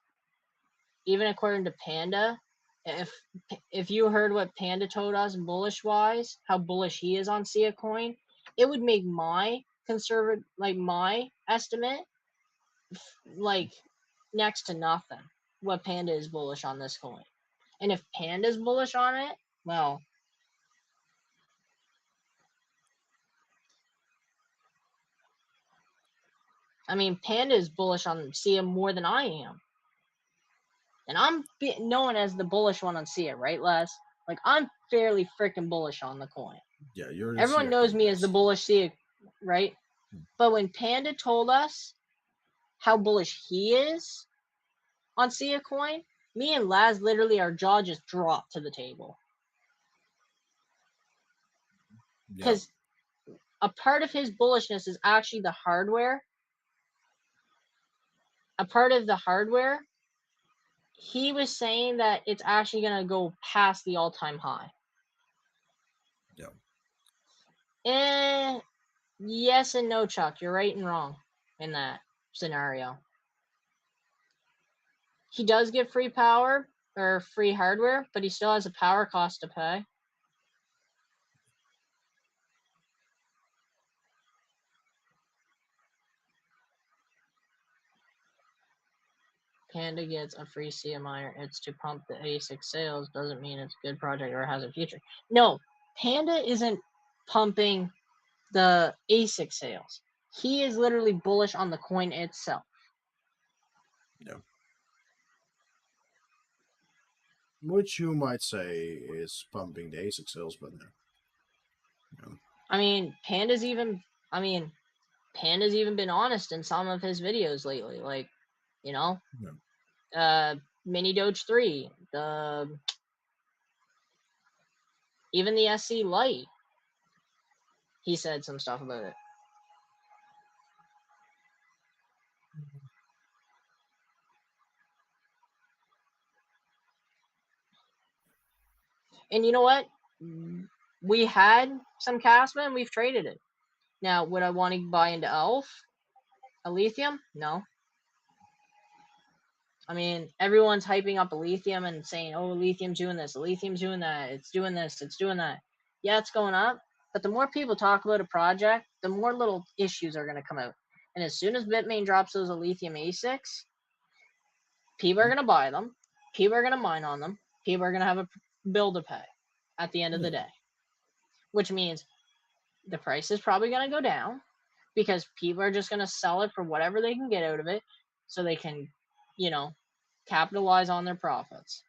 if you heard what Panda told us bullish wise, how bullish he is on Sia coin, it would make my my estimate like next to nothing. What Panda is bullish on this coin, and if Panda is bullish on it, well, I mean, Panda is bullish on Sia more than I am. And I'm known as the bullish one on Sia, right, Les? Like, I'm fairly freaking bullish on the coin. Yeah, you're. Everyone knows me as the bullish Sia, right? But when Panda told us how bullish he is on Sia coin, me and Laz literally our jaw just dropped to the table. Because a part of his bullishness is actually the hardware. A part of the hardware, he was saying that it's actually going to go past the all-time high. Yeah. Yes and no, Chuck. You're right and wrong in that scenario. He does get free power or free hardware, but he still has a power cost to pay. Panda gets a free CMI. It's to pump the ASIC sales. Doesn't mean it's a good project or has a future. No, Panda isn't pumping the ASIC sales. He is literally bullish on the coin itself. Yeah. Which you might say is pumping the ASIC sales, but no. I mean, Panda's even been honest in some of his videos lately. Like, you know, Mini Doge 3, even the SC Lite, he said some stuff about it. And you know what? We had some Kaspa and we've traded it. Now, would I want to buy into ELF? A lithium? No. I mean, everyone's hyping up a lithium and saying, oh, lithium's doing this, lithium's doing that, it's doing this, it's doing that. Yeah, it's going up. But the more people talk about a project, the more little issues are going to come out. And as soon as Bitmain drops those lithium ASICs, people are going to buy them. People are going to mine on them. People are going to have a bill to pay at the end of the day. Which means the price is probably going to go down because people are just going to sell it for whatever they can get out of it so they can, you know, capitalize on their profits.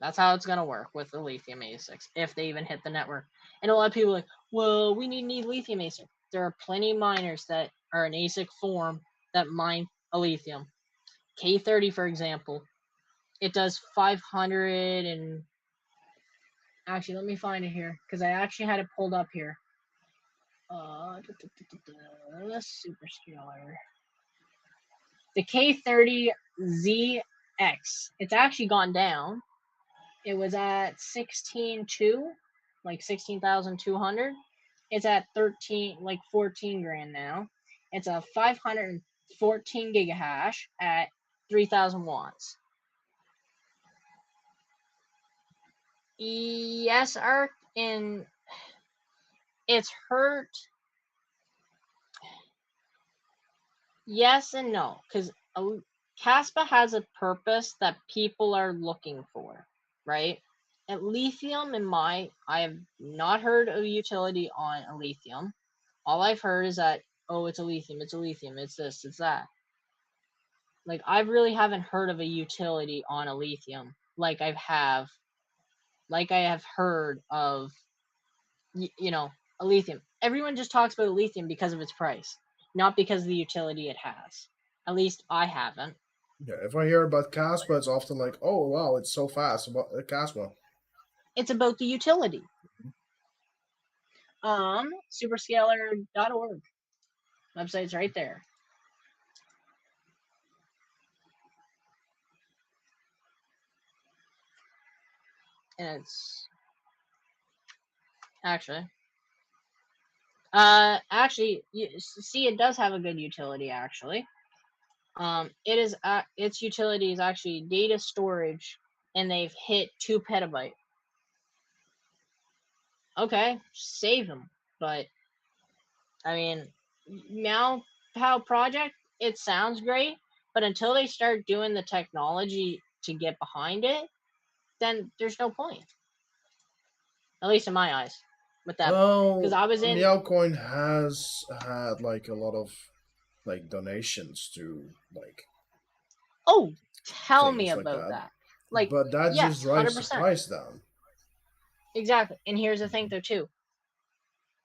That's how it's going to work with the lithium ASICs, if they even hit the network. And a lot of people are like, well, we need lithium ASIC. There are plenty of miners that are an ASIC form that mine a lithium. K30, for example, it does 500 and... Actually, let me find it here, because I actually had it pulled up here. Super scalar. The K30ZX. It's actually gone down. It was at 16.2, like 16,200. It's at 14 grand now. It's a 514 gigahash at 3,000 watts. Yes, Ark, and it's hurt. Yes and no, because kaspa has a purpose that people are looking for, right? And lithium, I have not heard of utility on a lithium. All I've heard is that, oh, it's a lithium, it's this, it's that. Like, I really haven't heard of a utility on a lithium like I have heard of, you know, a lithium. Everyone just talks about a lithium because of its price, not because of the utility it has. At least I haven't. Yeah, if I hear about kaspa, it's often like, oh, wow, it's so fast about kaspa. It's about the utility. Superscalar.org. Website's right there. And it's actually, Actually, see, it does have a good utility. Actually, its utility is actually data storage, and they've hit 2 petabyte. Okay, save them, but I mean, Meow Pow project, it sounds great, but until they start doing the technology to get behind it, then there's no point. At least in my eyes, with that, because Oh, I was in. Meowcoin has had like a lot of like donations to like Oh, tell me things like about that, that. Like, but that just yes, drives the 100%. price down. Exactly. And here's the thing, though, too.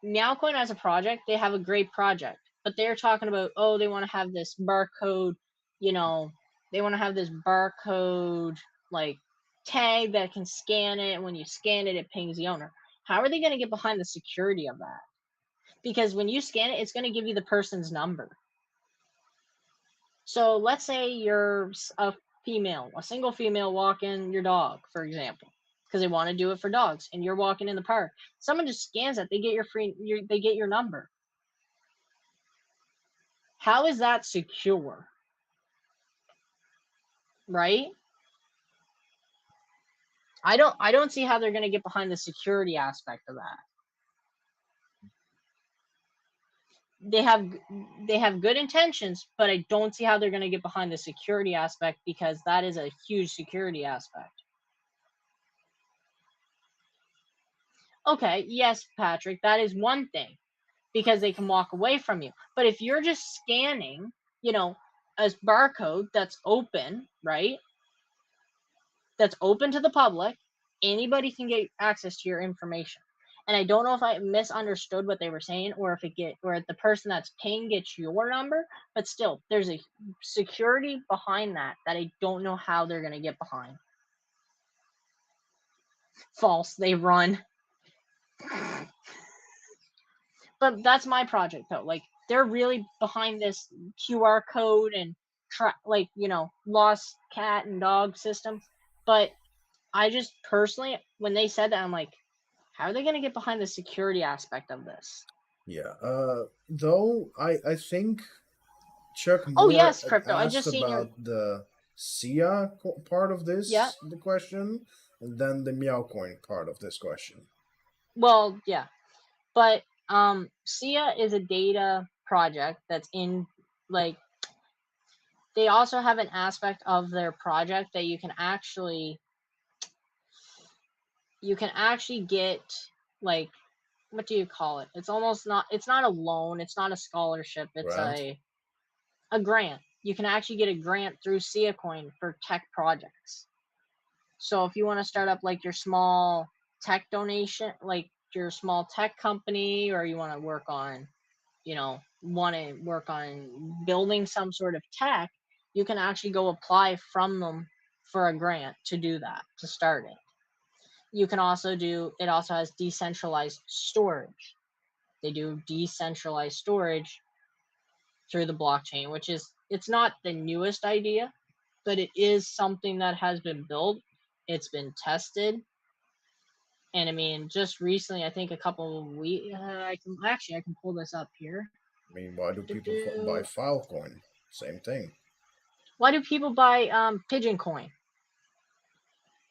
Meowcoin as a project, they have a great project, but they're talking about, oh, they want to have this barcode, you know, they want to have this barcode like tag that can scan it. And when you scan it, it pings the owner. How are they going to get behind the security of that? Because when you scan it, it's going to give you the person's number. So let's say you're a single female walking your dog, for example, because they want to do it for dogs, and you're walking in the park. Someone just scans it, they get they get your number. How is that secure? Right? I don't see how they're going to get behind the security aspect of that. They have good intentions, but I don't see how they're going to get behind the security aspect, because that is a huge security aspect. Okay, yes, Patrick, that is one thing, because they can walk away from you. But if you're just scanning, a barcode that's open, right? That's open to the public, anybody can get access to your information. And I don't know if I misunderstood what they were saying, or if the person that's paying gets your number, but still, there's a security behind that I don't know how they're going to get behind. False, they run. But that's my project, though. Like, they're really behind this QR code and lost cat and dog system. But I just personally, when they said that, I'm like, how are they going to get behind the security aspect of this? Yeah. Though I think Chuck Oh more yes, crypto. I asked just seen your. about the SIA part of Yeah. the question, and then the Meowcoin part of this question. Well, yeah, but SIA is a data project that's in, like, they also have an aspect of their project that you can actually get, like, what do you call it? It's almost not. It's not a loan. It's not a scholarship. It's Grant? a grant. You can actually get a grant through SIA Coin for tech projects. So if you want to start up like your small tech donation, like your small tech company, or you want to work on, building some sort of tech, you can actually go apply from them for a grant to do that, to start it. You can also it also has decentralized storage. They do decentralized storage through the blockchain, which it's not the newest idea, but it is something that has been built. It's been tested. And I mean, just recently, I think a couple of weeks, I can pull this up here. I mean, why do people buy Filecoin? Same thing. Why do people buy Pigeon Coin?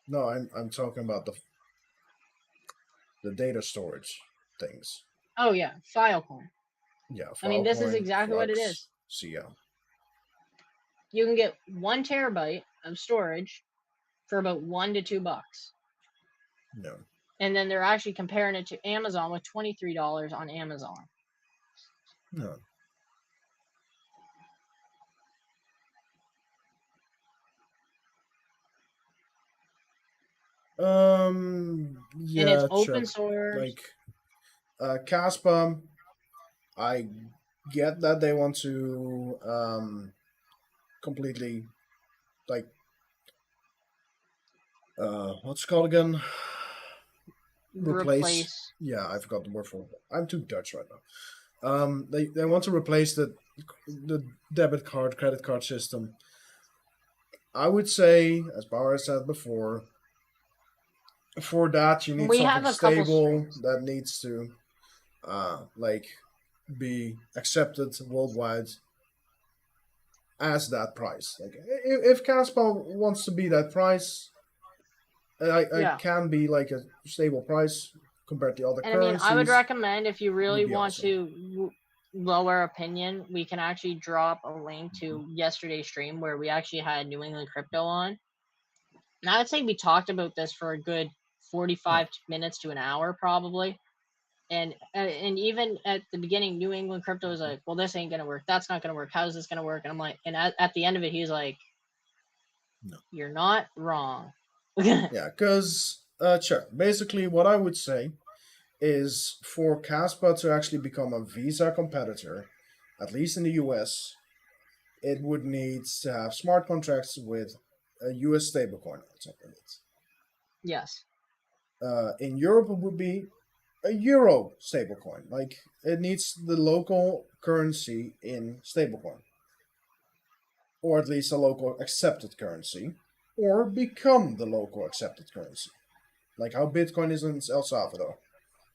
No, I'm talking about the data storage things. Oh yeah, Filecoin. Yeah, I mean, this is Filecoin, exactly what it Flux, is. SIA. You can get 1 terabyte of storage for about $1 to $2. No. And then they're actually comparing it to Amazon with $23 on Amazon. No. Yeah, and it's open Chuck. source. Like, Kaspa, I get that they want to completely, like, what's it called again? Replace. Yeah, I forgot the word for it. I'm too Dutch right now. They want to replace the debit card, credit card system. I would say, as Bauer said before, for that you need We something have a couple stable strings. that needs to, like, be accepted worldwide as that price. Like if kaspa wants to be that price, I Yeah. can be like a stable price compared to other And I mean, I would currencies. recommend if you It really would be want awesome. to lower opinion, we can actually drop a link to yesterday's stream where we actually had New England Crypto on. And I would say we talked about this for a good 45 minutes to an hour probably. And even at the beginning, New England Crypto was like, well, this ain't going to work. That's not going to work. How's this going to work? And I'm like, and at the end of it, he's like, No. You're not wrong. Yeah, because, sure. Basically, what I would say is for kaspa to actually become a Visa competitor, at least in the US, it would need to have smart contracts with a US stablecoin on top of it. Yes. In Europe, it would be a euro stablecoin. Like it needs the local currency in stablecoin, or at least a local accepted currency, or become the local accepted currency, like how Bitcoin is in El Salvador.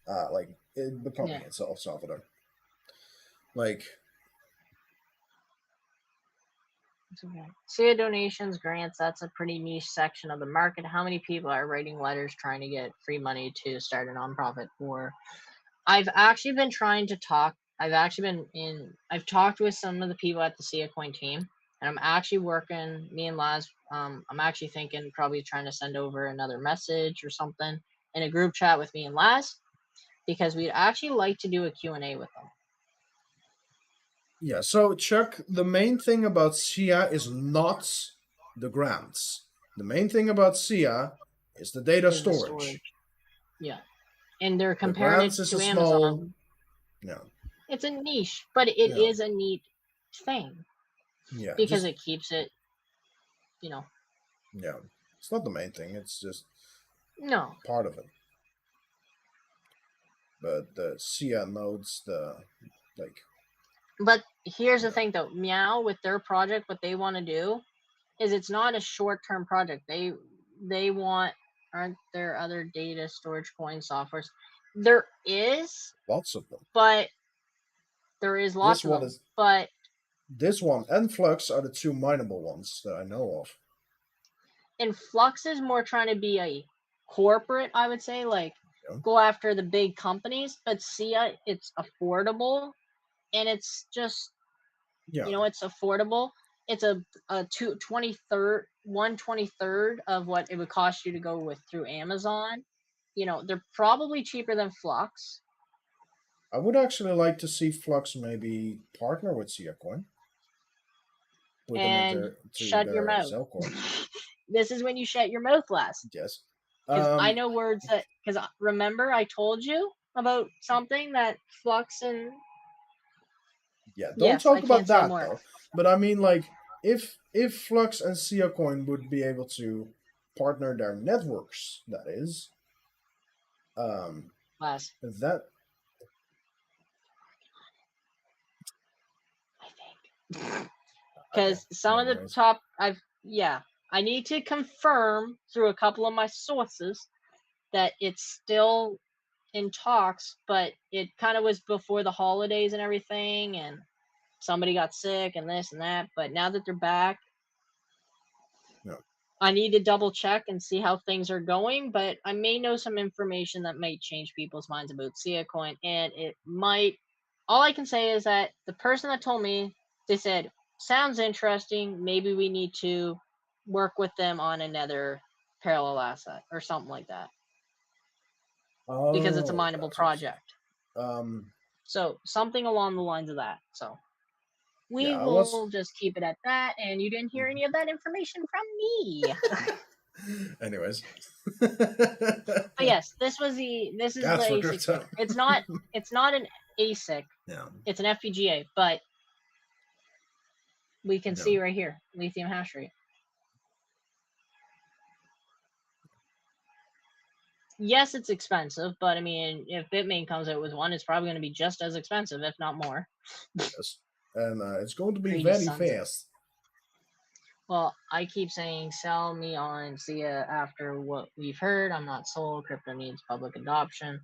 Like it becoming Yeah. in El Salvador. Like SIA donations, grants, that's a pretty niche section of the market. How many people are writing letters trying to get free money to start a nonprofit? Or I've actually been trying to talk. I've talked with some of the people at the SIA Coin team, and I'm actually working, me and Laz, I'm actually thinking probably trying to send over another message or something in a group chat with me and Laz, because we'd actually like to do a Q&A with them. yeah, so Chuck, the main thing about SIA is not the grants. The main thing about SIA is the data storage. Yeah. And they're The comparing it grants is to a small. Amazon. Yeah. It's a niche, but it Yeah. is a neat thing. Yeah. Because it keeps it, Yeah. It's not the main thing, it's just no part of it. But the SIA nodes, But here's the thing though, Meow with their project, what they want to do is it's not a short-term project. They want, aren't there other data storage coin softwares? There is lots of them. But there is lots of them. But this one and Flux are the two mineable ones that I know of. And Flux is more trying to be a corporate, I would say, like go after the big companies. But SIA, it's affordable, and it's just it's affordable. It's a 1/23 of what it would cost you to go with through Amazon. They're probably cheaper than Flux. I would actually like to see Flux maybe partner with SIA Coin. And shut your mouth. This is when you shut your mouth, last. Yes. Because I know words that. Because remember, I told you about something that Flux and. Yeah, don't talk about that though. But I mean, like, if Flux and SIA Coin would be able to partner their networks, that is, Last. that. I think. Because some of the top, I need to confirm through a couple of my sources that it's still in talks, but it kind of was before the holidays and everything, and somebody got sick and this and that. But now that they're back, I need to double check and see how things are going. But I may know some information that might change people's minds about SIA Coin, and it might. All I can say is that the person that told me, they said, sounds interesting. Maybe we need to work with them on another parallel asset or something like that. Because it's a mineable project. So something along the lines of that. So we will just keep it at that. And you didn't hear any of that information from me. Anyways. But yes, this is the ASIC thing. It's not an ASIC. Yeah. It's an FPGA, but we can see right here, lithium hash rate. Yes, it's expensive, but I mean, if Bitmain comes out with one, it's probably going to be just as expensive, if not more. Yes, and it's going to be very fast. Well, I keep saying sell me on SIA after what we've heard. I'm not sold. Crypto needs public adoption.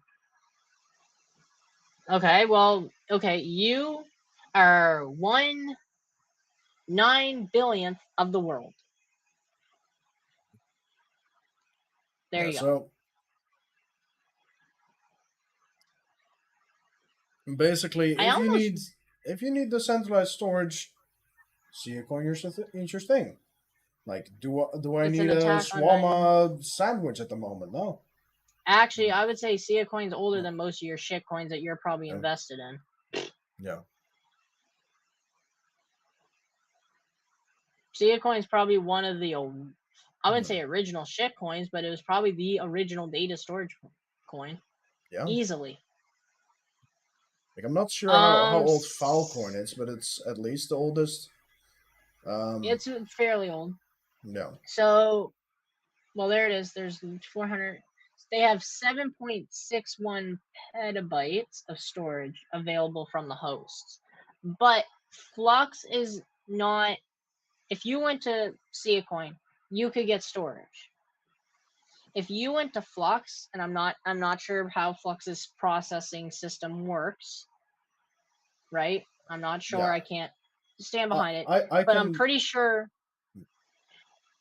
Okay, well, okay, you are 1/9 billionth of the world. There you go. So basically, if you need decentralized storage, see a coin is your thing. Like, do I It's need an a attack on 9. shawarma sandwich at the moment? No. Actually, I would say Sia Coin's older than most of your shit coins that you're probably Yeah. invested in. Yeah. Sia Coin's probably one of the I wouldn't say original shit coins, but it was probably the original data storage coin. Yeah. Easily. Like, I'm not sure how old Filecoin is, but it's at least the oldest. It's fairly old. Yeah. So, well, there it is. There's 400. They have 7.61 petabytes of storage available from the hosts. But Flux is not. If you went to Sia Coin, you could get storage. If you went to Flux, and I'm not sure how Flux's processing system works, right? I'm not sure. Yeah. I can't stand behind it. I But can... I'm pretty sure.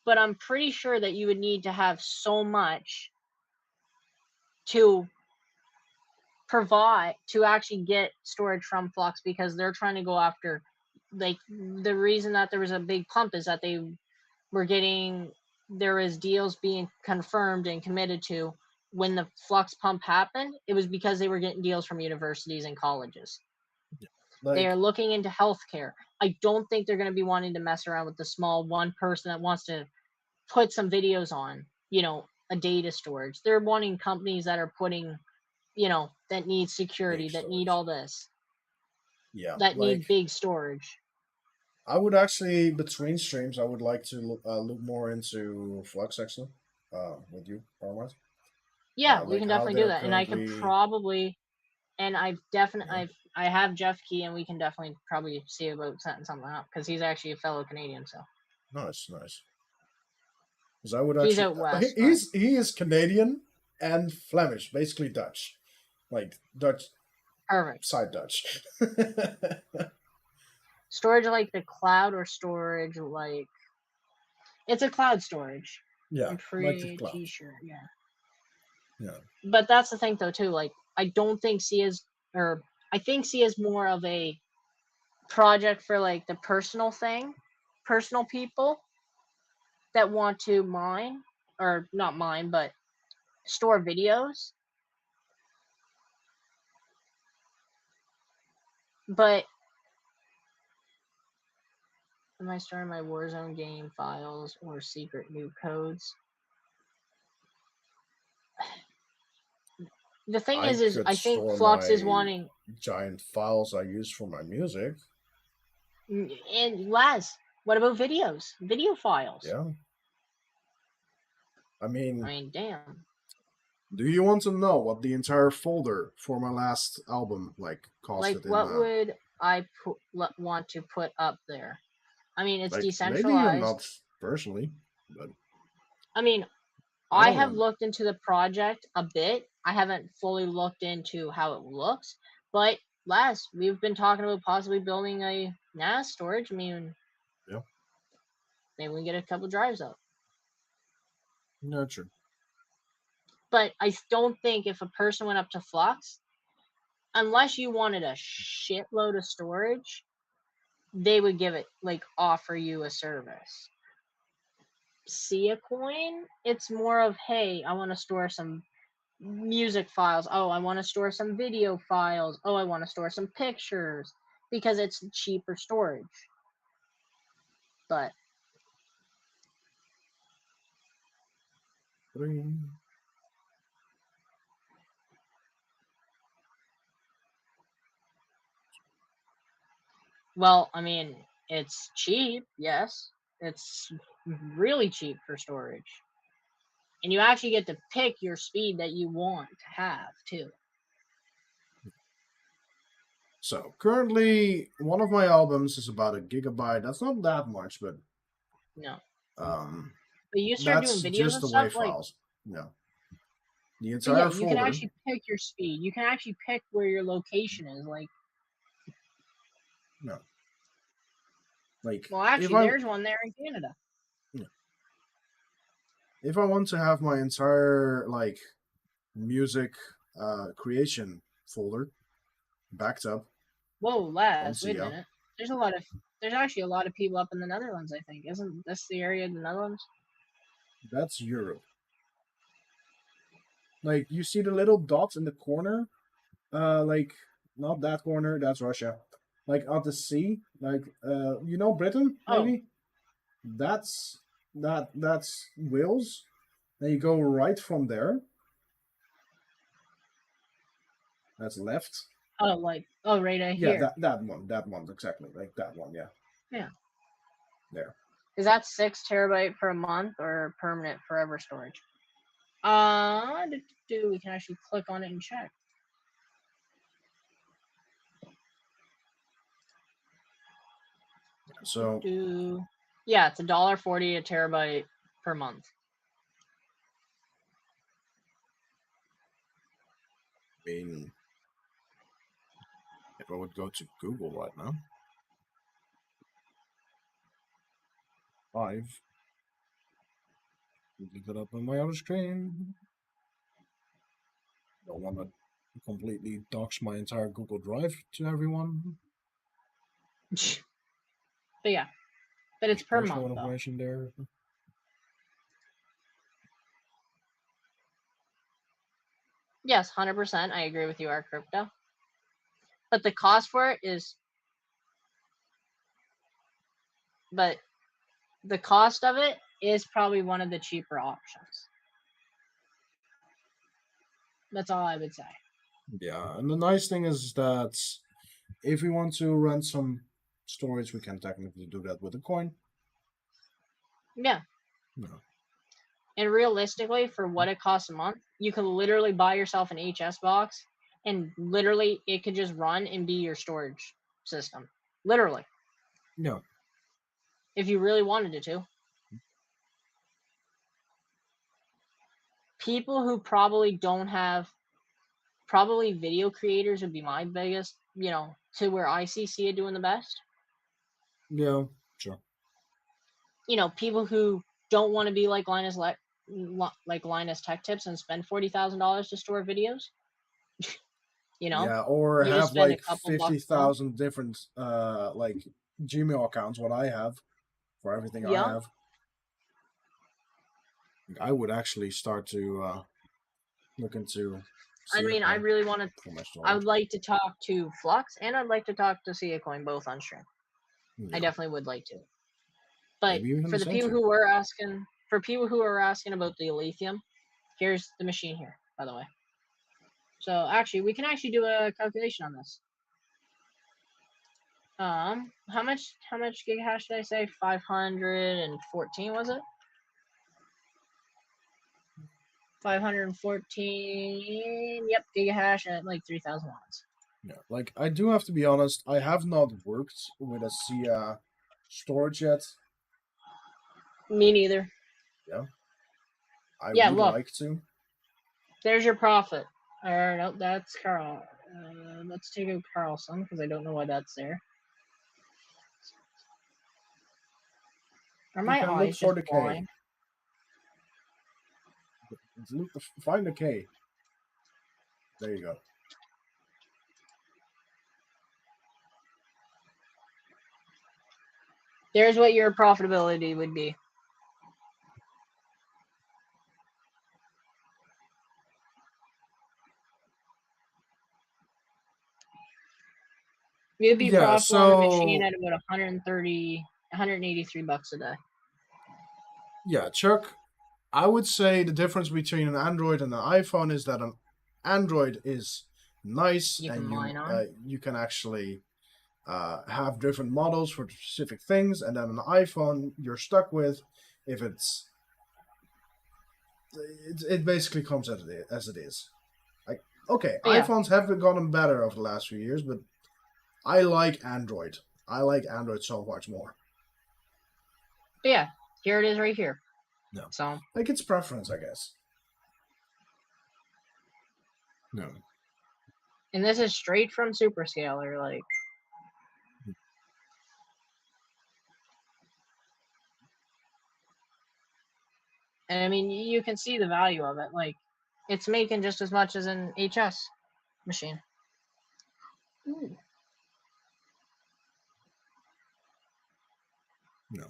But I'm pretty sure that you would need to have so much to provide to actually get storage from Flux, because they're trying to go after, like, the reason that there was a big pump is that they were getting, there is deals being confirmed and committed to. When the Flux pump happened, it was because they were getting deals from universities and colleges. They are looking into healthcare. I don't think they're going to be wanting to mess around with the small one person that wants to put some videos on, a data storage. They're wanting companies that are putting, that need security, that need all this. Yeah. That need big storage. I would actually, between streams, I would like to look more into Flux, actually, with you, Powermines. Yeah, we can definitely do that. And I can probably, and I've definitely, I have Jeff Key, and we can definitely probably see about setting something up, because he's actually a fellow Canadian, so. Nice. Because I would he's actually... out west. He is Canadian and Flemish, basically Dutch. Like, Dutch. Perfect. Side Dutch. Storage like the cloud, or storage like... It's a cloud storage. Yeah, I'm pretty sure, yeah. But that's the thing, though, too. Like, I don't think Sia's, or I think Sia's more of a project for, like, the personal people that want to mine, or not mine, but store videos. But am I storing my Warzone game files or secret new codes? The thing is I think Flux is wanting giant files I use for my music. And Laz, what about videos? Video files? Yeah. I mean, damn. Do you want to know what the entire folder for my last album costed? Like, what would I want to put up there? I mean, it's decentralized. Maybe you're not personally, but I mean, I have looked into the project a bit. I haven't fully looked into how it looks, but Laz, we've been talking about possibly building a NAS storage. I mean, yeah, maybe we can get a couple drives up. No, true. But I don't think if a person went up to Flux, unless you wanted a shitload of storage, they would give it, offer you a service. Sia Coin, it's more of, hey, I want to store some music files. Oh, I want to store some video files. Oh, I want to store some pictures, because it's cheaper storage. But well, I mean, it's cheap, yes. It's really cheap for storage. And you actually get to pick your speed that you want to have, too. So, currently, one of my albums is about 1 gigabyte. That's not that much, but... No. But you start doing videos and stuff, files. Yeah. The But entire yeah, you folder. can actually pick your speed. You can actually pick where your location is. Like, no. Like, well, actually, there's one there in Canada. If I want to have my entire like music creation folder backed up. Whoa, Laz, wait a minute. There's actually a lot of people up in the Netherlands, I think. Isn't this the area of the Netherlands? That's Europe. Like, you see the little dots in the corner? Like, not that corner, that's Russia. Like, at the sea, like, you know Britain, maybe? That's Wales. Then you go right from there. That's left. Oh, like, oh, right here. Yeah, that one, exactly. Like that one, yeah. Yeah. There. Is that 6 terabyte per month or permanent forever storage? We can actually click on it and check. So yeah, it's $1.40 a terabyte per month. I mean, if I would go to Google right now, 5. Look it up on my other screen. Don't want to completely dox my entire Google Drive to everyone. But yeah, but it's per month. Information there. Yes, 100%. I agree with you, our crypto. But the cost for it is, but the cost of it is probably one of the cheaper options. That's all I would say. Yeah, and the nice thing is that if we want to run some storage, we can technically do that with a coin. Yeah. No. And realistically, for what it costs a month, you could literally buy yourself an HS box, and literally it could just run and be your storage system. Literally. No. If you really wanted it to. People who probably don't have, probably video creators would be my biggest, to where I see it doing the best. Yeah, sure. People who don't want to be like Linus Tech Tips and spend $40,000 to store videos. Yeah, or you have like 50,000 different like Gmail accounts. What I have for everything I have. I would actually start to look into. I mean, I really want to. I would like to talk to Flux, and I'd like to talk to Coin both on stream. Yeah. I definitely would like to. But for the people who were asking, about the lithium, here's the machine here, by the way. So actually, we can actually do a calculation on this. How much gigahash did I say? 514, was it? 514. Yep, gigahash at like 3,000 watts. Yeah, like I do have to be honest. I have not worked with a SIA storage yet. Me neither. Yeah. I would like to. There's your profit. No, that's Carl. Let's take out Carlson because I don't know why that's there. Are my eyes just blind? Find the K. There you go. There's what your profitability would be. You'd be profitable on a machine at about 183 bucks a day. Yeah, Chuck, I would say the difference between an Android and an iPhone is that an Android is nice and you can actually have different models for specific things, and then an iPhone you're stuck with if it basically comes as it is. Like, okay, yeah. iPhones have gotten better over the last few years, but I like Android. I like Android so much more. Yeah, here it is right here. No. So like it's preference, I guess. No. And this is straight from Superscaler, like. And I mean, you can see the value of it. Like, it's making just as much as an HS machine. Ooh. No.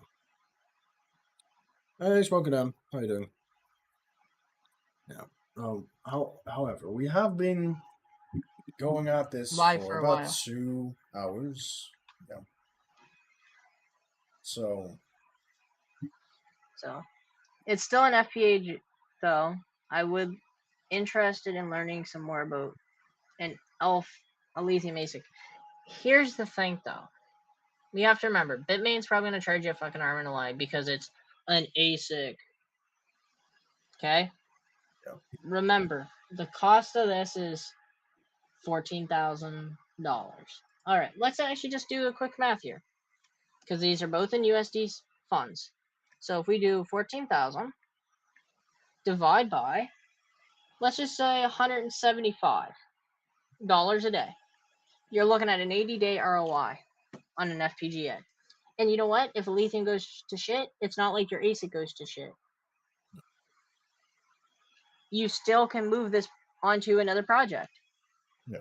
Hey, Smoking Down. How you doing? Yeah. However, we have been going at this Live for for a about while. 2 hours. Yeah. So It's still an FPA, though. I would interested in learning some more about an a lithium ASIC. Here's the thing, though. You have to remember, Bitmain's probably going to charge you a fucking arm and a leg because it's an ASIC. Okay? Yeah. Remember, the cost of this is $14,000. All right, let's actually just do a quick math here because these are both in USD funds. So if we do 14,000 divide by, let's just say $175 a day, you're looking at an 80-day ROI on an FPGA. And you know what? If a lithium goes to shit, it's not like your ASIC goes to shit. You still can move this onto another project. yeah.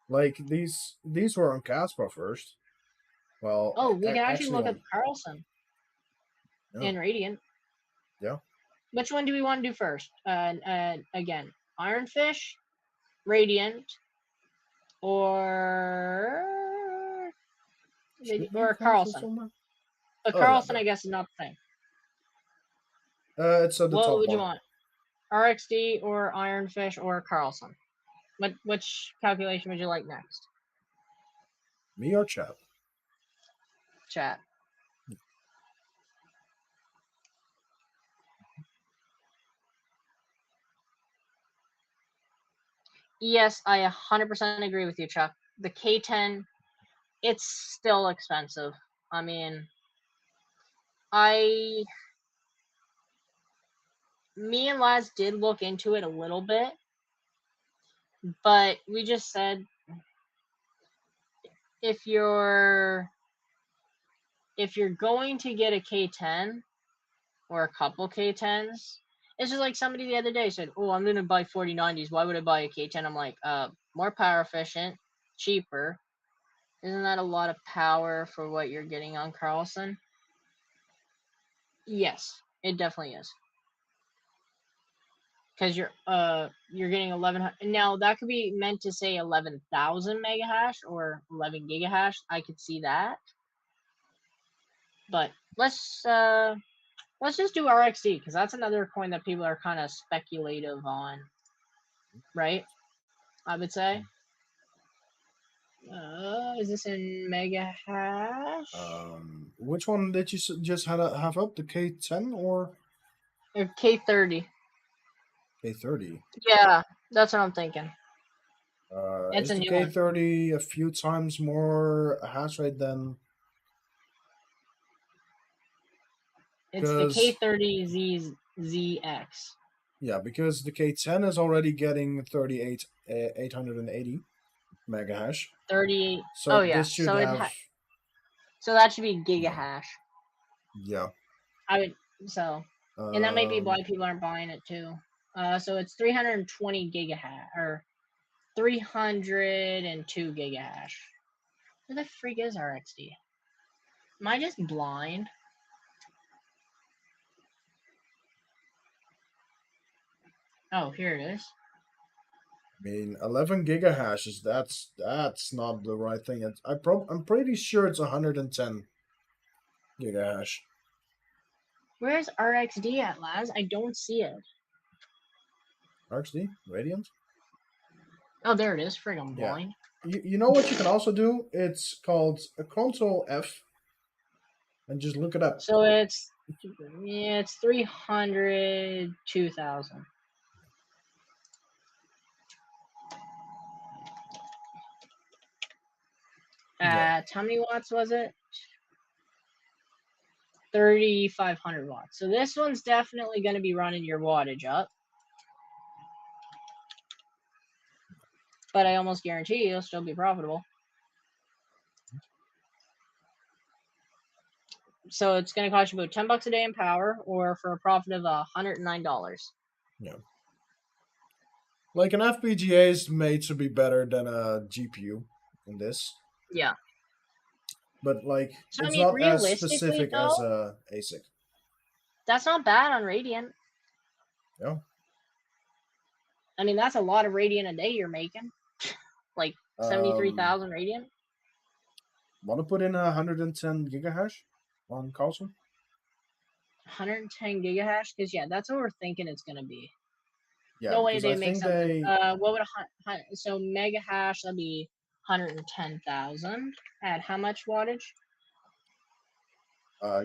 Like these were on kaspa first. Well, Oh, we can actually look on, at Carlson and Radiant. Yeah. Which one do we want to do first? Again, Ironfish, Radiant, or Carlson. But Carlson, I guess, is not the thing. It's at the top. What would you want? RXD or Ironfish or Carlson? Which calculation would you like next? Me or chat? Chat. Yes, I 100% agree with you, Chuck. The K10, it's still expensive. I mean, me and Laz did look into it a little bit, but we just said if you're going to get a K10 or a couple K10s, it's just like somebody the other day said, "Oh, I'm gonna buy 4090s. Why would I buy a K10?" I'm like, more power efficient, cheaper. Isn't that a lot of power for what you're getting on Carlson? Yes, it definitely is. Because you're getting 1100. Now that could be meant to say 11,000 mega hash or 11 giga hash. I could see that. But let's just do RXD because that's another coin that people are kind of speculative on, right? I would say. Is this in mega hash? Which one did you just have up? The K10 or K30? K30. Yeah, that's what I'm thinking. It's is a the new K30 a few times more hash rate than? It's the K30ZX. Yeah, because the K10 is already getting 880 mega hash. 38. So this should have. So that should be giga hash. Yeah. I would and that may be why people aren't buying it too. So it's 320 giga hash or 302 giga hash. Where the freak is RXD? Am I just blind? Oh, here it is. I mean, 11 giga hashes. That's not the right thing. I'm pretty sure it's 110 giga hash. Where's RXD at, Laz? I don't see it. RXD? Radiant? Oh, there it is. Frig, I'm blind. You know what you can also do? It's called a Control F, and just look it up. So it's 302,000. How many watts was it? 3,500 watts. So this one's definitely going to be running your wattage up. but I almost guarantee you'll still be profitable. So it's going to cost you about $10 a day in power, or for a profit of $109. Yeah. Like an FPGA is made to be better than a GPU in this. Yeah. But like, So, it's I mean, not as realistically, specific though, as a ASIC. that's not bad on Radiant. Yeah. I mean, that's a lot of Radiant a day you're making. Like 73,000 Radiant. Want to put in 110 gigahash on Carlson? 110 gigahash? Because, yeah, that's what we're thinking it's going to be. Yeah, No way because they I make think something. they... What would so mega hash, that'd be 110,000 at how much wattage?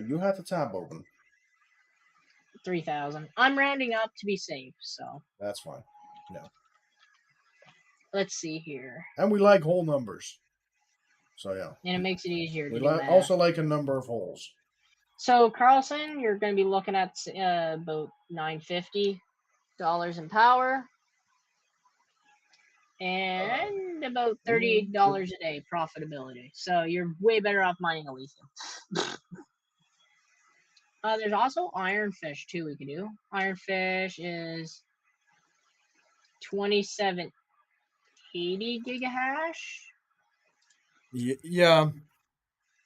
You have the tab open. 3,000. I'm rounding up to be safe, so That's fine. Yeah. let's see here. And we like whole numbers. So yeah. And it makes it easier to We do math. also like a number of holes. So Carlson, you're going to be looking at about $950 in power, and about $38 a day profitability. So you're way better off mining a lithium. There's also Ironfish too. We could do Ironfish is 2780 gigahash. Yeah.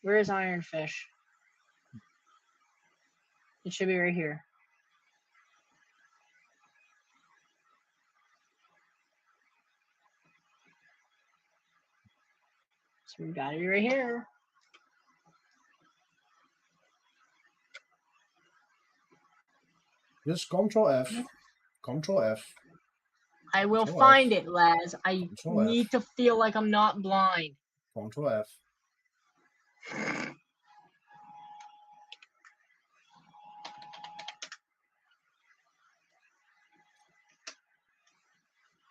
Where is Ironfish? It should be right here. So we got it right here. Just Control F. Control F. I will find it, Laz. I need to feel like I'm not blind. Control F.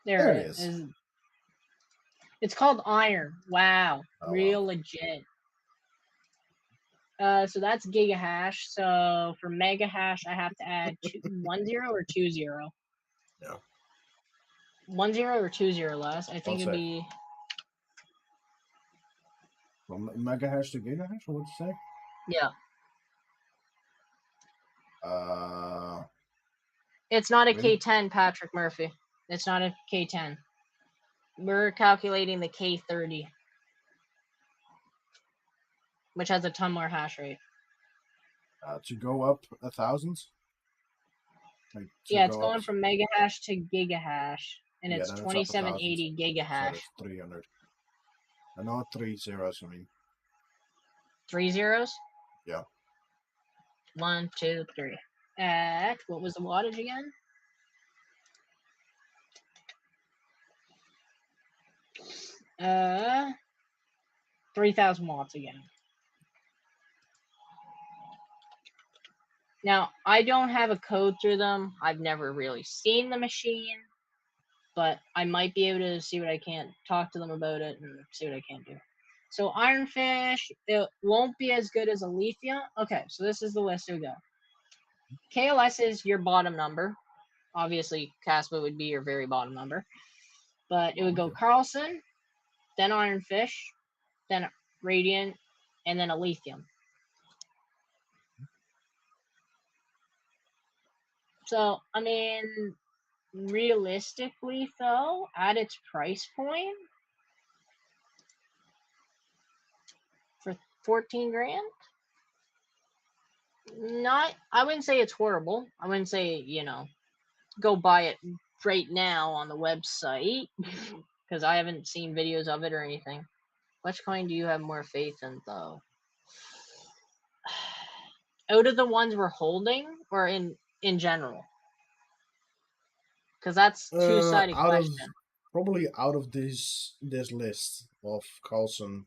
There it is. It's called iron. Wow. Real legit. So that's gigahash. So for megahash, I have to add 10 or 20. Yeah. 10 or 20 less. I think it'd be. From megahash to gigahash, or what'd you say? Yeah. Uh. It's not a K10, Patrick Murphy. It's not a K10. We're calculating the K30, which has a ton more hash rate. To go up 1,000? Like yeah, it's going from megahash to gigahash, and it's 2780 gigahash. So 300. I know 3 zeros, I mean. 3 zeros? Yeah. 1, 2, 3. At, what was the wattage again? Uh, 3,000 watts again. Now, I don't have a code through them. I've never really seen the machine, but I might be able to see what I can, talk to them about it, and see what I can do. So Ironfish, it won't be as good as Alethea. Okay, so this is the list we go. KLS is your bottom number. Obviously, Kaspa would be your very bottom number. But it would go Carlson, then Ironfish, then Radiant, and then Alethea. So, I mean, realistically, though, at its price point, for 14 grand, I wouldn't say it's horrible. I wouldn't say, go buy it right now on the website, because I haven't seen videos of it or anything. Which coin do you have more faith in, though? Out of the ones we're holding, or in general? Because that's two-sided question. Probably out of this list of Carlson,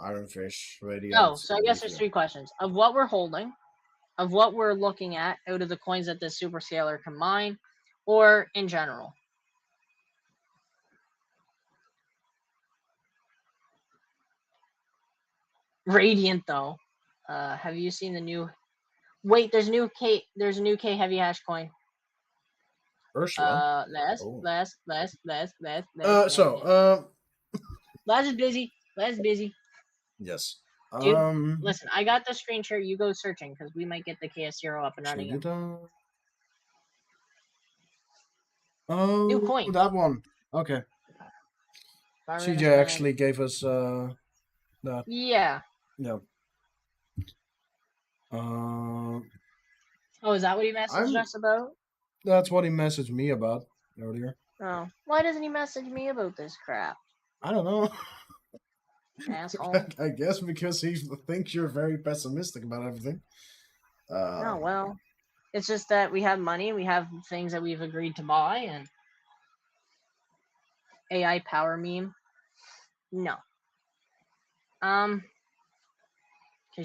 Ironfish, Radiant. Oh, so I guess there's 3 questions. Of what we're holding, of what we're looking at out of the coins that this superscaler can mine, or in general. Radiant, though. Have you seen the new? Wait, there's a new K heavy hash coin. Ursula. Less. Oh. Less is busy. Les is busy. Yes. Dude, listen, I got the screen share. You go searching because we might get the KS0 up and running. Oh, new coin. That one. Okay. CJ actually gave us that. Yeah. Yeah. Oh, is that what he messaged us about? That's what he messaged me about earlier. Oh, why doesn't he message me about this crap? I don't know. Asshole. I guess because he thinks you're very pessimistic about everything. Oh, well. It's just that we have money, we have things that we've agreed to buy, and AI power meme. No. Because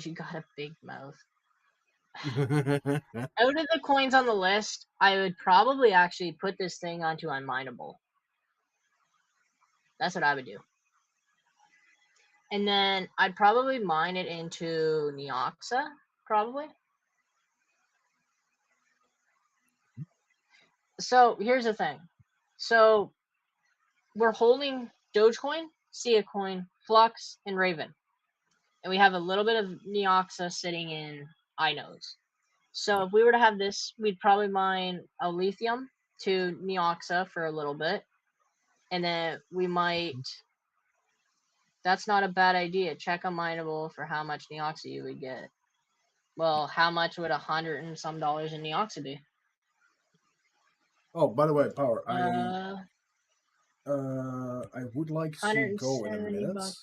you got a big mouth. Out of the coins on the list, I would probably actually put this thing onto unmineable. That's what I would do. And then I'd probably mine it into Neoxa, probably. So here's the thing. So we're holding Dogecoin, Sia Coin, Flux, and Raven. And we have a little bit of Neoxa sitting in iNodes. So if we were to have this, we'd probably mine a lithium to Neoxa for a little bit. And then we might... That's not a bad idea. Check a mineable for how much Neoxa you would get. Well, how much would $100 and some in Neoxa be? Oh, by the way, Power, I would like to go in a minute. $170.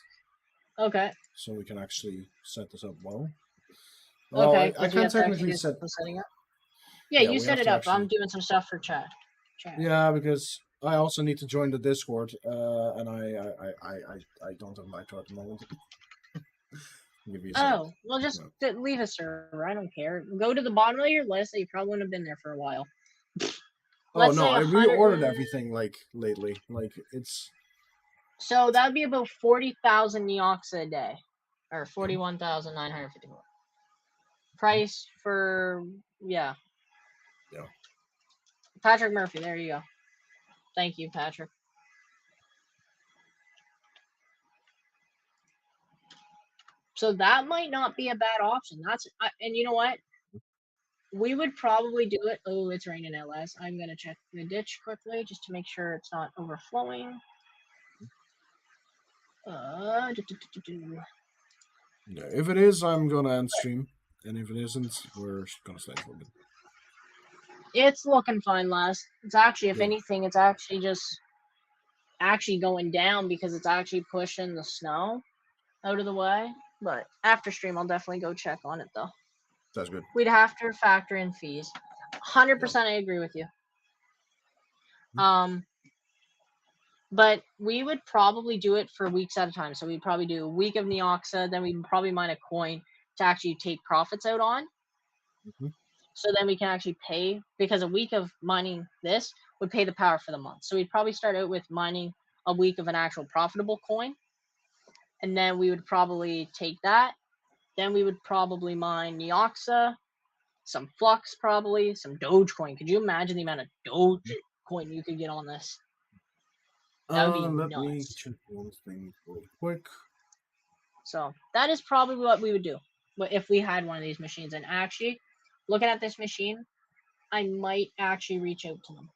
Okay. So we can actually set this up well. Okay, I can technically set setting up. Yeah, you set it up. Actually... I'm doing some stuff for chat. Yeah, because I also need to join the Discord, and I don't have Nitro at the moment. Oh, well, just leave a server. I don't care. Go to the bottom of your list. You probably wouldn't have been there for a while. Oh no, I reordered everything like lately. Like it's. So that would be about 40,000 Neoxa a day, or 41,951. Price for yeah. Patrick Murphy, there you go. Thank you, Patrick. So that might not be a bad option. And you know what? We would probably do it. Oh, it's raining LS. I'm gonna check the ditch quickly just to make sure it's not overflowing. Yeah, if it is, I'm gonna end stream, and if it isn't, we're gonna stay for a bit. It's looking fine, Les. It's actually, if anything, it's actually just going down because it's actually pushing the snow out of the way. But after stream, I'll definitely go check on it, though. That's good. We'd have to factor in fees. 100% I agree with you. But we would probably do it for weeks at a time. So we'd probably do a week of Neoxa, then we'd probably mine a coin to actually take profits out on. So then we can actually pay, because a week of mining this would pay the power for the month. So we'd probably start out with mining a week of an actual profitable coin. And then we would probably take that. Then we would probably mine Neoxa, some Flux probably, some Dogecoin. Could you imagine the amount of Dogecoin you could get on this? That would be let nuts. me check one thing real quick. So that is probably what we would do if we had one of these machines. And actually, looking at this machine, I might actually reach out to them.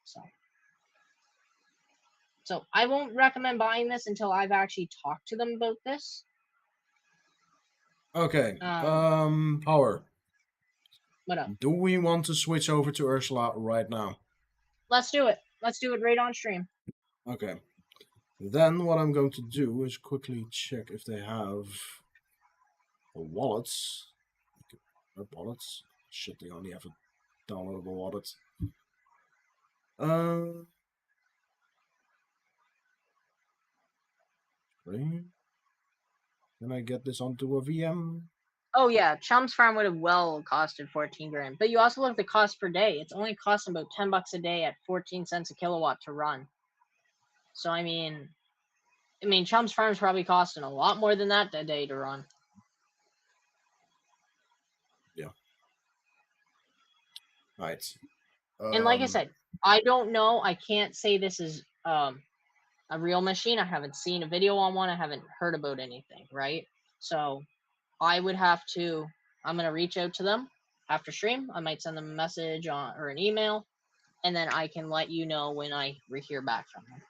So I won't recommend buying this until I've actually talked to them about this. Okay. Power. What up? Do we want to switch over to Ursula right now? Let's do it. Let's do it right on stream. Okay. Then what I'm going to do is quickly check if they have wallets. Wallets? Shit, they only have a downloadable wallet. Can I get this onto a VM? Oh yeah, Chum's Farm would have well costed 14 grand. But you also look at the cost per day. It's only costing about $10 a day at 14 cents a kilowatt to run. So I mean, Chum's Farm's probably costing a lot more than that a day to run. Yeah. Right. And like I said, I don't know. I can't say this is a real machine. I haven't seen a video on one. I haven't heard about anything, right? So I would have to, I'm going to reach out to them after stream. I might send them a message or an email, and then I can let you know when I hear back from them.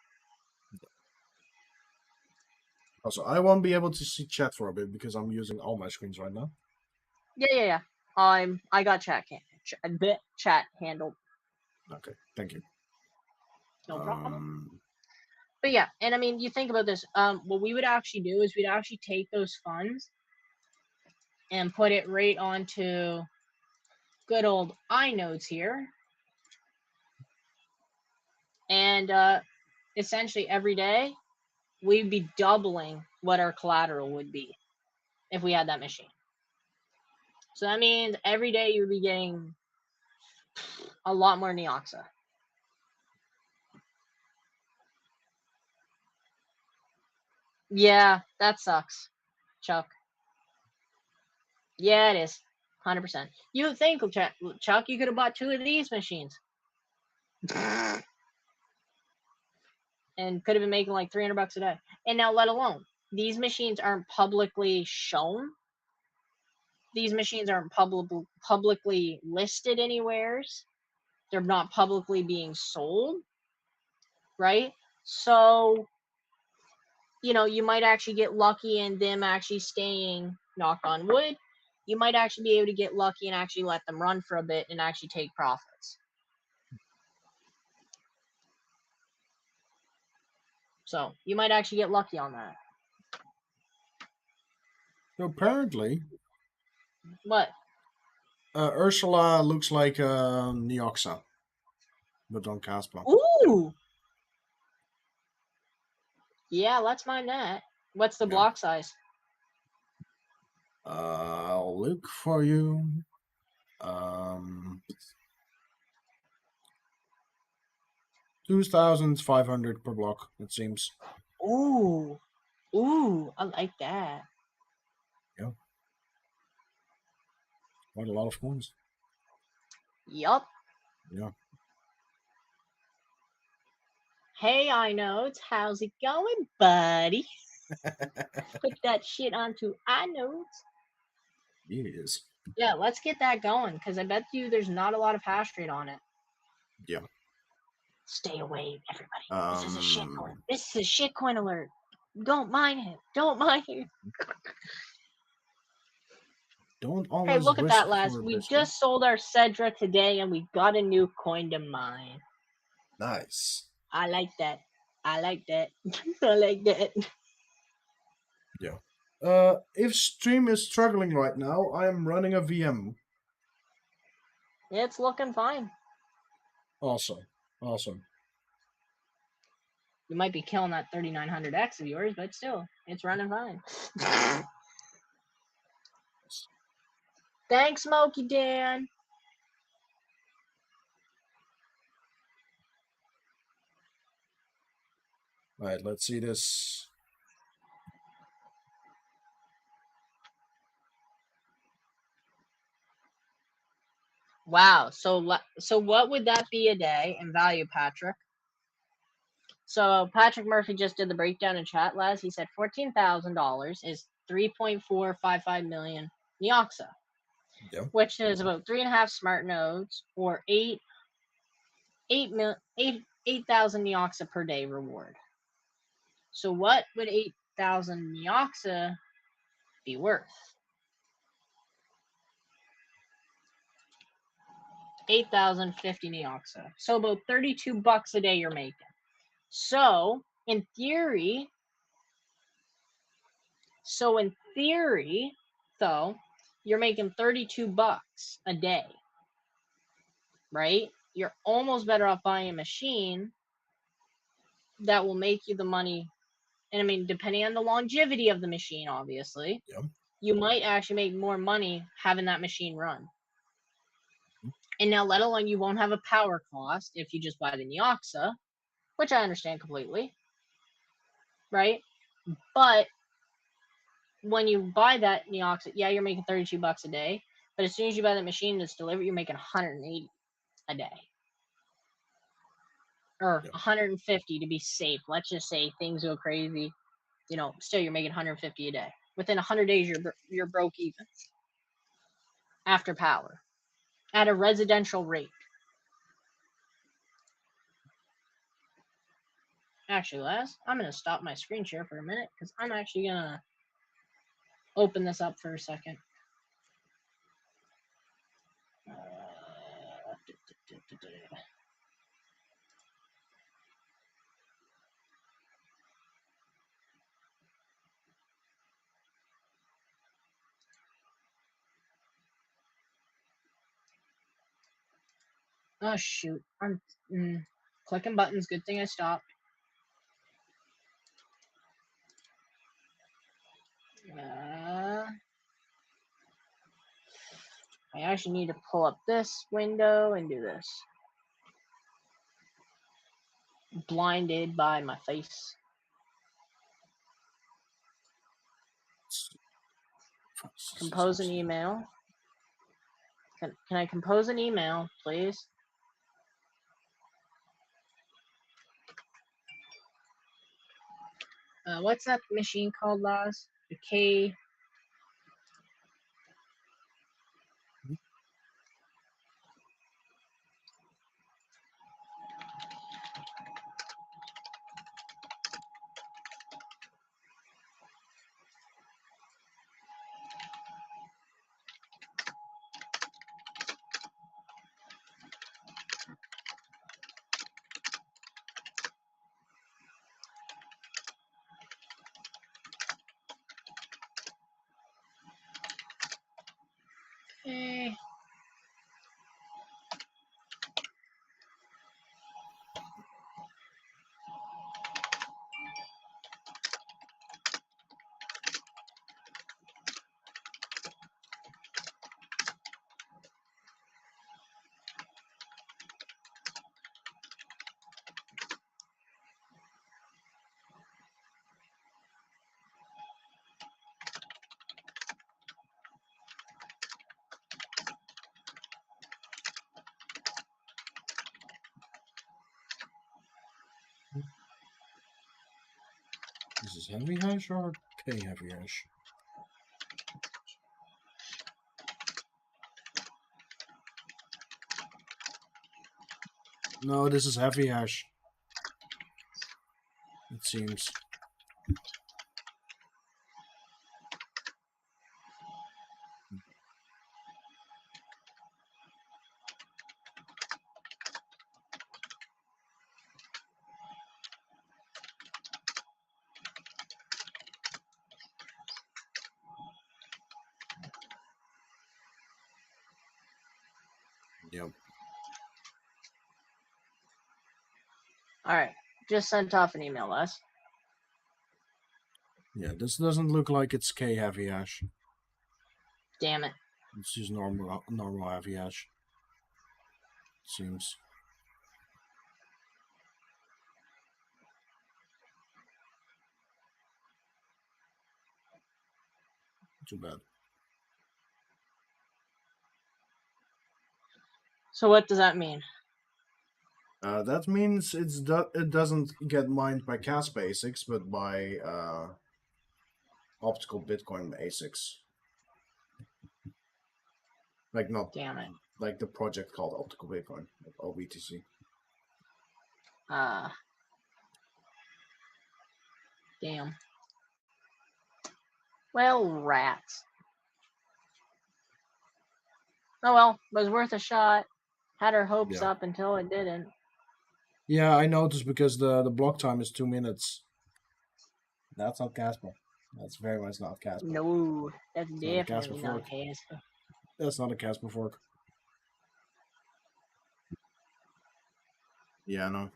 Also, I won't be able to see chat for a bit because I'm using all my screens right now. Yeah. I got chat handled. Okay, thank you. No problem. But yeah, and I mean, you think about this. What we would actually do is we'd actually take those funds and put it right onto good old iNodes here. And essentially every day, we'd be doubling what our collateral would be if we had that machine. So that means every day you would be getting a lot more Neoxa. Yeah, that sucks, Chuck. Yeah, it is. 100%. You would think, Chuck, you could have bought 2 of these machines. And could have been making like $300 a day. And now, let alone, these machines aren't publicly shown. These machines aren't publicly listed anywheres. They're not publicly being sold, right? So, you know, you might actually get lucky in them actually staying, knock on wood, you might actually be able to get lucky and actually let them run for a bit and actually take profits. So, you might actually get lucky on that. So apparently... What? Ursula looks like Neoxa, but on kaspa. Ooh! Yeah, let's mine that. What's the block size? I'll look for you. 2,500 per block, it seems. Ooh, I like that. Yeah. Quite a lot of coins. Yup. Yeah. Hey, iNodes, how's it going, buddy? Put that shit onto iNodes. Yes. Yeah, let's get that going, because I bet you there's not a lot of hash rate on it. Yeah. Stay away, everybody. This is a shitcoin. This is a shitcoin alert. Don't mind him. Don't mind him. Don't always. Hey, look at that, Laz. We just sold our Cedra today, and we got a new coin to mine. Nice. I like that. I like that. I like that. Yeah. If stream is struggling right now, I am running a VM. It's looking fine. Awesome. Awesome. You might be killing that 3900X of yours, but still, it's running fine. Thanks, Smokey Dan. All right, let's see this. Wow. So what would that be a day in value, Patrick? So Patrick Murphy just did the breakdown in chat, Les. He said $14,000 is 3.455 million Neoxa, which is about 3.5 smart nodes or 8,000 Neoxa per day reward. So what would 8,000 Neoxa be worth? 8,050 Neoxa. So about $32 a day you're making. So in theory, though, you're making $32 a day, right? You're almost better off buying a machine that will make you the money. And I mean, depending on the longevity of the machine, obviously, you might actually make more money having that machine run. And now, let alone, you won't have a power cost if you just buy the Neoxa, which I understand completely, right? But when you buy that Neoxa, yeah, you're making $32 a day. But as soon as you buy that machine that's delivered, you're making $180 a day. or 150 to be safe. Let's just say things go crazy. You know, still you're making 150 a day. Within 100 days, you're broke even after power at a residential rate. Actually, Les, I'm gonna stop my screen share for a minute because I'm actually gonna open this up for a second. Oh shoot! I'm clicking buttons. Good thing I stopped. I actually need to pull up this window and do this. Blinded by my face. Compose an email. Can I compose an email, please? What's that machine called, Laz? The K. Okay. This is heavy hash or K heavy hash? No, this is heavy hash. It seems. Yep. All right. Just sent off an email, Les. Yeah, this doesn't look like it's K heavy hash. Damn it. It's just normal heavy hash. Seems. Too bad. So what does that mean? That means it doesn't get mined by kaspa asics, but by optical Bitcoin asics. Like not. Damn it. Like the project called Optical Bitcoin, like OBTC. Damn. Well, rats. Oh well, was worth a shot. Had our hopes up until it didn't. Yeah, I noticed because the block time is 2 minutes. That's not kaspa. That's very much not kaspa. No, that's definitely not kaspa. That's not a kaspa fork. Yeah, I know.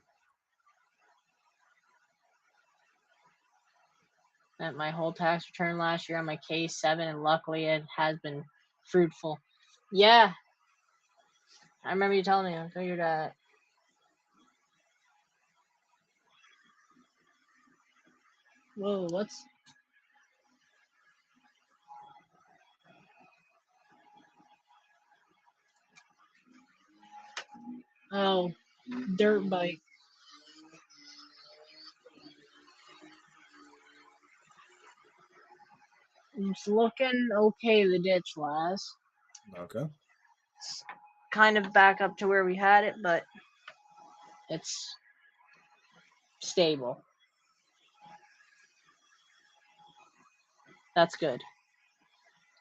At my whole tax return last year on my K7, and luckily it has been fruitful. Yeah, I remember you telling me. I figured that. Whoa, what's? Oh, dirt bike. It's looking okay, the ditch, Laz. Okay. It's kind of back up to where we had it, but it's stable. That's good.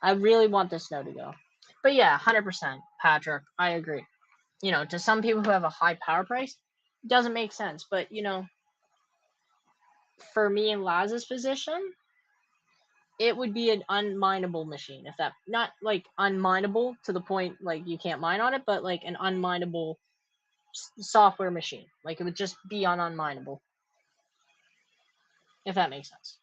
I really want the snow to go. But yeah, 100%, Patrick. I agree. You know, to some people who have a high power price, it doesn't make sense. But, you know, for me in Laz's position, it would be an unminable machine. If that, not like unminable to the point like you can't mine on it, but like an unminable software machine. Like it would just be on unminable. If that makes sense.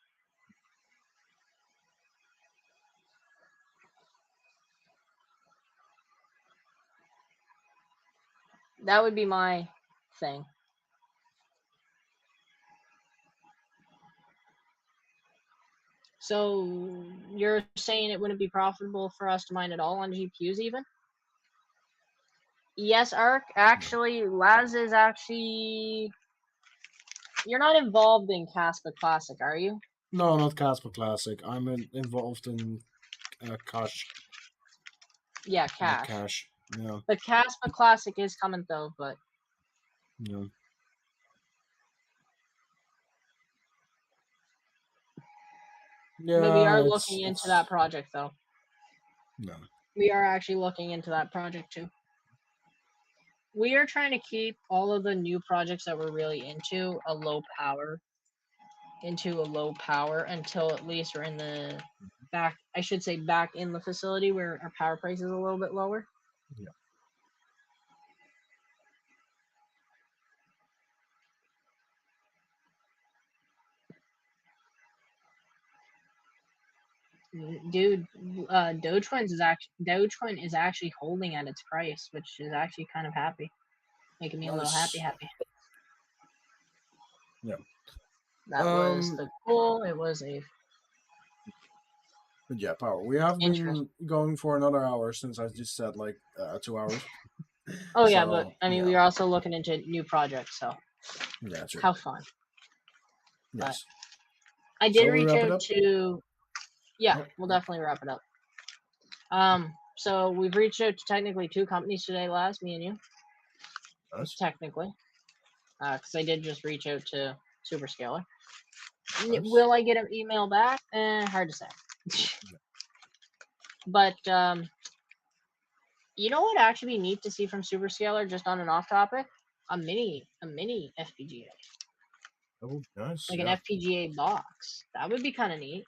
That would be my thing. So you're saying it wouldn't be profitable for us to mine at all on GPUs even? Yes, Ark. Actually, Laz is actually... You're not involved in Kaspa Classic, are you? No, not Casper Classic. I'm involved in Cash. Yeah, Cash. Cash. Yeah. The Kaspa Classic is coming though, but... Yeah. Yeah. But we are looking into that project though. No. We are actually looking into that project too. We are trying to keep all of the new projects that we're really into a low power until at least we're in the back, I should say back in the facility where our power price is a little bit lower. Yeah. Dude, Dogecoin is actually holding at its price, which is actually kind of happy, making me a little happy. Yeah. That was the goal. It was a... But yeah, Power. We have been going for another hour since I just said like 2 hours. Oh yeah, but I mean, we are also looking into new projects, so yeah, true. How fun. Yes. But I did reach out to... Yeah, we'll definitely wrap it up. So we've reached out to technically 2 companies today, Laz, me and you. Nice. Technically. Because I did just reach out to Superscaler. Nice. Will I get an email back? Hard to say. But you know what would actually be neat to see from Superscaler, just on an off topic? A mini FPGA. Oh, nice. Like an FPGA box. That would be kind of neat.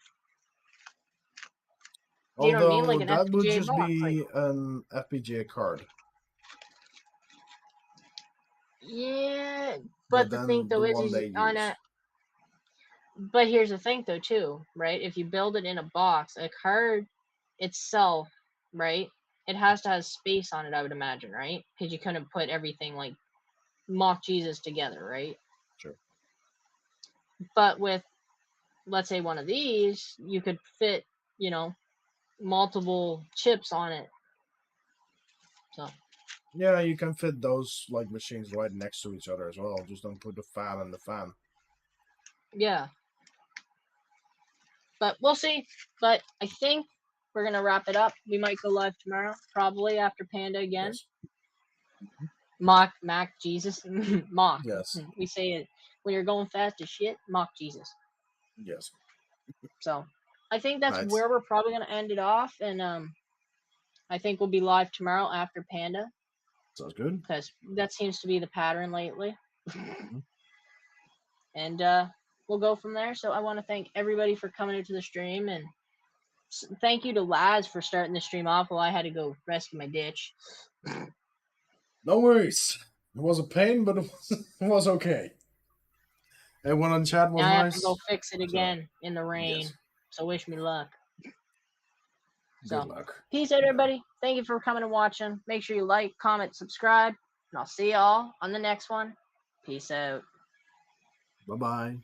Do you know what I mean? Like an that FPGA would just box, be an FPGA card. Yeah, but the thing though is on a... But here's the thing though too, right? If you build it in a box, a card itself, right? It has to have space on it, I would imagine, right? Because you couldn't put everything like mock Jesus together, right? Sure. But with, let's say, one of these, you could fit, you know, multiple chips on it. So. Yeah, you can fit those like machines right next to each other as well. Just don't put the fan in the fan. Yeah. But we'll see. But I think we're gonna wrap it up. We might go live tomorrow, probably after Panda again. Yes. Mock Mac Jesus. Mock. Yes. We say it when you're going fast as shit. Mock Jesus. Yes. So I think that's where we're probably gonna end it off, and I think we'll be live tomorrow after Panda. Sounds good. Because that seems to be the pattern lately. And we'll go from there. So I want to thank everybody for coming into the stream, and thank you to Laz for starting the stream off while I had to go rescue my ditch. No worries. It was a pain, but it was okay. Everyone on chat was now nice. I have to go fix it again in the rain. Yes. So wish me luck. Good luck. Peace out, everybody. Thank you for coming and watching. Make sure you like, comment, subscribe, and I'll see y'all on the next one. Peace out. Bye-bye.